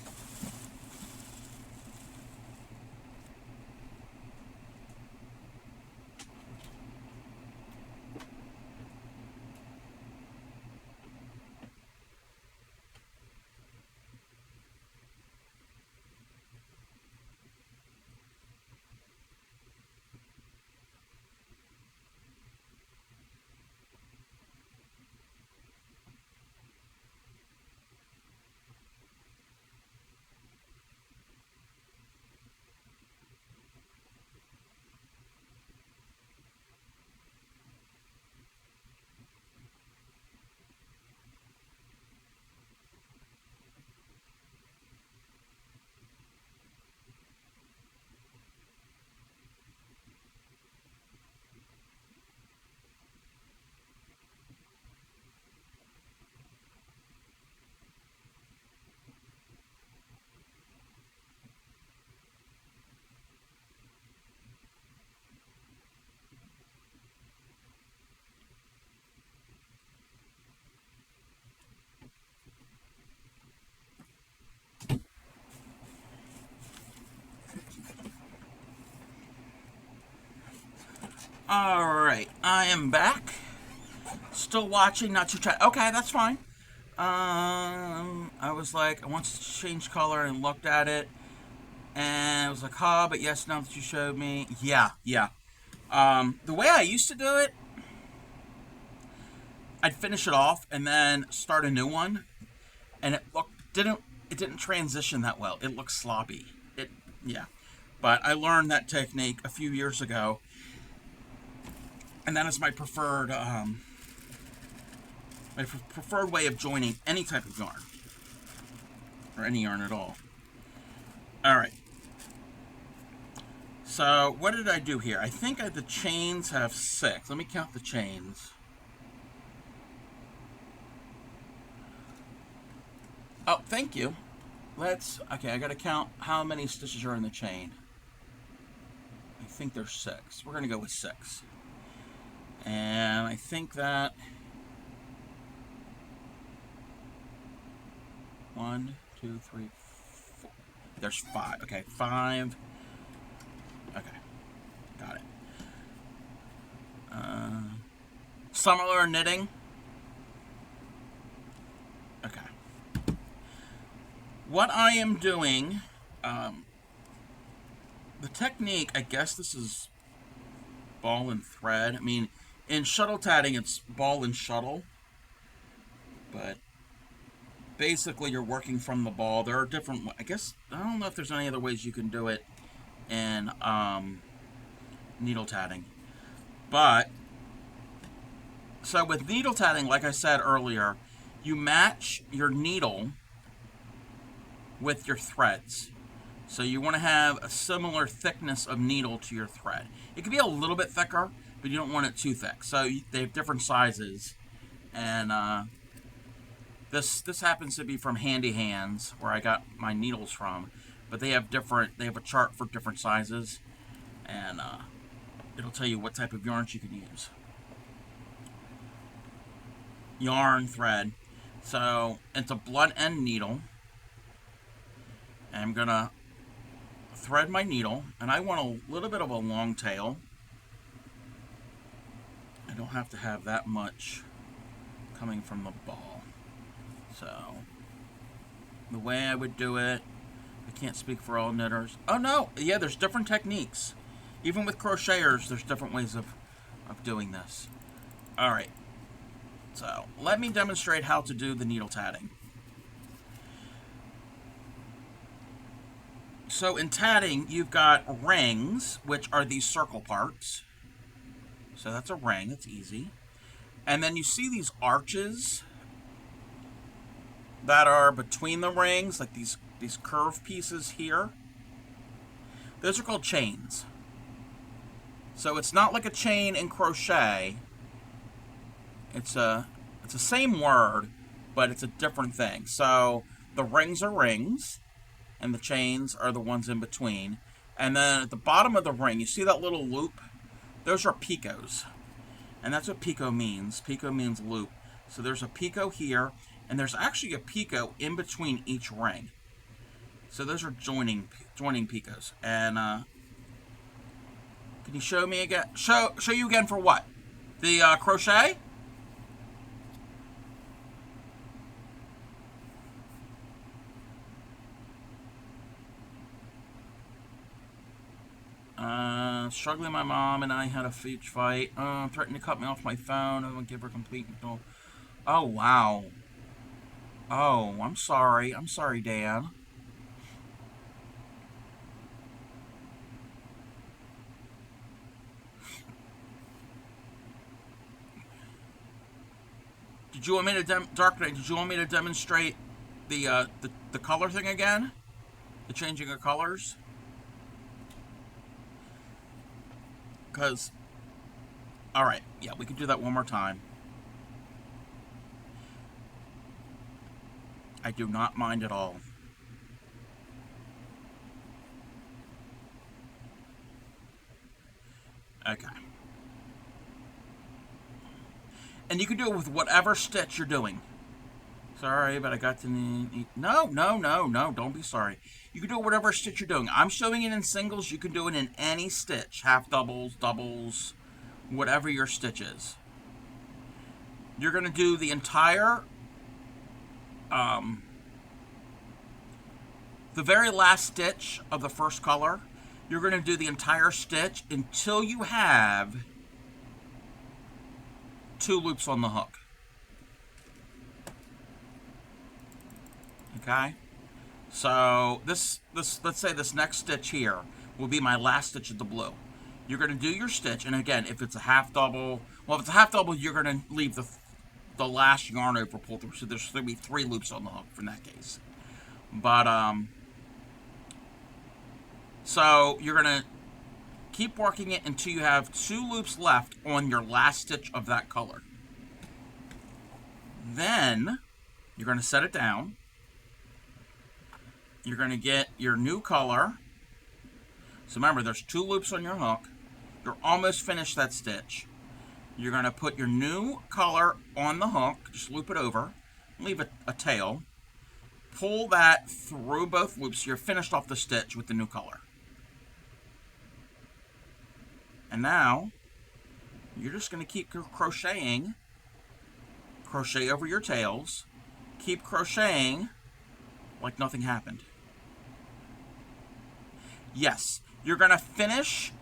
Alright, I am back. Still watching, not too tired. Okay, that's fine. I was like, I want to change color and looked at it. And I was like, huh, but yes, now that you showed me. Yeah. The way I used to do it, I'd finish it off and then start a new one. And it didn't transition that well. It looked sloppy. Yeah. But I learned that technique a few years ago. And that is my preferred way of joining any type of yarn, or any yarn at all. All right. So what did I do here? I think the chains have 6. Let me count the chains. Oh, thank you. Okay, I gotta count how many stitches are in the chain. I think there's 6. We're gonna go with 6. And I think that 1, 2, 3, 4. There's 5. Okay, 5. Okay, got it. Similar knitting. Okay. What I am doing, the technique, I guess this is ball and thread. I mean, in shuttle tatting, it's ball and shuttle. But basically, you're working from the ball. There are different, I guess, I don't know if there's any other ways you can do it in needle tatting. But, so with needle tatting, like I said earlier, you match your needle with your threads. So you want to have a similar thickness of needle to your thread. It could be a little bit thicker, but you don't want it too thick. So they have different sizes. And this happens to be from Handy Hands, where I got my needles from. But they have a chart for different sizes. And it'll tell you what type of yarns you can use. Yarn, thread. So it's a blunt end needle. I'm gonna thread my needle, and I want a little bit of a long tail. I don't have to have that much coming from the ball. So the way I would do it, I can't speak for all knitters. Oh no, yeah, there's different techniques. Even with crocheters, there's different ways of doing this. All right, so let me demonstrate how to do the needle tatting. So in tatting, you've got rings, which are these circle parts. So that's a ring, it's easy. And then you see these arches that are between the rings, like these curved pieces here. Those are called chains. So it's not like a chain in crochet. It's the same word, but it's a different thing. So the rings are rings, and the chains are the ones in between. And then at the bottom of the ring, you see that little loop? Those are picots. And that's what picot means. Picot means loop. So there's a picot here, and there's actually a picot in between each ring. So those are joining picots. And can you show me again? Show you again for what? The crochet? Struggling, my mom and I had a huge fight. Threatened to cut me off my phone. I won't give her complete control. Oh, wow. Oh, I'm sorry. I'm sorry, Dan. Did you want me to Dark Knight? Did you want me to demonstrate the color thing again? The changing of colors? Because, all right, yeah, we can do that one more time. I do not mind at all. Okay. And you can do it with whatever stitch you're doing. Sorry, but I got to need... No, don't be sorry. You can do it whatever stitch you're doing. I'm showing it in singles. You can do it in any stitch. Half doubles, doubles, whatever your stitch is. You're going to do the entire, the very last stitch of the first color. You're going to do the entire stitch until you have 2 loops on the hook. Okay? So let's say this next stitch here will be my last stitch of the blue. You're going to do your stitch, and again, if it's a half double, well, if it's a half double, you're going to leave the last yarn over pull through, so there's going to be 3 loops on the hook in that case. But so you're going to keep working it until you have 2 loops left on your last stitch of that color. Then you're going to set it down. You're going to get your new color. So remember, there's 2 loops on your hook. You're almost finished that stitch. You're going to put your new color on the hook. Just loop it over. Leave a tail. Pull that through both loops so you're finished off the stitch with the new color. And now, you're just going to keep crocheting. Crochet over your tails. Keep crocheting like nothing happened. Yes, you're going to finish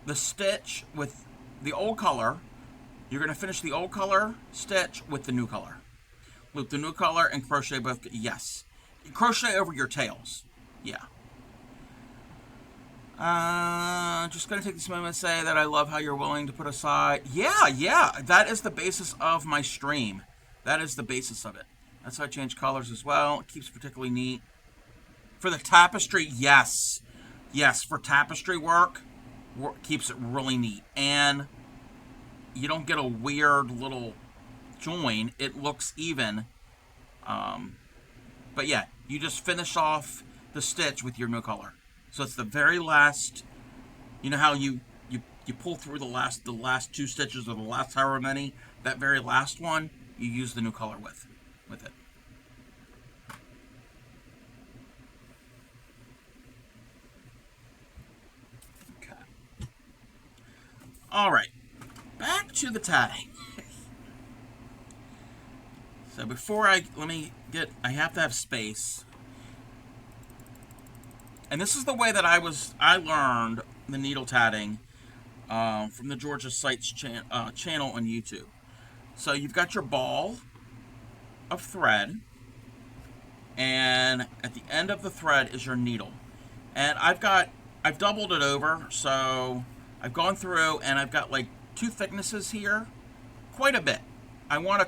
the stitch with the old color. You're going to finish the old color stitch with the new color. Loop the new color and crochet both. Yes. Crochet over your tails. Yeah. Just going to take this moment to say that I love how you're willing to put aside. Yeah. That is the basis of my stream. That is the basis of it. That's how I change colors as well. It keeps it particularly neat. For the tapestry, yes. Yes, for tapestry work, keeps it really neat. And you don't get a weird little join. It looks even. But yeah, you just finish off the stitch with your new color. So it's the very last, you know how you pull through the last 2 stitches or the last however many, that very last one, you use the new color with it. All right, back to the tatting. So before I have to have space. And this is the way that I learned the needle tatting from the Georgia Sites channel on YouTube. So you've got your ball of thread, and at the end of the thread is your needle. And I've doubled it over, so I've gone through and I've got like 2 thicknesses here, quite a bit. I want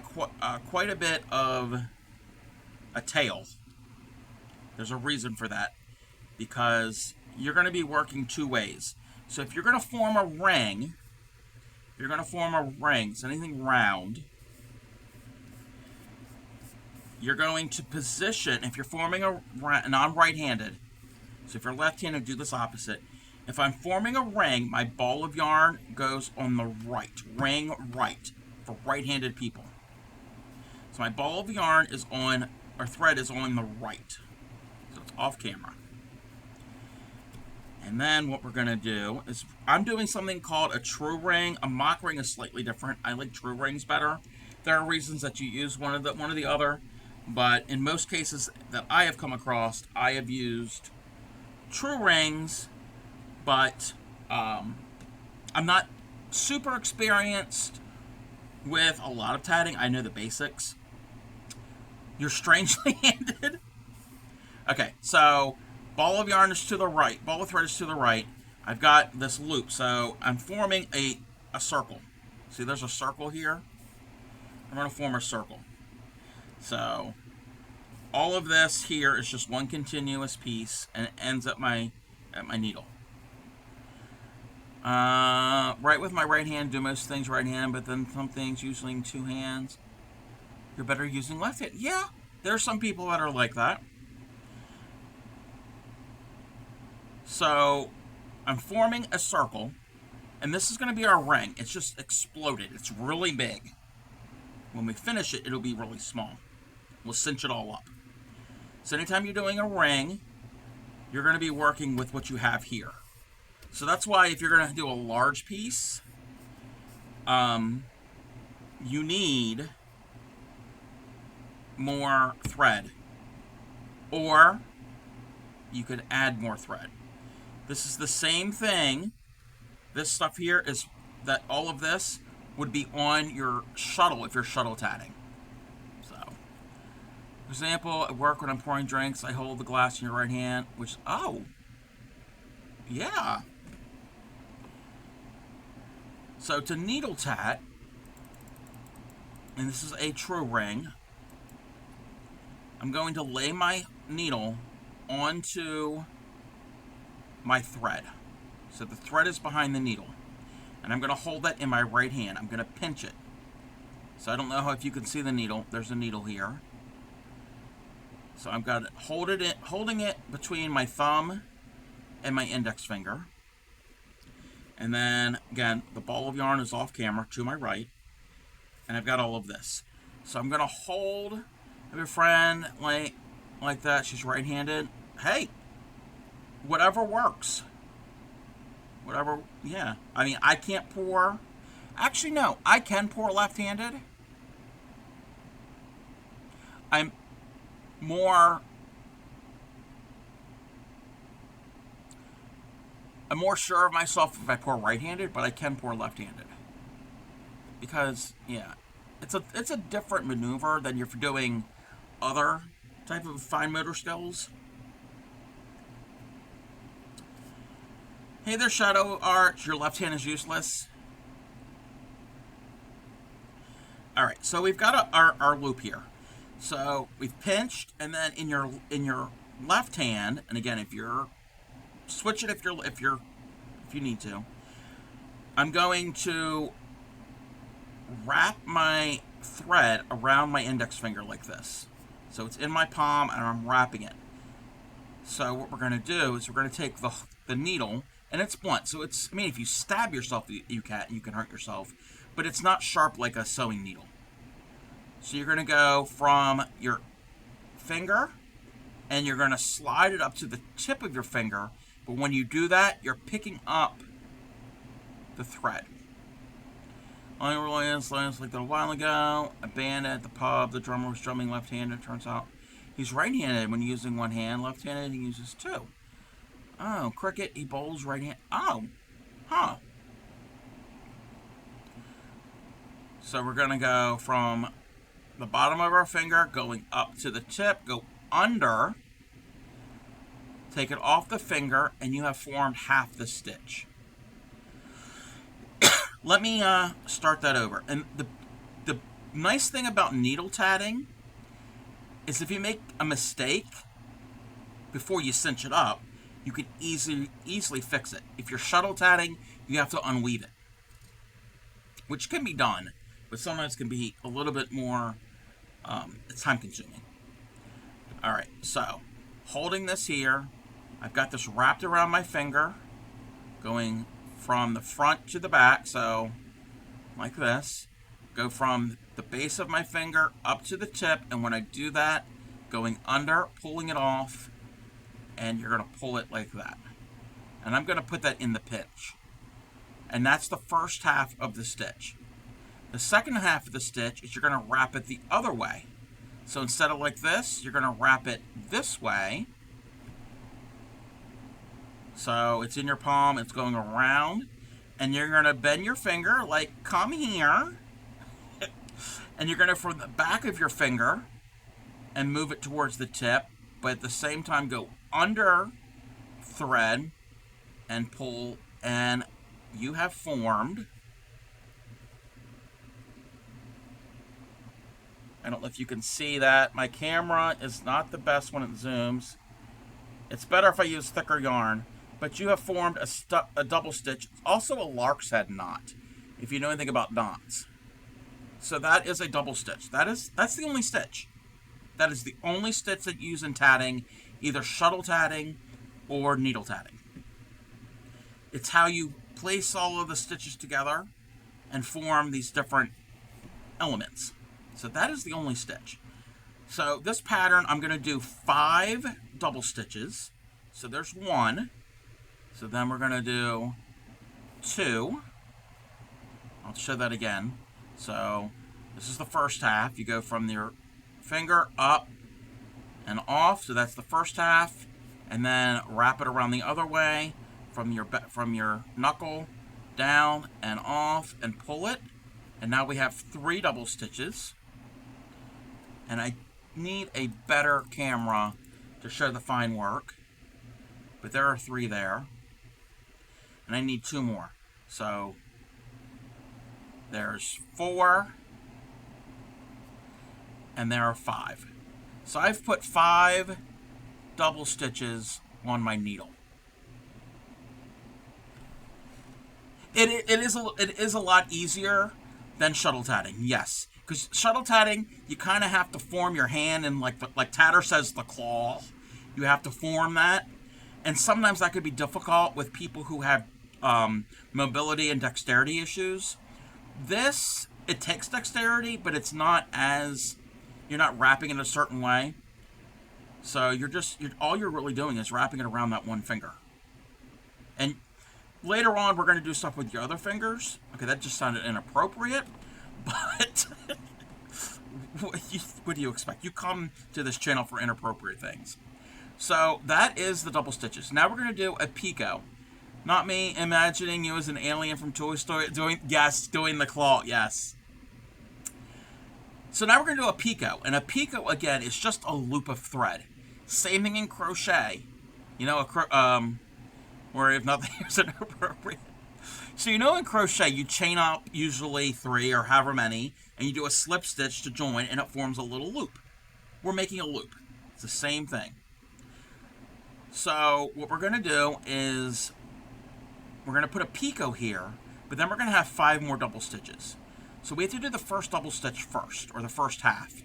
quite a bit of a tail. There's a reason for that, because you're going to be working 2 ways. So if you're going to form a ring, so anything round, you're going to position, if you're forming and I'm right-handed, so if you're left-handed, do this opposite. If I'm forming a ring, my ball of yarn goes on the right. Ring right for right-handed people. So my ball of yarn is on, or thread is on the right. So it's off camera. And then what we're going to do is, I'm doing something called a true ring. A mock ring is slightly different. I like true rings better. There are reasons that you use one or the other. But in most cases that I have come across, I have used true rings. But I'm not super experienced with a lot of tatting. I know the basics. You're strangely handed. Okay, so ball of yarn is to the right. Ball of thread is to the right. I've got this loop, so I'm forming a circle. See, there's a circle here. I'm going to form a circle. So all of this here is just one continuous piece, and it ends at my needle. Right with my right hand, do most things right hand, but then some things using 2 hands. You're better using left hand. Yeah, there's some people that are like that. So I'm forming a circle, and this is going to be our ring. It's just exploded. It's really big. When we finish it, it'll be really small. We'll cinch it all up. So anytime you're doing a ring, you're going to be working with what you have here. So that's why if you're going to do a large piece, you need more thread. Or you could add more thread. This is the same thing. This stuff here is that all of this would be on your shuttle if you're shuttle tatting. So, for example, at work when I'm pouring drinks, I hold the glass in your right hand, which, oh, yeah. So to needle tat, and this is a true ring, I'm going to lay my needle onto my thread. So the thread is behind the needle. And I'm going to hold that in my right hand. I'm going to pinch it. So I don't know if you can see the needle. There's a needle here. So I'm going to holding it between my thumb and my index finger. And then, again, the ball of yarn is off camera to my right. And I've got all of this. So I'm going to hold your friend like that. She's right-handed. Hey, whatever works. Whatever, yeah. I mean, I can't pour. Actually, no, I can pour left-handed. I'm more sure of myself if I pour right-handed, but I can pour left-handed. Because, yeah, it's a different maneuver than you're doing other type of fine motor skills. Hey there, Shadow Arch. Your left hand is useless. Alright, so we've got our loop here. So we've pinched, and then in your left hand, and again, if you're switch it if you need to. I'm going to wrap my thread around my index finger like this. So it's in my palm, and I'm wrapping it. So what we're going to do is we're going to take the needle, and it's blunt. So it's, I mean, if you stab yourself, you can hurt yourself, but it's not sharp like a sewing needle. So you're going to go from your finger, and you're going to slide it up to the tip of your finger. But when you do that, you're picking up the thread. I realized like a while ago, a band at the pub, the drummer was drumming left-handed. Turns out he's right-handed when using one hand. Left-handed, he uses two. Oh, cricket, he bowls right-handed. Oh, huh. So we're going to go from the bottom of our finger, going up to the tip, go under, take it off the finger, and you have formed half the stitch. Let me start that over. And the nice thing about needle tatting is if you make a mistake before you cinch it up, you can easily fix it. If you're shuttle tatting, you have to unweave it, which can be done, but sometimes can be a little bit more it's time consuming. All right, so holding this here, I've got this wrapped around my finger, going from the front to the back, so like this. Go from the base of my finger up to the tip, and when I do that, going under, pulling it off, and you're going to pull it like that. And I'm going to put that in the pinch. And that's the first half of the stitch. The second half of the stitch is you're going to wrap it the other way. So instead of like this, you're going to wrap it this way. So it's in your palm, it's going around, and you're going to bend your finger like, come here, and you're going to, from the back of your finger, and move it towards the tip, but at the same time go under thread and pull, and you have formed, I don't know if you can see that, my camera is not the best when it zooms, it's better if I use thicker yarn, but you have formed a double stitch, also a lark's head knot, if you know anything about knots. So that is a double stitch. That's the only stitch. That is the only stitch that you use in tatting, either shuttle tatting or needle tatting. It's how you place all of the stitches together and form these different elements. So that is the only stitch. So this pattern, I'm going to do 5 double stitches. So there's 1. So then we're going to do 2. I'll show that again. So this is the first half. You go from your finger up and off. So that's the first half. And then wrap it around the other way from your knuckle down and off and pull it. And now we have 3 double stitches. And I need a better camera to show the fine work. But there are 3 there. And I need 2 more. So there's 4. And there are 5. So I've put 5 double stitches on my needle. It is a lot easier than shuttle tatting, yes. Because shuttle tatting, you kind of have to form your hand in like Tatter says, the claw. You have to form that. And sometimes that could be difficult with people who have mobility and dexterity issues. This, it takes dexterity, but it's not as, you're not wrapping it a certain way. So all you're really doing is wrapping it around that one finger. And later on, we're going to do stuff with your other fingers. Okay, that just sounded inappropriate, but what do you expect? You come to this channel for inappropriate things. So that is the double stitches. Now we're going to do a picot. Not me imagining you as an alien from Toy Story doing the claw, yes. So now we're going to do a picot. And a picot, again, is just a loop of thread. Same thing in crochet. You know, where if nothing is inappropriate. So you know in crochet, you chain up usually 3 or however many, and you do a slip stitch to join, and it forms a little loop. We're making a loop. It's the same thing. So what we're going to do is we're going to put a picot here, but then we're going to have 5 more double stitches. So we have to do the first double stitch first, or the first half.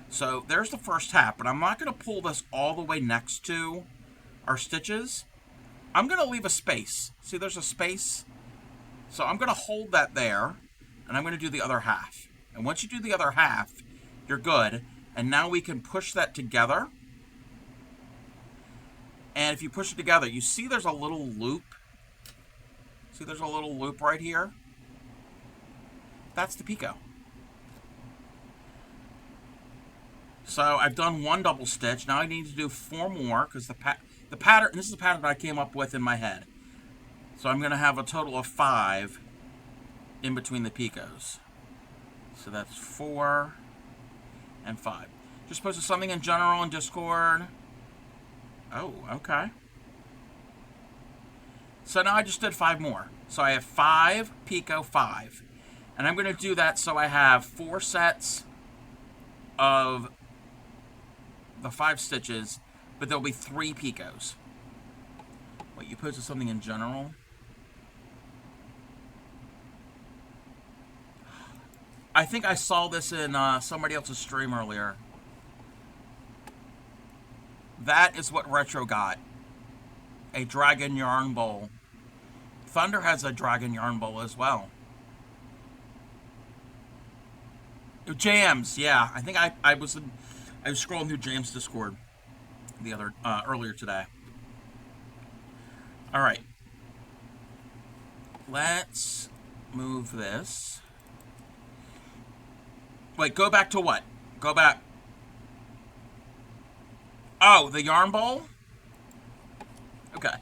So there's the first half, but I'm not going to pull this all the way next to our stitches. I'm going to leave a space. See, there's a space. So I'm going to hold that there, and I'm going to do the other half. And once you do the other half, you're good. And now we can push that together. And if you push it together, you see there's a little loop. See, there's a little loop right here. That's the picot. So I've done 1 double stitch. Now I need to do 4 more because the pattern. This is the pattern I came up with in my head. So I'm going to have a total of 5 in between the picots. So that's 4 and 5. Just posted something in general in Discord. Oh, okay. So now I just did 5 more. So I have 5 picot 5. And I'm going to do that so I have 4 sets of the 5 stitches, but there'll be 3 picots. Wait, you posted something in general? I think I saw this in somebody else's stream earlier. That is what Retro got. A dragon yarn bowl. Thunder has a dragon yarn bowl as well. Jams, yeah. I think I was scrolling through James' Discord earlier today. All right. Let's move this. Wait, go back to what? Go back. Oh, the yarn bowl? Okay.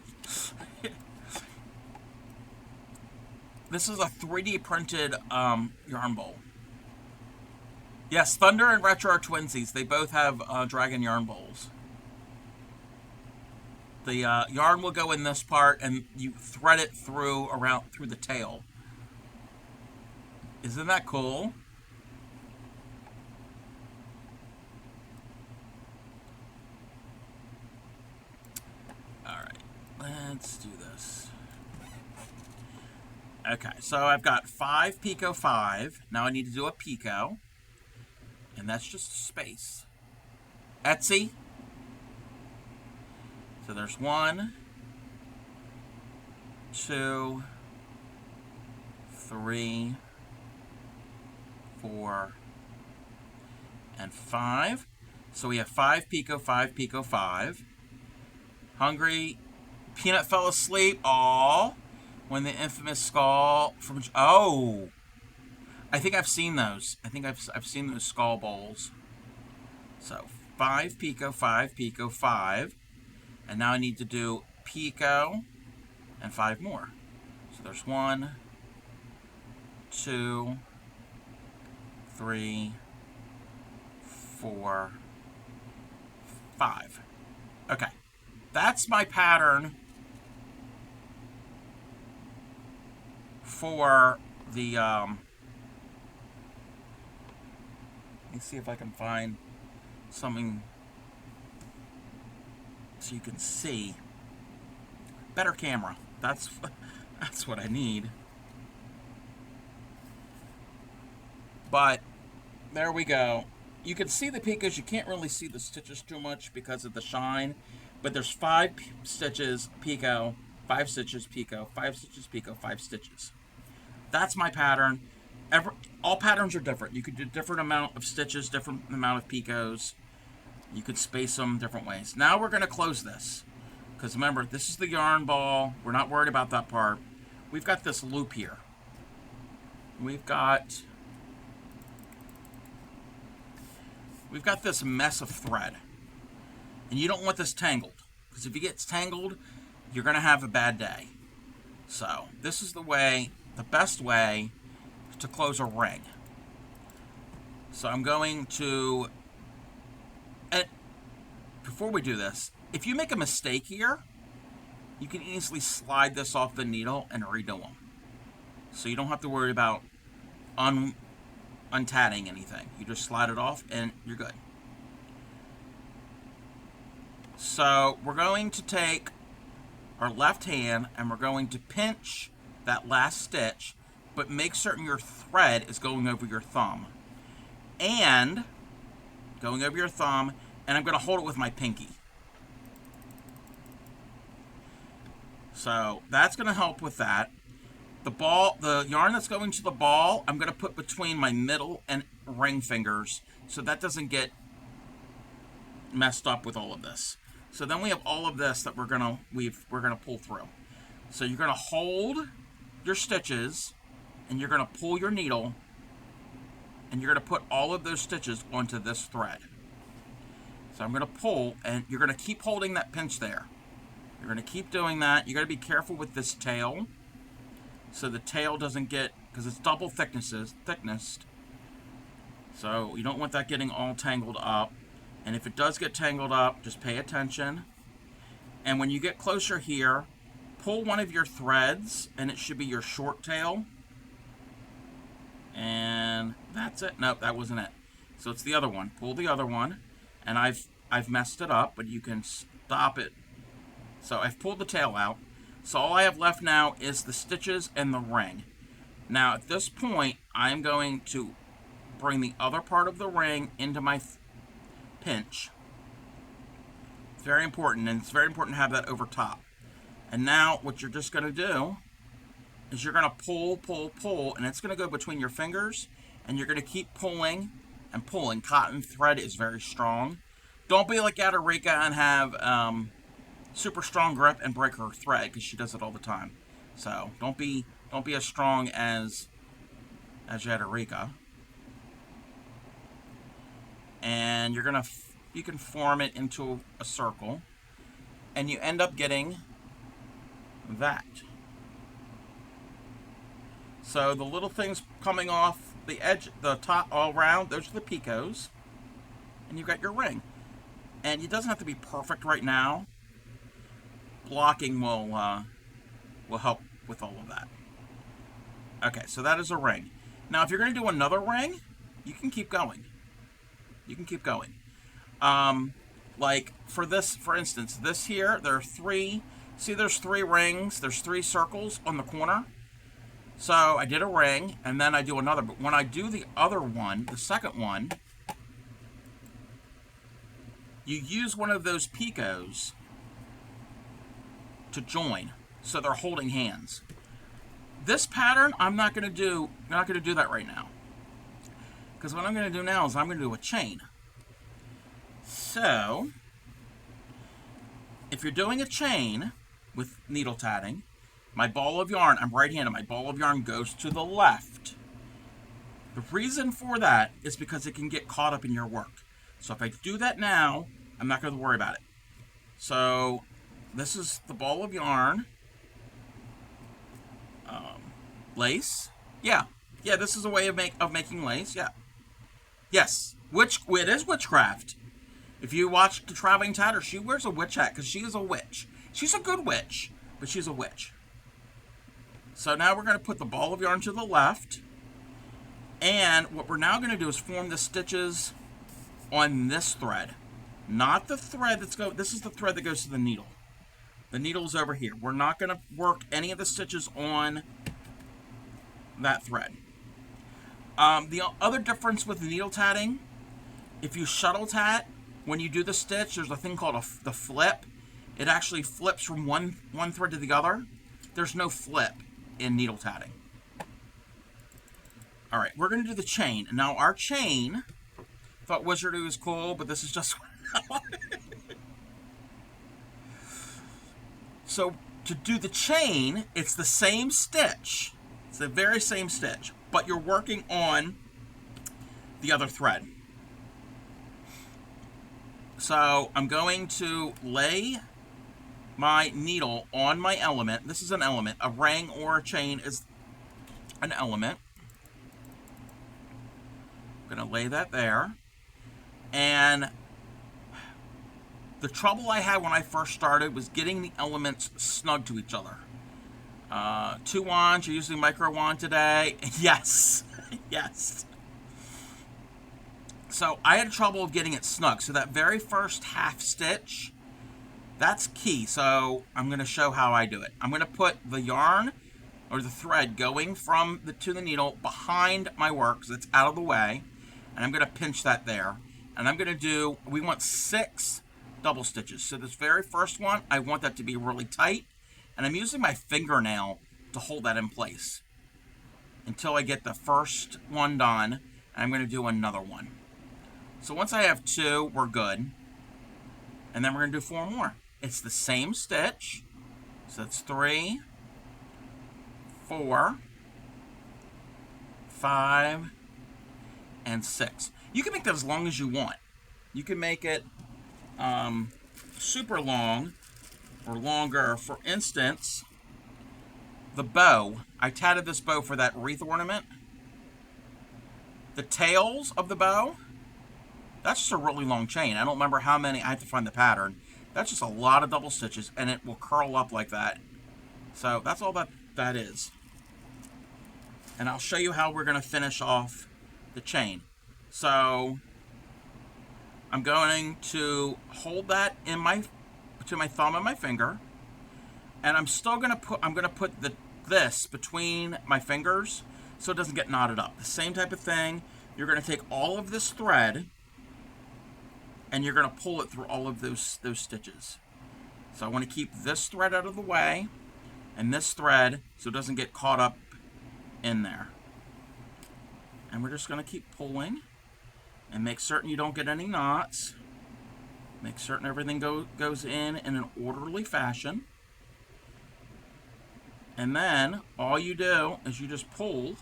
This is a 3D printed yarn bowl. Yes, Thunder and Retro are twinsies. They both have dragon yarn bowls. The yarn will go in this part, and you thread it through the tail. Isn't that cool? All right, let's do this. Okay, so I've got 5 picot 5. Now I need to do a picot. And that's just space. Etsy. So there's 1, 2, 3, 4, and 5. So we have 5 picot 5 picot 5. Hungry Peanut fell asleep. Aw. When the infamous skull from... Oh. I think I've seen those. I think I've seen those skull bowls. So, 5 picot, 5 picot, 5. And now I need to do picot and 5 more. So there's 1, 2, 3, 4, 5. Okay. That's my pattern for the, let me see if I can find something so you can see. Better camera. That's what I need. But there we go. You can see the picots. You can't really see the stitches too much because of the shine. But there's 5 stitches picot, 5 stitches picot, 5 stitches picot, 5 stitches. That's my pattern. All patterns are different. You could do different amount of stitches, different amount of picots. You could space them different ways. Now we're going to close this. Because remember, this is the yarn ball. We're not worried about that part. We've got this loop here. We've got this mess of thread. And you don't want this tangled. Because if it gets tangled, you're going to have a bad day. So, this is the best way to close a ring. So I'm going to... And before we do this, if you make a mistake here, you can easily slide this off the needle and redo them. So you don't have to worry about untatting anything. You just slide it off and you're good. So we're going to take our left hand and we're going to pinch that last stitch, but make certain your thread is going over your thumb. And going over your thumb, and I'm going to hold it with my pinky. So that's going to help with that. The yarn that's going to the ball, I'm going to put between my middle and ring fingers so that doesn't get messed up with all of this. So then we have all of this that we're going to pull through. So you're going to hold your stitches and you're going to pull your needle and you're going to put all of those stitches onto this thread. So I'm going to pull and you're going to keep holding that pinch there. You're going to keep doing that. You got to be careful with this tail so the tail doesn't get, because it's double thickness. So you don't want that getting all tangled up. And if it does get tangled up, just pay attention. And when you get closer here, pull one of your threads and it should be your short tail. And that's it. Nope, that wasn't it. So it's the other one. Pull the other one. And I've messed it up, but you can stop it. So I've pulled the tail out. So all I have left now is the stitches and the ring. Now at this point, I'm going to bring the other part of the ring into my pinch. It's very important, and it's very important to have that over top. And now what you're just going to do is you're going to pull, pull, pull, and it's going to go between your fingers, and you're going to keep pulling and pulling. Cotton thread is very strong. Don't be like Yadarika and have super strong grip and break her thread, because she does it all the time. So don't be as strong as Yadarika. And you can form it into a circle, and you end up getting that. So the little things coming off the edge, the top, all around, those are the picots, and you've got your ring. And it doesn't have to be perfect right now. Blocking will help with all of that. Okay, so that is a ring. Now, if you're going to do another ring, you can keep going. You can keep going. Like for this, for instance, this here, there are 3. See, there's 3 rings. There's 3 circles on the corner. So I did a ring, and then I do another. But when I do the other one, the second one, you use one of those picots to join, so they're holding hands. This pattern, I'm not going to do that right now, because what I'm going to do now is I'm going to do a chain. So if you're doing a chain, with needle tatting. My ball of yarn, I'm right-handed, my ball of yarn goes to the left. The reason for that is because it can get caught up in your work. So if I do that now, I'm not going to worry about it. So this is the ball of yarn. Lace. Yeah. Yeah, this is a way of making lace. Yeah. Yes. It is witchcraft. If you watch The Traveling Tatter, she wears a witch hat because she is a witch. She's a good witch, but she's a witch. So now we're going to put the ball of yarn to the left. And what we're now going to do is form the stitches on this thread. Not the thread this is the thread that goes to the needle. The needle's over here. We're not going to work any of the stitches on that thread. The other difference with needle tatting, if you shuttle tat, when you do the stitch, there's a thing called the flip. It actually flips from one thread to the other. There's no flip in needle tatting. All right, we're going to do the chain. Now, our chain, thought wizardry was cool, but this is just... So, to do the chain, it's the same stitch. It's the very same stitch, but you're working on the other thread. So, I'm going to lay my needle on my element. This is an element. A ring or a chain is an element. I'm going to lay that there. And the trouble I had when I first started was getting the elements snug to each other. 2 wands, you're using micro wand today. Yes, yes. So I had trouble getting it snug. So that very first half stitch, that's key. So I'm going to show how I do it. I'm going to put the yarn or the thread going from to the needle behind my work so it's out of the way. And I'm going to pinch that there. And I'm going to do, we want 6 double stitches. So this very first one, I want that to be really tight. And I'm using my fingernail to hold that in place until I get the first one done. And I'm going to do another one. So once I have 2, we're good. And then we're going to do 4 more. It's the same stitch. So that's 3, 4, 5, and 6. You can make that as long as you want. You can make it super long or longer. For instance, the bow. I tatted this bow for that wreath ornament. The tails of the bow, that's just a really long chain. I don't remember how many. I have to find the pattern. That's just a lot of double stitches, and it will curl up like that. So that's all that is. And I'll show you how we're going to finish off the chain. So I'm going to hold that in to my thumb and my finger, and I'm still going to put this between my fingers so it doesn't get knotted up. The same type of thing. You're going to take all of this thread and you're going to pull it through all of those stitches. So I want to keep this thread out of the way and this thread so it doesn't get caught up in there. And we're just going to keep pulling and make certain you don't get any knots. Make certain everything goes in an orderly fashion. And then all you do is you just pull,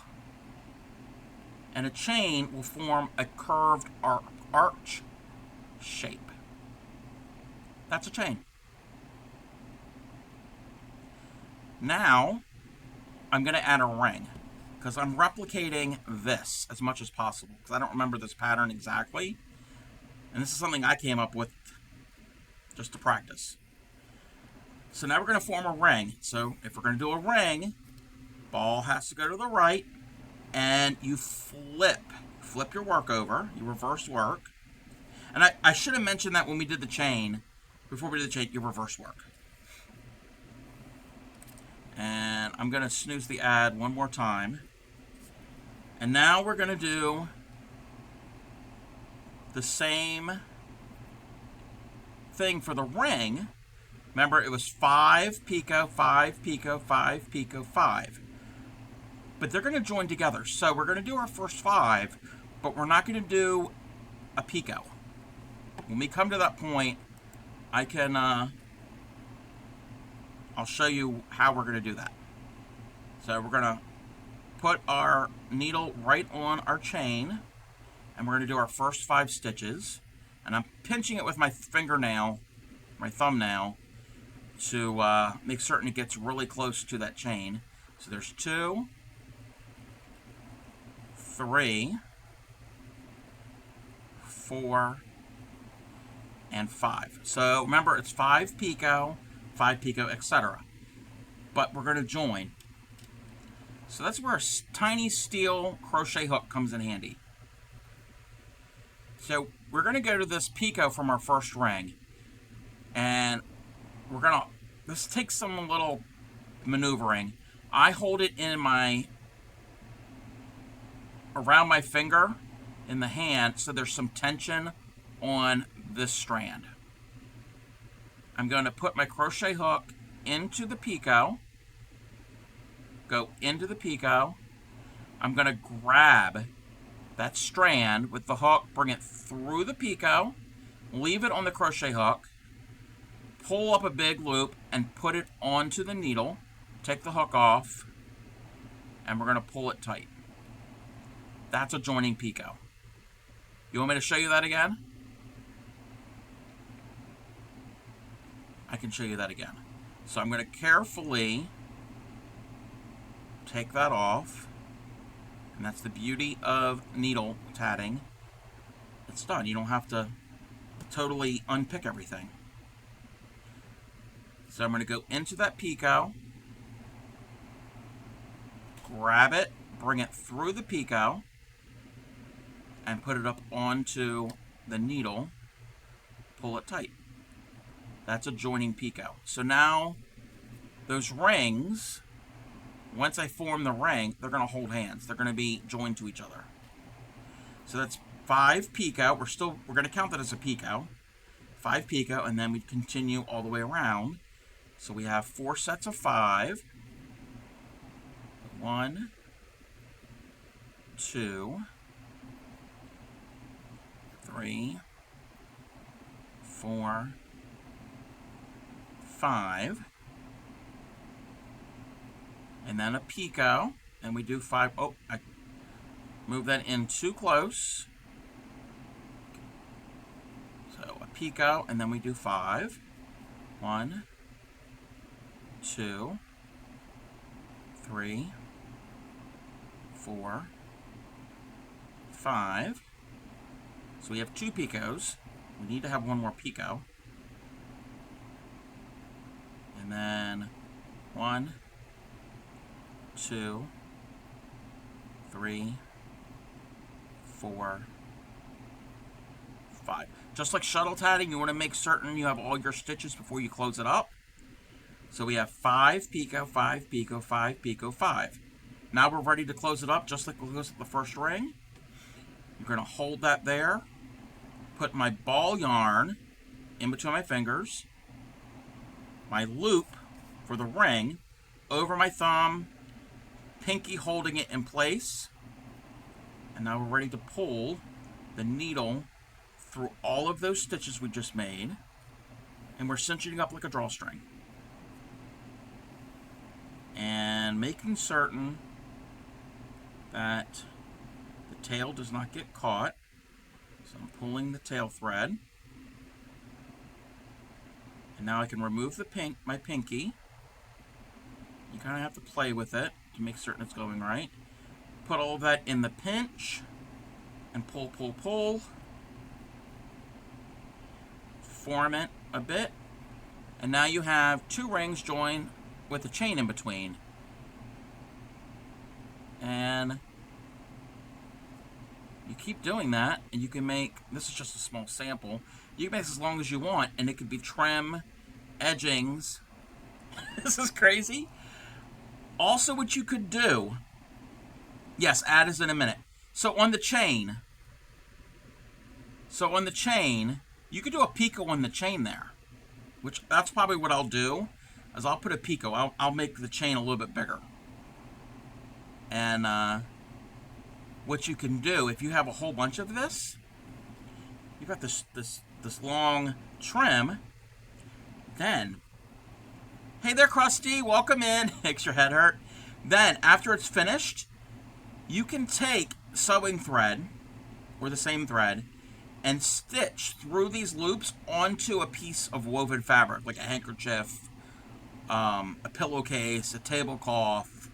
and a chain will form a curved arch shape. That's a chain. Now, I'm going to add a ring, because I'm replicating this as much as possible, because I don't remember this pattern exactly. And this is something I came up with just to practice. So now we're going to form a ring. So if we're going to do a ring, ball has to go to the right, and you flip your work over, you reverse work. And I should have mentioned that when we did the chain, before we did the chain, you reverse work. And I'm going to snooze the ad one more time. And now we're going to do the same thing for the ring. Remember, it was 5 picot, 5 picot, 5 picot, 5. But they're going to join together. So we're going to do our first 5, but we're not going to do a picot. When we come to that point, I can I'll show you how we're going to do that. So we're going to put our needle right on our chain, and we're going to do our first 5 stitches. And I'm pinching it with my fingernail, my thumbnail, to make certain it gets really close to that chain. So there's 2, 3, 4, and 5. So remember, it's 5 picot, etc. But we're going to join. So that's where a tiny steel crochet hook comes in handy. So we're going to go to this picot from our first ring, and we're going to, this takes some little maneuvering. I hold it in around my finger in the hand, so there's some tension on this strand. I'm going to put my crochet hook into the picot, go into the picot. I'm going to grab that strand with the hook, bring it through the picot, leave it on the crochet hook, pull up a big loop and put it onto the needle, take the hook off, and we're going to pull it tight. That's a joining picot. You want me to show you that again? I can show you that again. So I'm going to carefully take that off, and that's the beauty of needle tatting. It's done. You don't have to totally unpick everything. So I'm going to go into that picot, grab it, bring it through the picot, and put it up onto the needle, pull it tight. That's a joining picot. So now those rings, once I form the ring, they're going to hold hands. They're going to be joined to each other. So that's 5 picot. We're going to count that as a picot. 5 picot, and then we continue all the way around. So we have 4 sets of 5. 1, 2, 3, 4, 5, and then a picot, and we do 5. Oh, I moved that in too close. So a picot, and then we do 5. 1, 2, 3, 4, 5. So we have 2 picots. We need to have 1 more picot. And then 1, 2, 3, 4, 5. Just like shuttle tatting, you want to make certain you have all your stitches before you close it up. So we have 5 picot, 5 picot, 5 picot, 5. Now we're ready to close it up, just like we closed the first ring. You're going to hold that there, put my ball yarn in between my fingers, my loop for the ring over my thumb, pinky holding it in place, and now we're ready to pull the needle through all of those stitches we just made, and we're cinching up like a drawstring. And making certain that the tail does not get caught. So I'm pulling the tail thread. And now I can remove my pinky. You kind of have to play with it to make certain it's going right. Put all of that in the pinch and pull, pull, pull. Form it a bit. And now you have 2 rings joined with a chain in between. And you keep doing that, and you can make, this is just a small sample, you can make this as long as you want, and it could be trim, edgings. This is crazy. Also, what you could do, yes, add is in a minute. So on the chain, you could do a picot on the chain there, which that's probably what I'll do, is I'll put a picot. I'll make the chain a little bit bigger. And what you can do, if you have a whole bunch of this, you've got this long trim, then Hey there, Krusty. Welcome in. Makes your head hurt. Then, after it's finished, you can take sewing thread, or the same thread, and stitch through these loops onto a piece of woven fabric, like a handkerchief, a pillowcase, a tablecloth,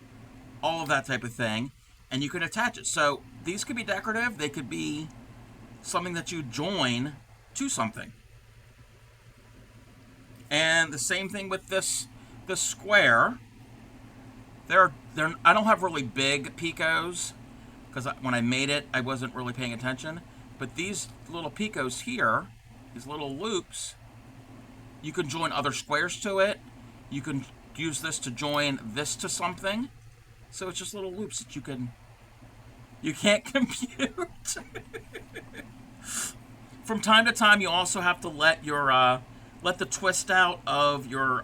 all of that type of thing, and you can attach it. So these could be decorative. They could be something that you join to something. And the same thing with this square. They're I don't have really big picos because when I made it, I wasn't really paying attention. But these little picos here, these little loops, you can join other squares to it. You can use this to join this to something. So it's just little loops that you can't compute. From time to time, you also have to let the twist out of your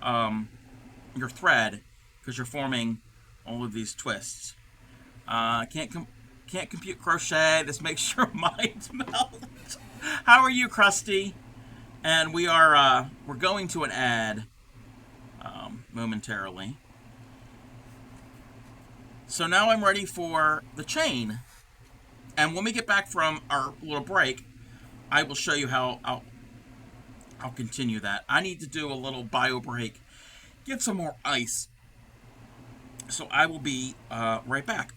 thread because you're forming all of these twists. Can't compute crochet. This makes your mind melt. How are you, Krusty? And we're going to an ad momentarily. So now I'm ready for the chain. And when we get back from our little break, I will show you how I'll continue that. I need to do a little bio break, get some more ice. So I will be right back.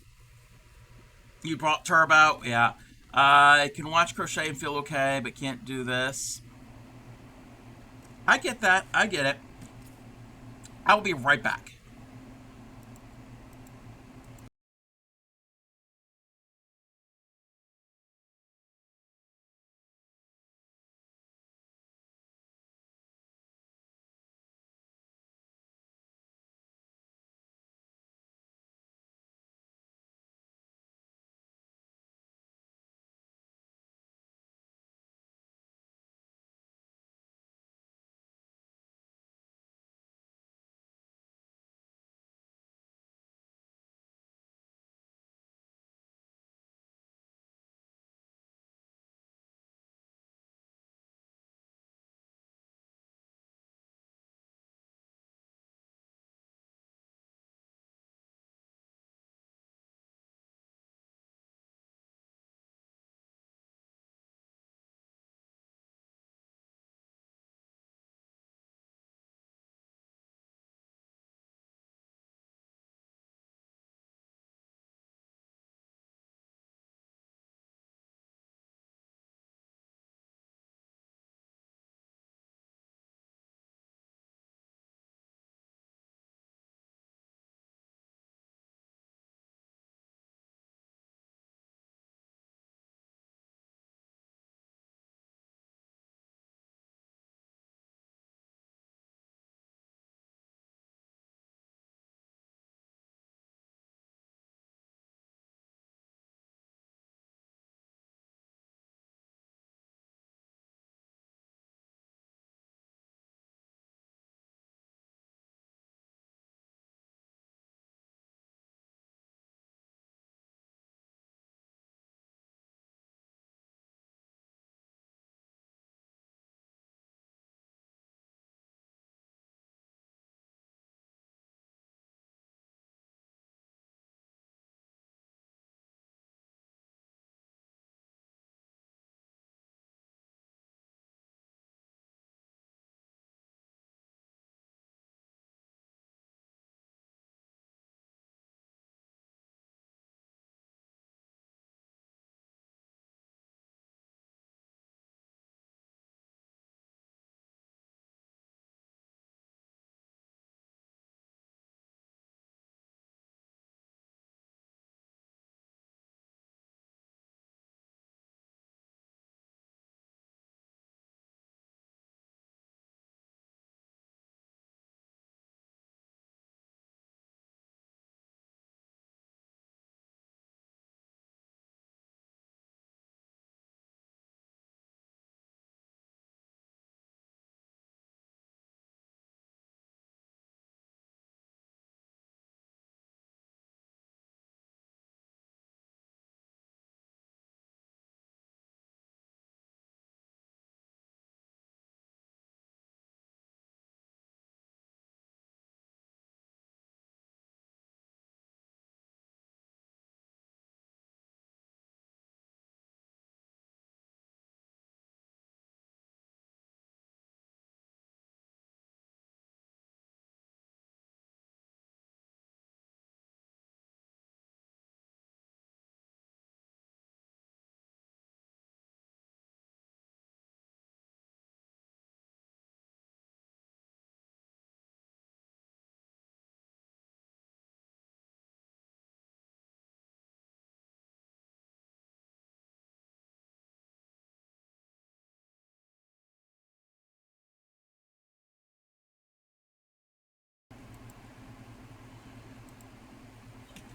You brought Turbo, yeah. I can watch crochet and feel okay, but can't do this. I get that. I get it. I will be right back.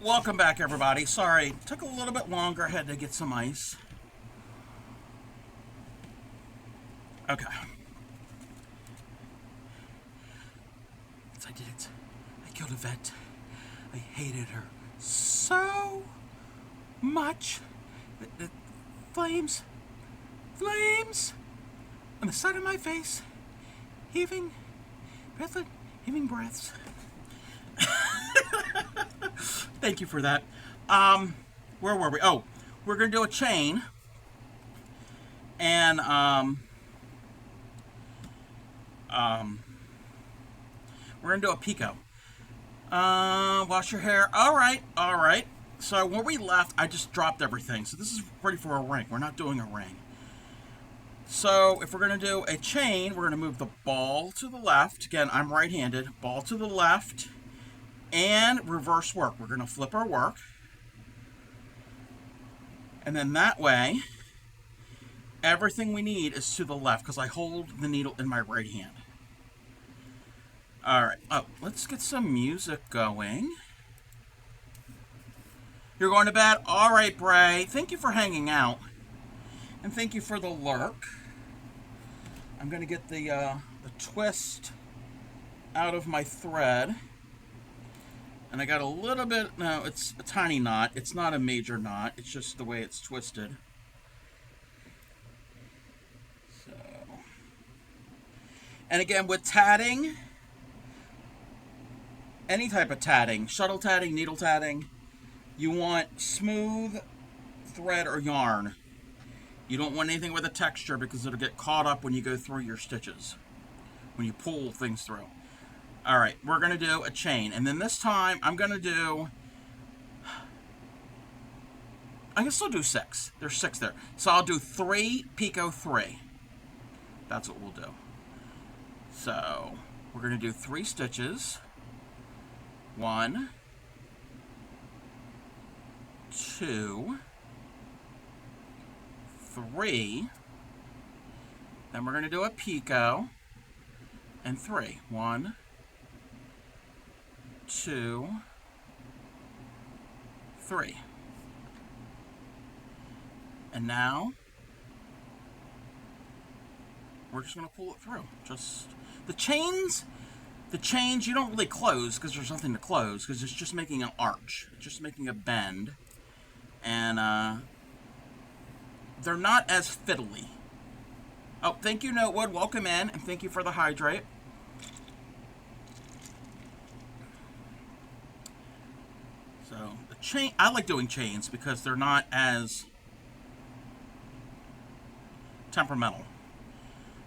Welcome back, everybody. Sorry, took a little bit longer. I had to get some ice. Okay. I did it. I killed a vet. I hated her so much. The flames on the side of my face, heaving breaths. Thank you for that. Where were we? Oh, we're gonna do a chain, and we're gonna do a picot. Wash your hair. All right, all right. So when we left, I just dropped everything. So this is ready for a ring. We're not doing a ring. So if we're gonna do a chain, we're gonna move the ball to the left. Again, I'm right-handed. Ball to the left, and reverse work. We're gonna flip our work, and then that way, everything we need is to the left because I hold the needle in my right hand. All right. Oh, let's get some music going. You're going to bed? All right, Bray. Thank you for hanging out. And thank you for the lurk. I'm going to get the twist out of my thread. And I got a little bit... No, it's a tiny knot. It's not a major knot. It's just the way it's twisted. So... And again, with tatting... Any type of tatting, shuttle tatting, needle tatting, you want smooth thread or yarn. You don't want anything with a texture because it'll get caught up when you go through your stitches, when you pull things through. All right, we're going to do a chain. And then this time, I'm going to do... I can still do 6. There's 6 there. So I'll do 3 picot 3. That's what we'll do. So we're going to do 3 stitches. 1, 2, 3. Then we're going to do a picot and 3. 1, 2, 3. And now we're just going to pull it through. Just the chains. The chains, you don't really close because there's nothing to close because it's just making an arch. It's just making a bend. And they're not as fiddly. Oh, thank you, Notewood. Welcome in. And thank you for the hydrate. So, the chain, I like doing chains because they're not as temperamental.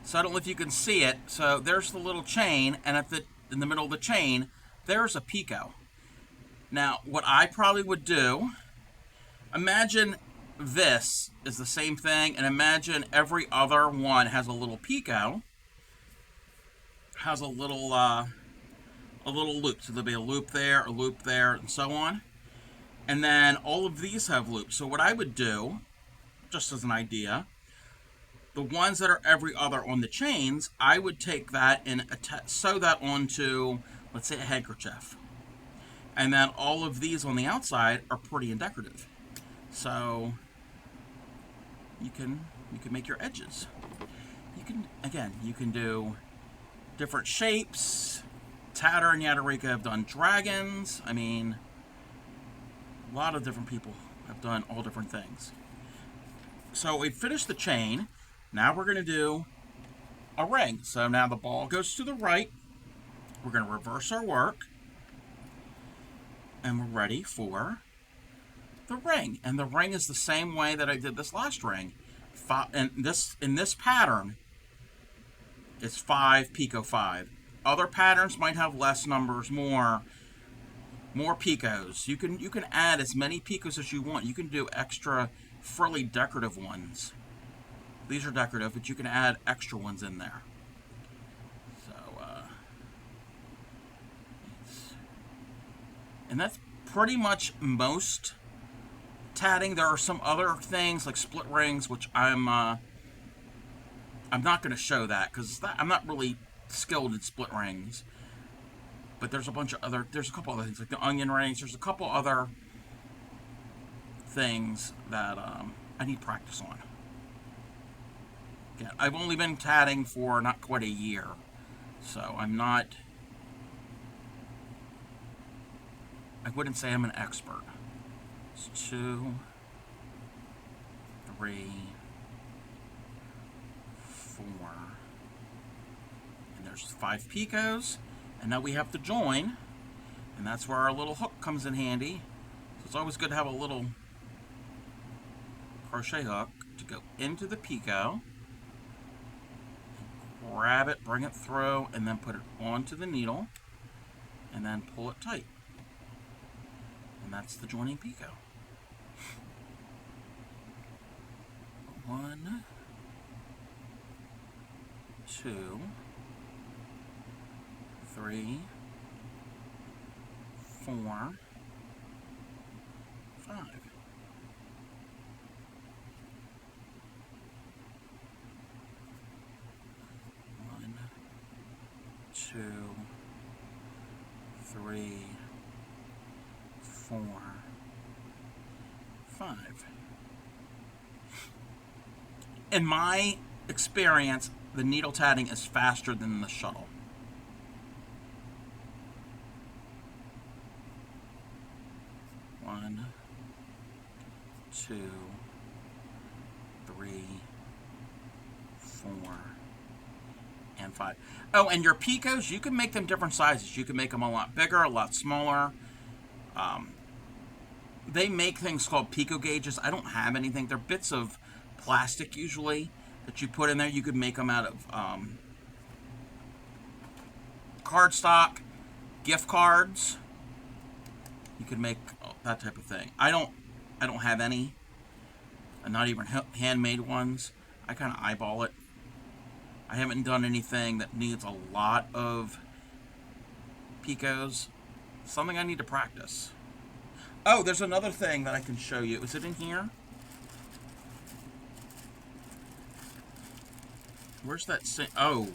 So I don't know if you can see it. So there's the little chain, and in the middle of the chain, there's a picot. Now, what I probably would do, imagine this is the same thing, and imagine every other one has a little picot, has a little loop. So there'll be a loop there, and so on. And then all of these have loops. So what I would do, just as an idea, the ones that are every other on the chains, I would take that and sew that onto, let's say, a handkerchief. And then all of these on the outside are pretty and decorative. So you can make your edges. You can do different shapes. Tatter and Yadarika have done dragons. I mean, a lot of different people have done all different things. So we finished the chain. Now we're going to do a ring. So now the ball goes to the right. We're going to reverse our work. And we're ready for the ring. And the ring is the same way that I did this last ring. In this pattern, it's 5 picot 5. Other patterns might have less numbers, more picots. You can add as many picots as you want. You can do extra frilly decorative ones. These are decorative, but you can add extra ones in there. So, and that's pretty much most tatting. There are some other things like split rings, which I'm not going to show that because I'm not really skilled in split rings. But there's a bunch of other, there's a couple other things, like the onion rings. There's a couple other things that I need practice on. Again, I've only been tatting for not quite a year, so I'm not, I wouldn't say I'm an expert. It's 2, 3, 4, and there's 5 picots, and now we have to join, and that's where our little hook comes in handy. So it's always good to have a little crochet hook to go into the picot, grab it, bring it through, and then put it onto the needle, and then pull it tight. And that's the joining picot. 1, 2, 3, 4, 5. 1, 2, 3, 4, 5. In my experience, the needle tatting is faster than the shuttle. One, 2, 3, 4, and 5. Oh, and your picots, you can make them different sizes. You can make them a lot bigger, a lot smaller. They make things called picot gauges. I don't have anything. They're bits of plastic usually that you put in there. You could make them out of cardstock, gift cards. You could make that type of thing. I don't have any, and not even handmade ones. I kind of eyeball it. I haven't done anything that needs a lot of picots. Something I need to practice. Oh, there's another thing that I can show you. Is it in here? Where's that? Oh,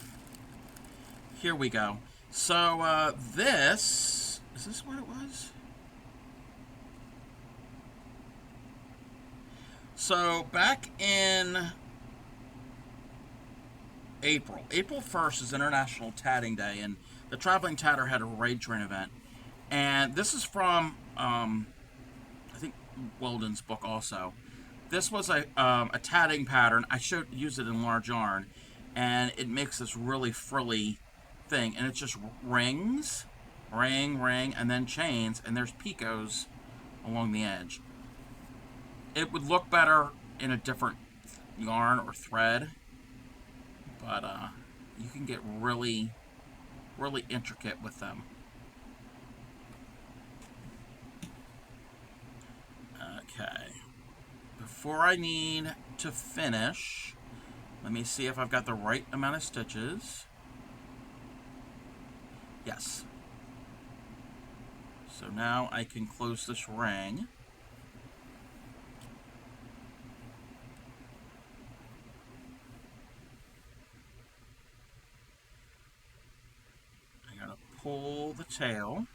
here we go. So this, is this what it was? So back in April 1st is International Tatting Day, and the Traveling Tatter had a raid train event. And this is from I think Weldon's book also. This was a tatting pattern. I used it in large yarn, and it makes this really frilly thing, and it's just rings, ring, and then chains, and there's picots along the edge. It would look better in a different yarn or thread, but you can get really intricate with them. Okay, before I need to finish, let me see if I've got the right amount of stitches. Yes. So now I can close this ring. I gotta pull the tail.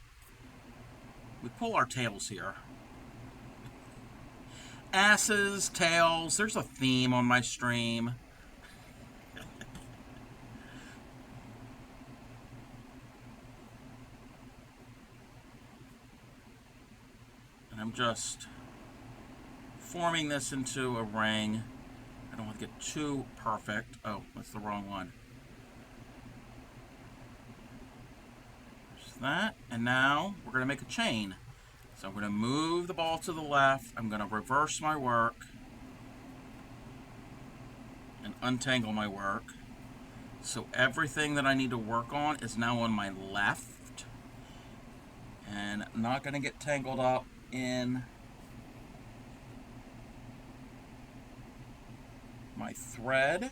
We pull our tails here. Asses, tails, there's a theme on my stream. And I'm just forming this into a ring. I don't want to get too perfect. Oh, that's the wrong one. There's that. And now we're going to make a chain. So I'm going to move the ball to the left. I'm going to reverse my work and untangle my work. So everything that I need to work on is now on my left. And I'm not going to get tangled up in my thread.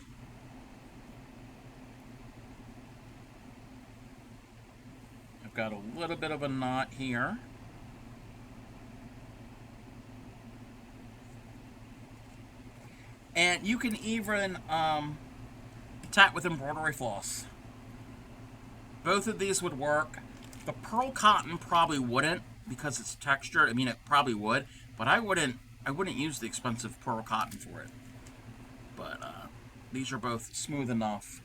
I've got a little bit of a knot here. And you can even tat with embroidery floss. Both of these would work, The pearl cotton probably wouldn't, because it's textured. I mean, it probably would, but I wouldn't use the expensive pearl cotton for it. But these are both smooth enough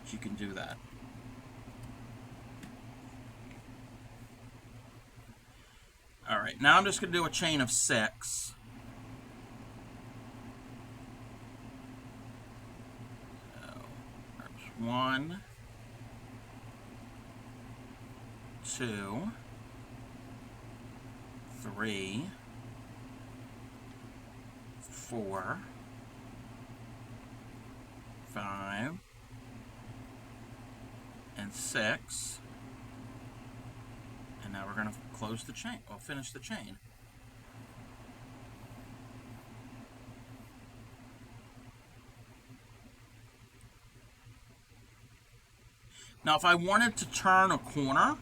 that you can do that. All right, now I'm just going to do a chain of 6. So, there's 1, 2, 3, 4, 5, and 6. And now we're going to close the chain. We'll finish the chain. Now, if I wanted to turn a corner,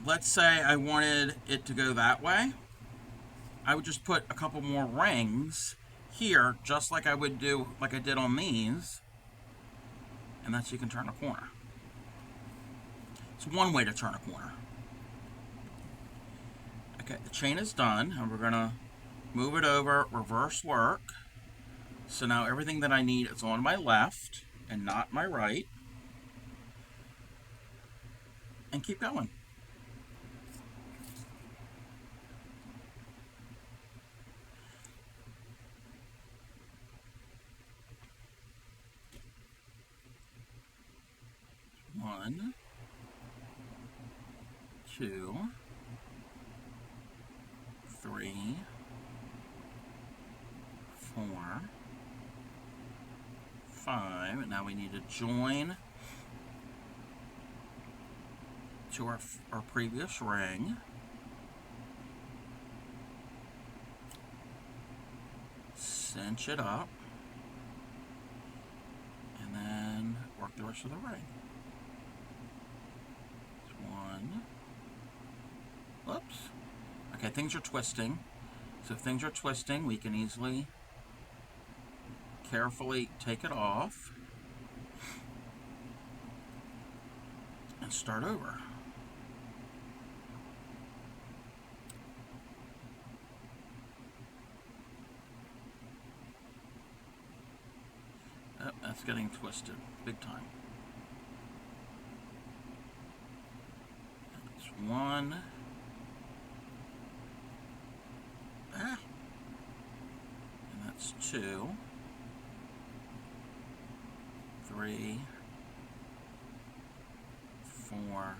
let's say I wanted it to go that way, I would just put a couple more rings here, just like I would do, like I did on these, and that's so you can turn a corner. It's one way to turn a corner. Okay, the chain is done, and we're gonna move it over, reverse work. So now everything that I need is on my left and not my right. And keep going. One, 2, 3, 4, 5, and now we need to join to our previous ring. Cinch it up, and then work the rest of the ring. One. Whoops. Okay, things are twisting. So if things are twisting, we can easily, carefully take it off and start over. Oh, that's getting twisted big time. That's 1. And that's 2, 3, 4,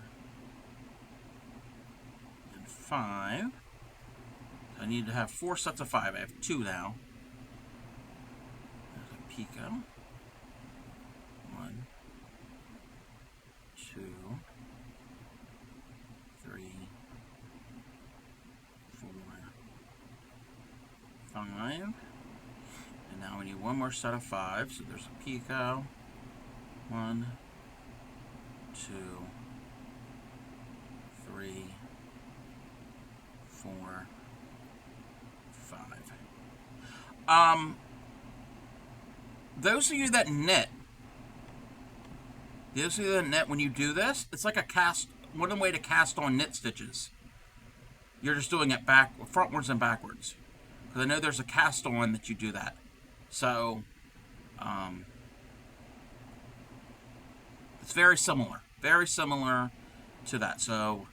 and 5. I need to have 4 sets of 5. I have 2 now. There's a picot. 1, 2, 3, 4, 5. And now we need 1 more set of 5. So there's a picot. 1, 2, 3, 4, 5. Those of you that knit, when you do this, it's like a cast, one way to cast on knit stitches. You're just doing it frontwards and backwards. Because I know there's a cast on that you do that. So, it's very similar to that. So,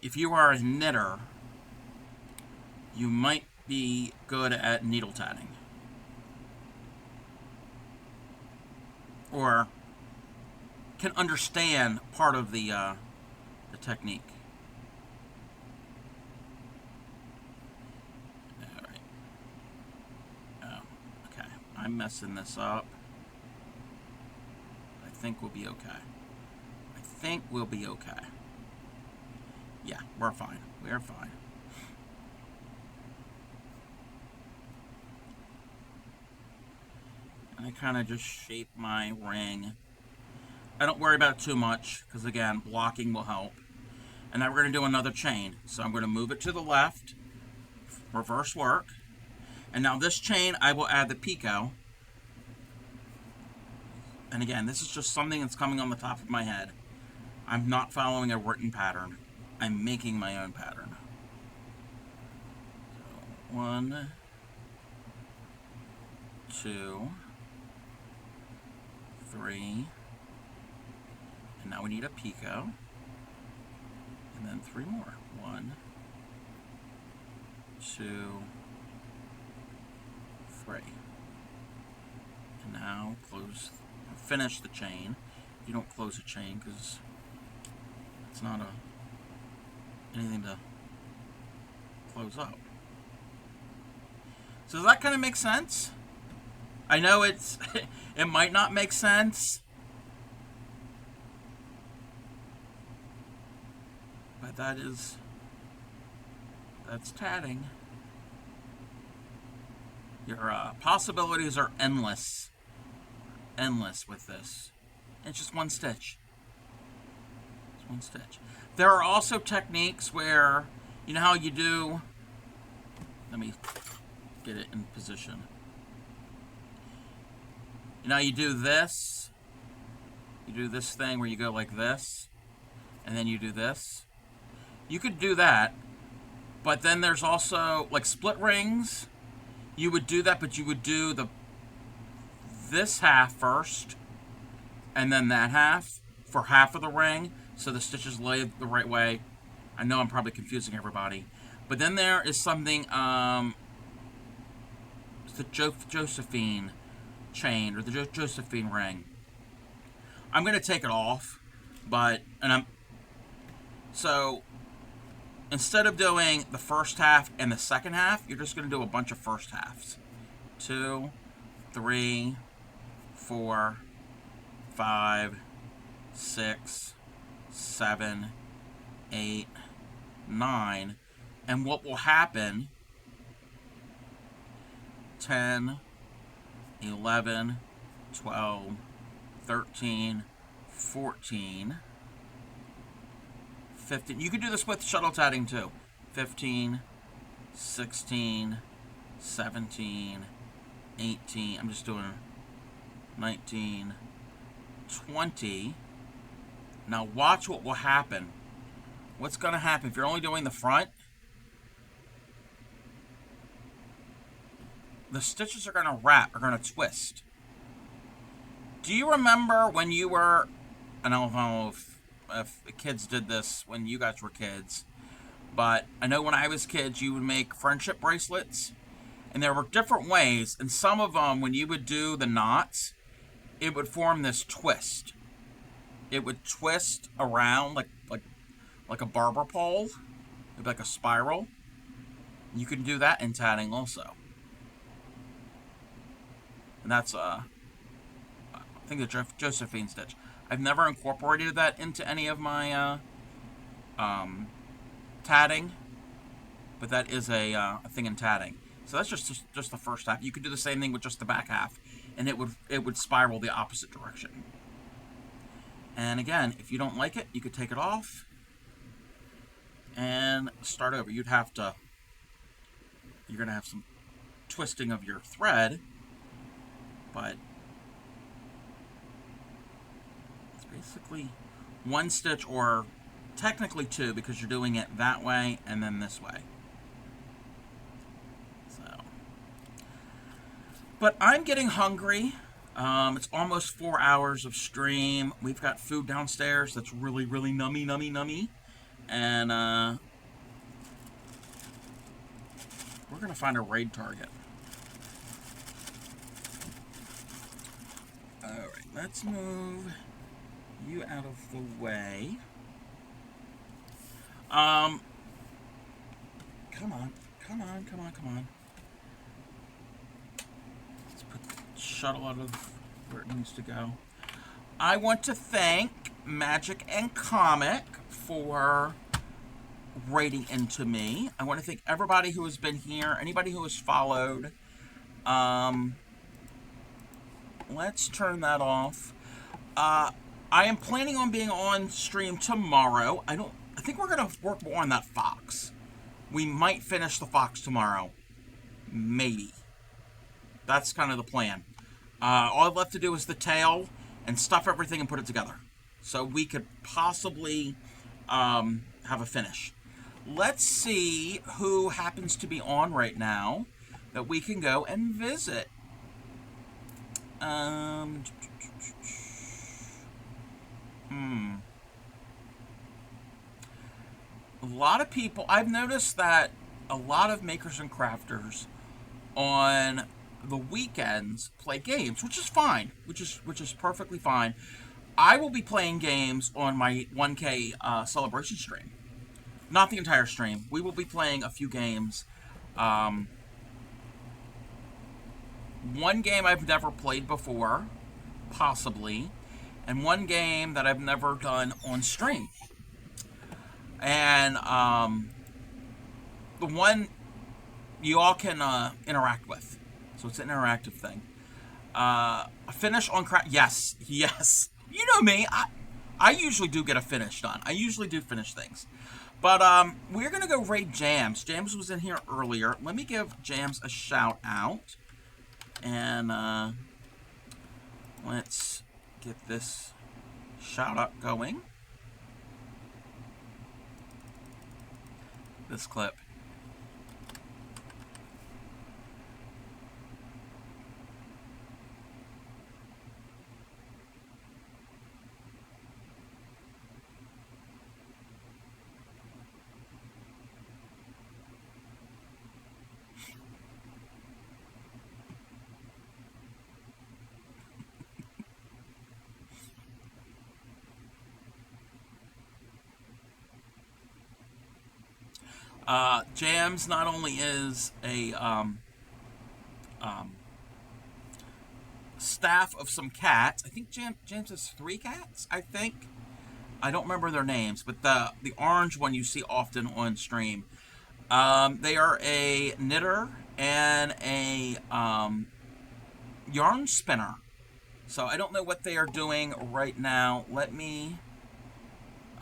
if you are a knitter, you might be good at needle tatting. Or can understand part of the technique. Alright. Oh, okay. I'm messing this up. I think we'll be okay. Yeah, we're fine. We're fine. I kind of just shape my ring. I don't worry about it too much, because again, blocking will help. And now we're going to do another chain. So I'm going to move it to the left, reverse work, And now this chain, I will add the picot. And again, this is just something that's coming on the top of my head. I'm not following a written pattern. I'm making my own pattern. So 1, 2, 3, and now we need a picot, and then 3 more. 1, 2, 3. And now finish the chain. You don't close a chain because it's not anything to close up. So does that kind of make sense? I know it might not make sense, but that's tatting. Your possibilities are endless with this. It's just one stitch. It's one stitch. There are also techniques where, you know how you do, let me get it in position. You know, you do this thing where you go like this, and then you do this. You could do that, but then there's also, like split rings, you would do that, but you would do this half first, and then that half for half of the ring, so the stitches lay the right way. I know I'm probably confusing everybody. But then there is something, it's the Josephine chain, or the Josephine ring. I'm going to take it off, so instead of doing the first half and the second half, you're just going to do a bunch of first halves. 2, 3, 4, 5, 6, 7, 8, 9, and what will happen, 10, 11, 12, 13, 14, 15. You could do this with shuttle tatting too. 15, 16, 17, 18. I'm just doing 19, 20. Now watch what will happen. What's going to happen if you're only doing the front? The stitches are going to wrap, are going to twist. Do you remember when you were, I don't know if kids did this when you guys were kids, but I know when I was kids, you would make friendship bracelets, and there were different ways, and some of them, when you would do the knots, it would form this twist. It would twist around like a barber pole. It'd be like a spiral. You can do that in tatting also. And that's, I think the Josephine stitch. I've never incorporated that into any of my tatting, but that is a thing in tatting. So that's just the first half. You could do the same thing with just the back half, and it would spiral the opposite direction. And again, if you don't like it, you could take it off and start over. You're going to have some twisting of your thread, but it's basically one stitch, or technically two, because you're doing it that way and then this way. So, but I'm getting hungry. It's almost 4 hours of stream. We've got food downstairs that's really, really nummy. And we're going to find a raid target. Alright, let's move you out of the way. Come on. Let's put the shuttle out of where it needs to go. I want to thank Magic and Comic for rating into me. I want to thank everybody who has been here, anybody who has followed. Let's turn that off. I am planning on being on stream tomorrow. I think we're going to work more on that fox. We might finish the fox tomorrow. Maybe. That's kind of the plan. All left to do is the tail and stuff everything and put it together. So we could possibly have a finish. Let's see who happens to be on right now that we can go and visit. A lot of people, I've noticed that a lot of makers and crafters on the weekends play games, which is fine, which is perfectly fine. I will be playing games on my 1K celebration stream. Not the entire stream. We will be playing a few games. One game I've never played before, possibly, and one game that I've never done on stream. And the one you all can interact with. So it's an interactive thing. A finish on craft. Yes, yes. You know me. I usually do get a finish done. I usually do finish things. But we're going to go raid Jams. Jams was in here earlier. Let me give Jams a shout out. And let's get this shout out going. This clip. Jams not only is a staff of some cats. I think James has 3 cats, I think. I don't remember their names, but the orange one you see often on stream. They are a knitter and a yarn spinner. So I don't know what they are doing right now. Let me...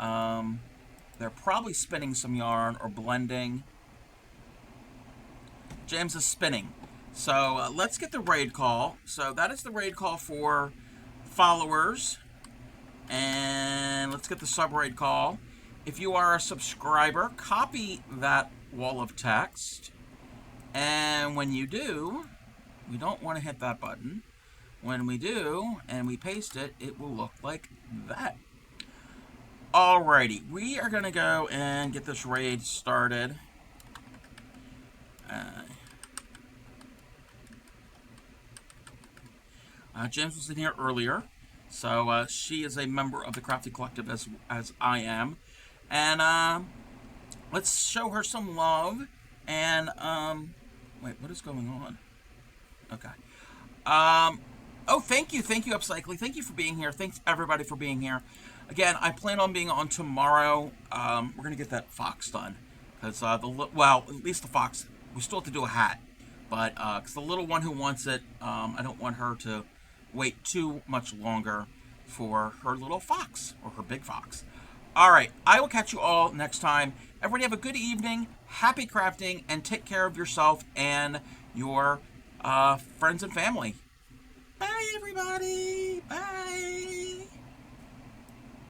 they're probably spinning some yarn or blending. James is spinning. So let's get the raid call. So that is the raid call for followers. And let's get the sub raid call. If you are a subscriber, copy that wall of text. And when you do, we don't want to hit that button. When we do, and we paste it, it will look like that. Alrighty, we are going to go and get this raid started. James was in here earlier, so she is a member of the Crafty Collective as I am. And let's show her some love. And, wait, what is going on? Okay. Oh, thank you, Upcycling. Thank you for being here. Thanks, everybody, for being here. Again, I plan on being on tomorrow. We're going to get that fox done. Because, well, at least the fox, we still have to do a hat. But, because the little one who wants it, I don't want her to wait too much longer for her little fox, or her big fox. Alright, I will catch you all next time. Everybody have a good evening, happy crafting, and take care of yourself and your friends and family. Bye, everybody!